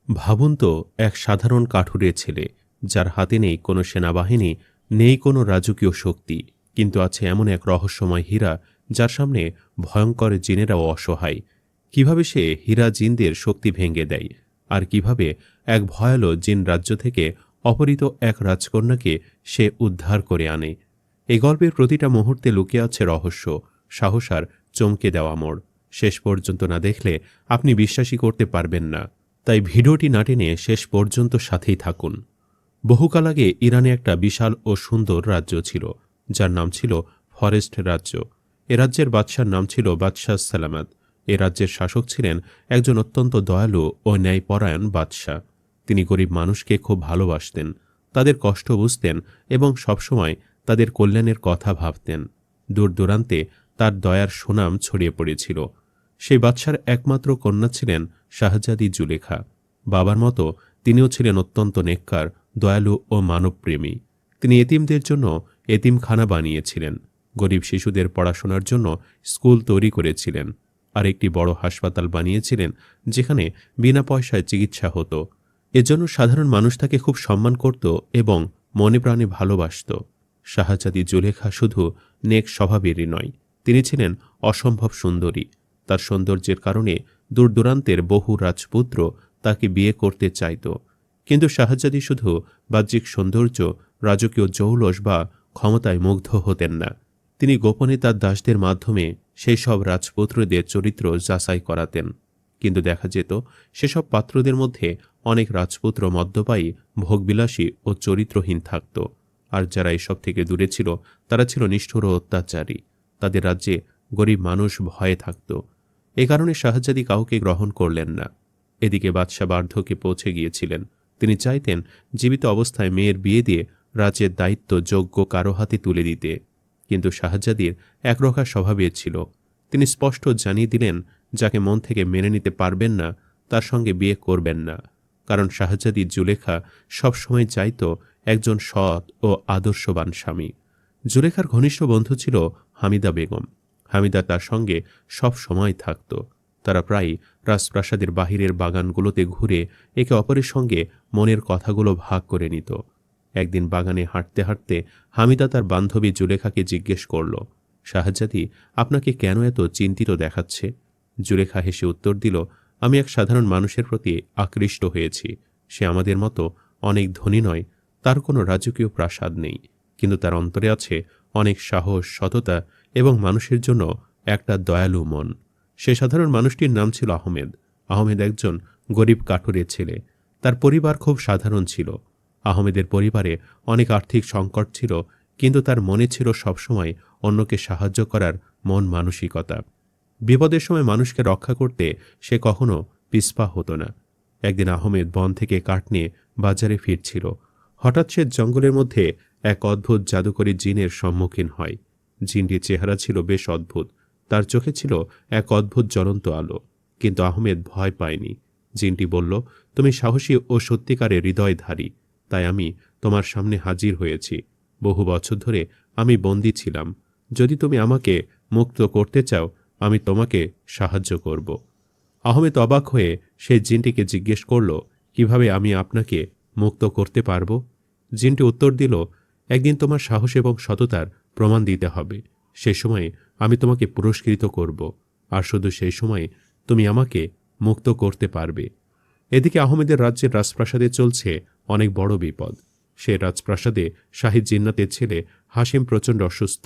ভাবুন তো, এক সাধারণ কাঠুরে ছেলে, যার হাতে নেই কোনো সেনাবাহিনী, নেই কোনো রাজকীয় শক্তি, কিন্তু আছে এমন এক রহস্যময় হীরা যার সামনে ভয়ঙ্কর জিনেরাও অসহায়। কিভাবে সে হীরা জিনদের শক্তি ভেঙে দেয়, আর কিভাবে এক ভয়ালো জিন রাজ্য থেকে অপহৃত এক রাজকন্যাকে সে উদ্ধার করে আনে। এই গল্পের প্রতিটা মুহূর্তে লুকিয়ে আছে রহস্য, সাহস আর চমকে দেওয়া মোড়। শেষ পর্যন্ত না দেখলে আপনি বিশ্বাসই করতে পারবেন না। তাই ভিডিওটি না টেনে শেষ পর্যন্ত সাথেই থাকুন। বহুকাল আগে ইরানে একটা বিশাল ও সুন্দর রাজ্য ছিল, যার নাম ছিল ফরেস্ট রাজ্য। এ রাজ্যের বাদশার নাম ছিল বাদশাহ সালামাত। এ রাজ্যের শাসক ছিলেন একজন অত্যন্ত দয়ালু ও ন্যায়পরায়ণ বাদশাহ। তিনি গরিব মানুষকে খুব ভালোবাসতেন, তাদের কষ্ট বুঝতেন এবং সবসময় তাদের কল্যাণের কথা ভাবতেন। দূর দূরান্তে তার দয়ার সুনাম ছড়িয়ে পড়েছিল। সেই বাদশার একমাত্র কন্যা ছিলেন শাহজাদি জুলেখা। বাবার মতো তিনিও ছিলেন অত্যন্ত নেককার, দয়ালু ও মানবপ্রেমী। তিনি এতিমদের জন্য এতিমখানা বানিয়েছিলেন, গরিব শিশুদের পড়াশোনার জন্য স্কুল তৈরি করেছিলেন, আর একটি বড় হাসপাতাল বানিয়েছিলেন যেখানে বিনা পয়সায় চিকিৎসা হতো। এজন্য সাধারণ মানুষ তাকে খুব সম্মান করত এবং মনে প্রাণে ভালোবাসত। শাহজাদি জুলেখা শুধু নেক স্বভাবেরই নয়, তিনি ছিলেন অসম্ভব সুন্দরী। তার সৌন্দর্যের কারণে দূর দূরান্তের বহু রাজপুত্র তাকে বিয়ে করতে চাইত। কিন্তু শাহজাদি শুধু বাহ্যিক সৌন্দর্য, রাজকীয় জৌলস বা ক্ষমতায় মুগ্ধ হতেন না। তিনি গোপনে তার দাসদের মাধ্যমে সেই সব রাজপুত্রদের চরিত্র যাচাই করাতেন। কিন্তু দেখা যেত সেসব পাত্রদের মধ্যে অনেক রাজপুত্র মদ্যপায়ী, ভোগবিলাসী ও চরিত্রহীন থাকত। আর যারা এসব থেকে দূরে ছিল তারা ছিল নিষ্ঠুর ও অত্যাচারী। তাদের রাজ্যে গরিব মানুষ ভয়ে থাকত। এ কারণে শাহজাদি কাউকে গ্রহণ করলেন না। এদিকে বাদশাহ বার্ধক্যে পৌঁছে গিয়েছিলেন। তিনি চাইতেন জীবিত অবস্থায় মেয়ের বিয়ে দিয়ে রাজ্যের দায়িত্ব যোগ্য কারো হাতে তুলে দিতে। কিন্তু শাহজাদির একরোখা স্বভাবের ছিল। তিনি স্পষ্ট জানিয়ে দিলেন যাকে মন থেকে মেনে নিতে পারবেন না তার সঙ্গে বিয়ে করবেন না, কারণ শাহজাদি জুলেখা সবসময় চাইত একজন সৎ ও আদর্শবান স্বামী। জুলেখার ঘনিষ্ঠ বন্ধু ছিল হামিদা বেগম। হামিদা তার সঙ্গে সব সময় থাকত। তারা প্রায়ই রাজপ্রাসাদের বাহিরের বাগানগুলোতে ঘুরে একে অপরের সঙ্গে মনের কথাগুলো ভাগ করে নিত। একদিন বাগানে হাঁটতে হাঁটতে হামিদা তার বান্ধবী জুলেখাকে জিজ্ঞেস করল, শাহজাদি আপনাকে কেন এত চিন্তিত দেখাচ্ছে? জুলেখা হেসে উত্তর দিল, আমি এক সাধারণ মানুষের প্রতি আকৃষ্ট হয়েছি। সে আমাদের মতো অনেক ধনী নয়, তার কোনো রাজকীয় প্রাসাদ নেই, কিন্তু তার অন্তরে আছে অনেক সাহস, সততা এবং মানুষের জন্য একটা দয়ালু মন। সে সাধারণ মানুষটির নাম ছিল আহমেদ। আহমেদ একজন গরিব কাঠুরের ছেলে। তার পরিবার খুব সাধারণ ছিল। আহমেদের পরিবারে অনেক আর্থিক সংকট ছিল, কিন্তু তার মনে ছিল সবসময় অন্যকে সাহায্য করার মন মানসিকতা। বিপদের সময় মানুষকে রক্ষা করতে সে কখনো পিছপা হতো না। একদিন আহমেদ বন থেকে কাঠ নিয়ে বাজারে ফিরছিল। হঠাৎ সে জঙ্গলের মধ্যে এক অদ্ভুত জাদুকরী জিনের সম্মুখীন হয়। জিনটির চেহারা ছিল বেশ অদ্ভুত। তার চোখে ছিল এক অদ্ভুত জ্বলন্ত আলো, কিন্তু আহমেদ ভয় পায়নি। জিনটি বলল, তুমি সাহসী ও সত্যিকারের হৃদয়ধারী, তাই আমি তোমার সামনে হাজির হয়েছি। বহু বছর ধরে আমি বন্দী ছিলাম। যদি তুমি আমাকে মুক্ত করতে চাও, আমি তোমাকে সাহায্য করব। আহমেদ অবাক হয়ে সেই জিনটিকে জিজ্ঞেস করল, কিভাবে আমি আপনাকে মুক্ত করতে পারব? জিনটি উত্তর দিল, একদিন তোমার সাহস এবং সততার প্রমাণ দিতে হবে। সে সময় আমি তোমাকে পুরস্কৃত করব, আর শুধু সেই সময় তুমি আমাকে মুক্ত করতে পারবে। এদিকে আহমেদের রাজ্যের রাজপ্রাসাদে চলছে অনেক বড় বিপদ। সে রাজপ্রাসাদে শাহী জিন্নাতের ছেলে হাসিম প্রচণ্ড অসুস্থ।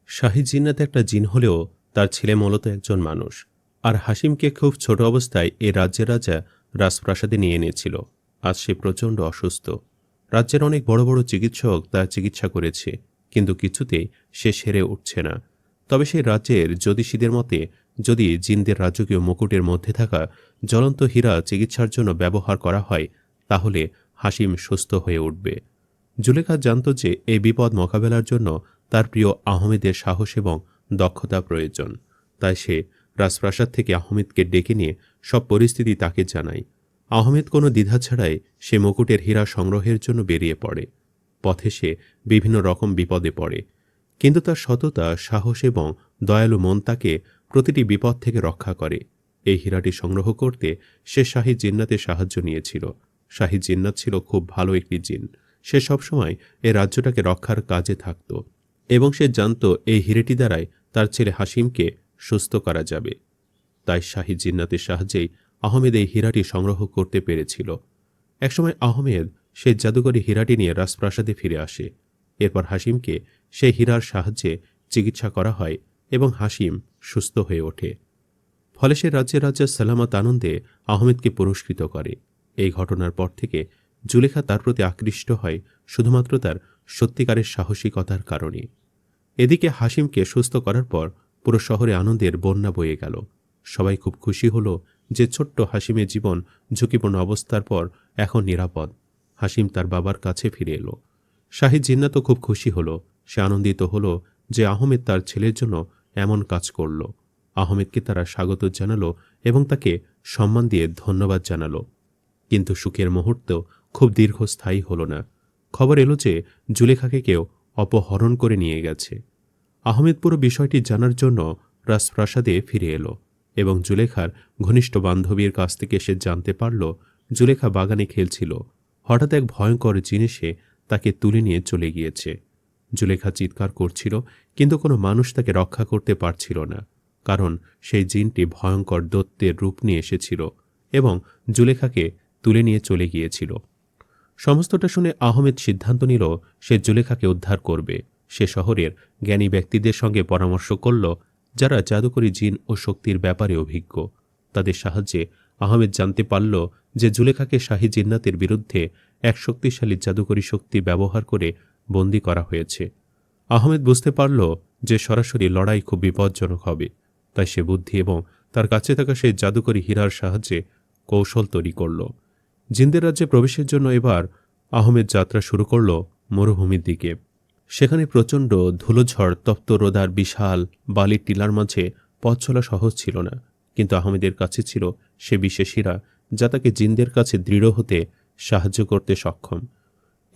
শাহী জিন্নাত একটা জিন হলেও তার ছেলে মূলত একজন মানুষ, আর হাসিমকে খুব ছোট অবস্থায় এ রাজ্যের রাজা রাজপ্রাসাদে নিয়ে এনেছিল। আজ সে প্রচণ্ড অসুস্থ। রাজ্যের অনেক বড় বড় চিকিৎসক তার চিকিৎসা করেছে, কিন্তু কিছুতেই সে সেরে উঠছে না। তবে সেই রাজ্যের জ্যোতিষীদের মতে যদি জিনদের রাজকীয় মুকুটের মধ্যে থাকা জ্বলন্ত হীরা চিকিৎসার জন্য ব্যবহার করা হয়, তাহলে হাসিম সুস্থ হয়ে উঠবে। জুলেখা জানত যে এই বিপদ মোকাবেলার জন্য তার প্রিয় আহমেদের সাহস এবং দক্ষতা প্রয়োজন। তাই সে রাজপ্রাসাদ থেকে আহমেদকে ডেকে নিয়ে সব পরিস্থিতি তাকে জানায়। আহমেদ কোনো দ্বিধা ছাড়াই সে মুকুটের হীরা সংগ্রহের জন্য বেরিয়ে পড়ে। পথে সে বিভিন্ন রকম বিপদে পড়ে, কিন্তু তার সততা, সাহস এবং দয়ালু মন তাকে প্রতিটি বিপদ থেকে রক্ষা করে। এই হীরাটি সংগ্রহ করতে সে শাহী জিন্নাতের সাহায্য নিয়েছিল। শাহী জিন্নাত ছিল খুব ভালো একটি জিন। সে সবসময় এই রাজ্যটাকে রক্ষার কাজে থাকত, এবং সে জানত এই হীরেটি দ্বারাই তার ছেলে হাসিমকে সুস্থ করা যাবে। তাই শাহী জিন্নাতের সাহায্যেই আহমেদ এই হীরাটি সংগ্রহ করতে পেরেছিল। একসময় আহমেদ সেই জাদুকরী হীরাটি নিয়ে রাজপ্রাসাদে ফিরে আসে। এরপর হাসিমকে সেই হীরার সাহায্যে চিকিৎসা করা হয় এবং হাসিম সুস্থ হয়ে ওঠে। ফলে সে রাজ্যের রাজা সালামত আনন্দে আহমেদকে পুরস্কৃত করে। এই ঘটনার পর থেকে জুলেখা তার প্রতি আকৃষ্ট হয় শুধুমাত্র তার সত্যিকারের সাহসিকতার কারণে। এদিকে হাসিমকে সুস্থ করার পর পুরো শহরে আনন্দের বন্যা বয়ে গেল। সবাই খুব খুশি হল যে ছোট্ট হাসিমের জীবন ঝুঁকিপূর্ণ অবস্থার পর এখন নিরাপদ। হাসিম তার বাবার কাছে ফিরে এলো। শাহী জিন্নাতও খুব খুশি হল। সে আনন্দিত হল যে আহমেদ তার ছেলের জন্য এমন কাজ করল। আহমেদকে তারা স্বাগত জানালো এবং তাকে সম্মান দিয়ে ধন্যবাদ জানালো। কিন্তু সুখের মুহূর্ত খুব দীর্ঘস্থায়ী হল না। খবর এলো যে জুলেখাকে কেউ অপহরণ করে নিয়ে গেছে। আহমেদ পুরো বিষয়টি জানার জন্য রাজপ্রাসাদে ফিরে এলো এবং জুলেখার ঘনিষ্ঠ বান্ধবীর কাছ থেকে সে জানতে পারল জুলেখা বাগানে খেলছিল। হঠাৎ এক ভয়ঙ্কর জিনিসে তাকে তুলে নিয়ে চলে গিয়েছে। জুলেখা চিৎকার করছিল, কিন্তু কোনো মানুষ তাকে রক্ষা করতে পারছিল না, কারণ সেই জিনটি ভয়ঙ্কর দৈত্যের রূপ নিয়ে এসেছিল এবং জুলেখাকে তুলে নিয়ে চলে গিয়েছিল। সমস্তটা শুনে আহমেদ সিদ্ধান্ত নিল সে জুলেখাকে উদ্ধার করবে। সে শহরের জ্ঞানী ব্যক্তিদের সঙ্গে পরামর্শ করল, যারা জাদুকরী জিন ও শক্তির ব্যাপারে অভিজ্ঞ। তাদের সাহায্যে আহমেদ জানতে পারল যে জুলেখাকে শাহী জিন্নাতের বিরুদ্ধে এক শক্তিশালী জাদুকরী শক্তি ব্যবহার করে বন্দী করা হয়েছে। আহমেদ বুঝতে পারল যে সরাসরি লড়াই খুব বিপজ্জনক হবে। তাই সে বুদ্ধি এবং তার কাছে থাকা সেই জাদুকরী হীরার সাহায্যে কৌশল তৈরি করল। জিনদের রাজ্যে প্রবেশের জন্য এবার আহমেদ যাত্রা শুরু করল মরুভূমির দিকে। সেখানে প্রচণ্ড ধুলোঝড় তপ্ত রোদার বিশাল বালির টিলার মাঝে পথ চলা সহজ ছিল না, কিন্তু আহমেদের কাছে ছিল সে বিশেষ হীরা যা তাকে জিনদের কাছে দৃঢ় হতে সাহায্য করতে সক্ষম।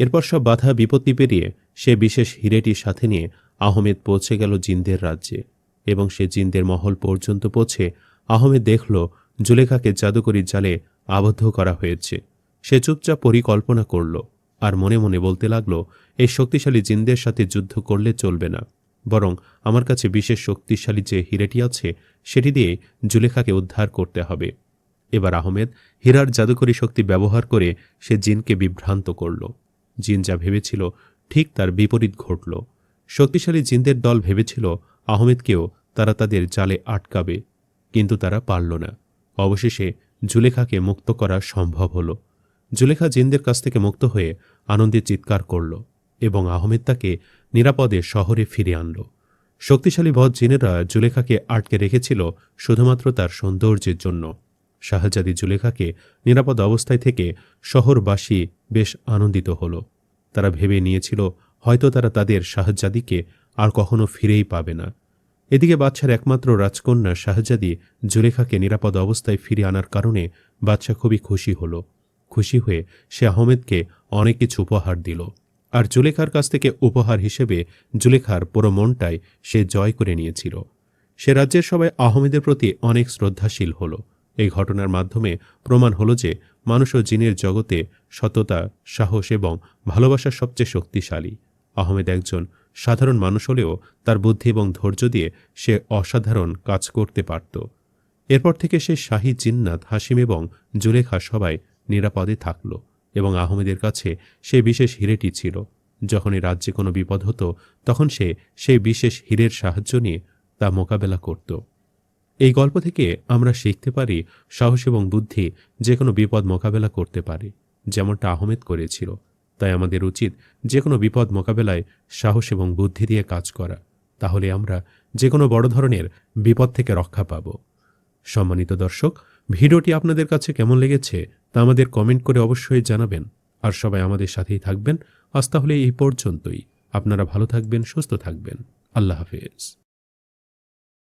এরপর সব বাধা বিপত্তি পেরিয়ে সে বিশেষ হিরেটি সাথে নিয়ে আহমেদ পৌঁছে গেল জিনদের রাজ্যে, এবং সে জিনদের মহল পর্যন্ত পৌঁছে আহমেদ দেখল জুলেখাকে জাদুকরি জালে আবদ্ধ করা হয়েছে। সে চুপচাপ পরিকল্পনা করল আর মনে মনে বলতে লাগল, এই শক্তিশালী জিনদের সাথে যুদ্ধ করলে চলবে না, বরং আমার কাছে বিশেষ শক্তিশালী যে হিরেটি আছে সেটি দিয়ে জুলেখাকে উদ্ধার করতে হবে। এবার আহমেদ হীরার জাদুকরী শক্তি ব্যবহার করে সে জিনকে বিভ্রান্ত করল। জিন যা ভেবেছিল ঠিক তার বিপরীত ঘটল। শক্তিশালী জিনদের দল ভেবেছিল আহমেদকেও তারা তাদের জালে আটকাবে, কিন্তু তারা পারল না। অবশেষে জুলেখাকে মুক্ত করা সম্ভব হল। জুলেখা জিনদের কাছ থেকে মুক্ত হয়ে আনন্দে চিৎকার করল এবং আহমেদ তাকে নিরাপদে শহরে ফিরে আনল। শক্তিশালী বদ জিনেরা জুলেখাকে আটকে রেখেছিল শুধুমাত্র তার সৌন্দর্যের জন্য। শাহজাদি জুলেখাকে নিরাপদ অবস্থায় থেকে শহরবাসী বেশ আনন্দিত হল। তারা ভেবে নিয়েছিল হয়তো তারা তাদের শাহজাদিকে আর কখনো ফিরেই পাবে না। এদিকে বাদশার একমাত্র রাজকন্যা শাহজাদি জুলেখাকে নিরাপদ অবস্থায় ফিরে আনার কারণে বাদশা খুবই খুশি হল। খুশি হয়ে সে আহমেদকে অনেক কিছু উপহার দিল, আর জুলেখার কাছ থেকে উপহার হিসেবে জুলেখার পুরো মনটাই সে জয় করে নিয়েছিল। সে রাজ্যের সবাই আহমেদের প্রতি অনেক শ্রদ্ধাশীল হল। এই ঘটনার মাধ্যমে প্রমাণ হল যে মানুষ ও জিনের জগতে সততা, সাহস এবং ভালোবাসা সবচেয়ে শক্তিশালী। আহমেদ একজন সাধারণ মানুষ হলেও তার বুদ্ধি এবং ধৈর্য দিয়ে সে অসাধারণ কাজ করতে পারত। এরপর থেকে সে শাহী জিন্নাত, হাসিম এবং জুলেখা সবাই নিরাপদে থাকল, এবং আহমেদের কাছে সেই বিশেষ হিরেটি ছিল। যখনই রাজ্যে কোনো বিপদ হতো তখন সে সেই বিশেষ হীরের সাহায্য নিয়ে তা মোকাবেলা করত। এই গল্প থেকে আমরা শিখতে পারি সাহস এবং বুদ্ধি যে কোনো বিপদ মোকাবেলা করতে পারে, যেমনটা আহমেদ করেছিল। তাই আমাদের উচিত যে কোনো বিপদ মোকাবেলায় সাহস এবং বুদ্ধি দিয়ে কাজ করা। তাহলে আমরা যে কোনো বড় ধরনের বিপদ থেকে রক্ষা পাব। সম্মানিত দর্শক, ভিডিওটি আপনাদের কাছে কেমন লেগেছে তা আমাদের কমেন্ট করে অবশ্যই জানাবেন, আর সবাই আমাদের সাথেই থাকবেন। আজ তাহলে এই পর্যন্তই। আপনারা ভালো থাকবেন, সুস্থ থাকবেন। আল্লাহ হাফেজ।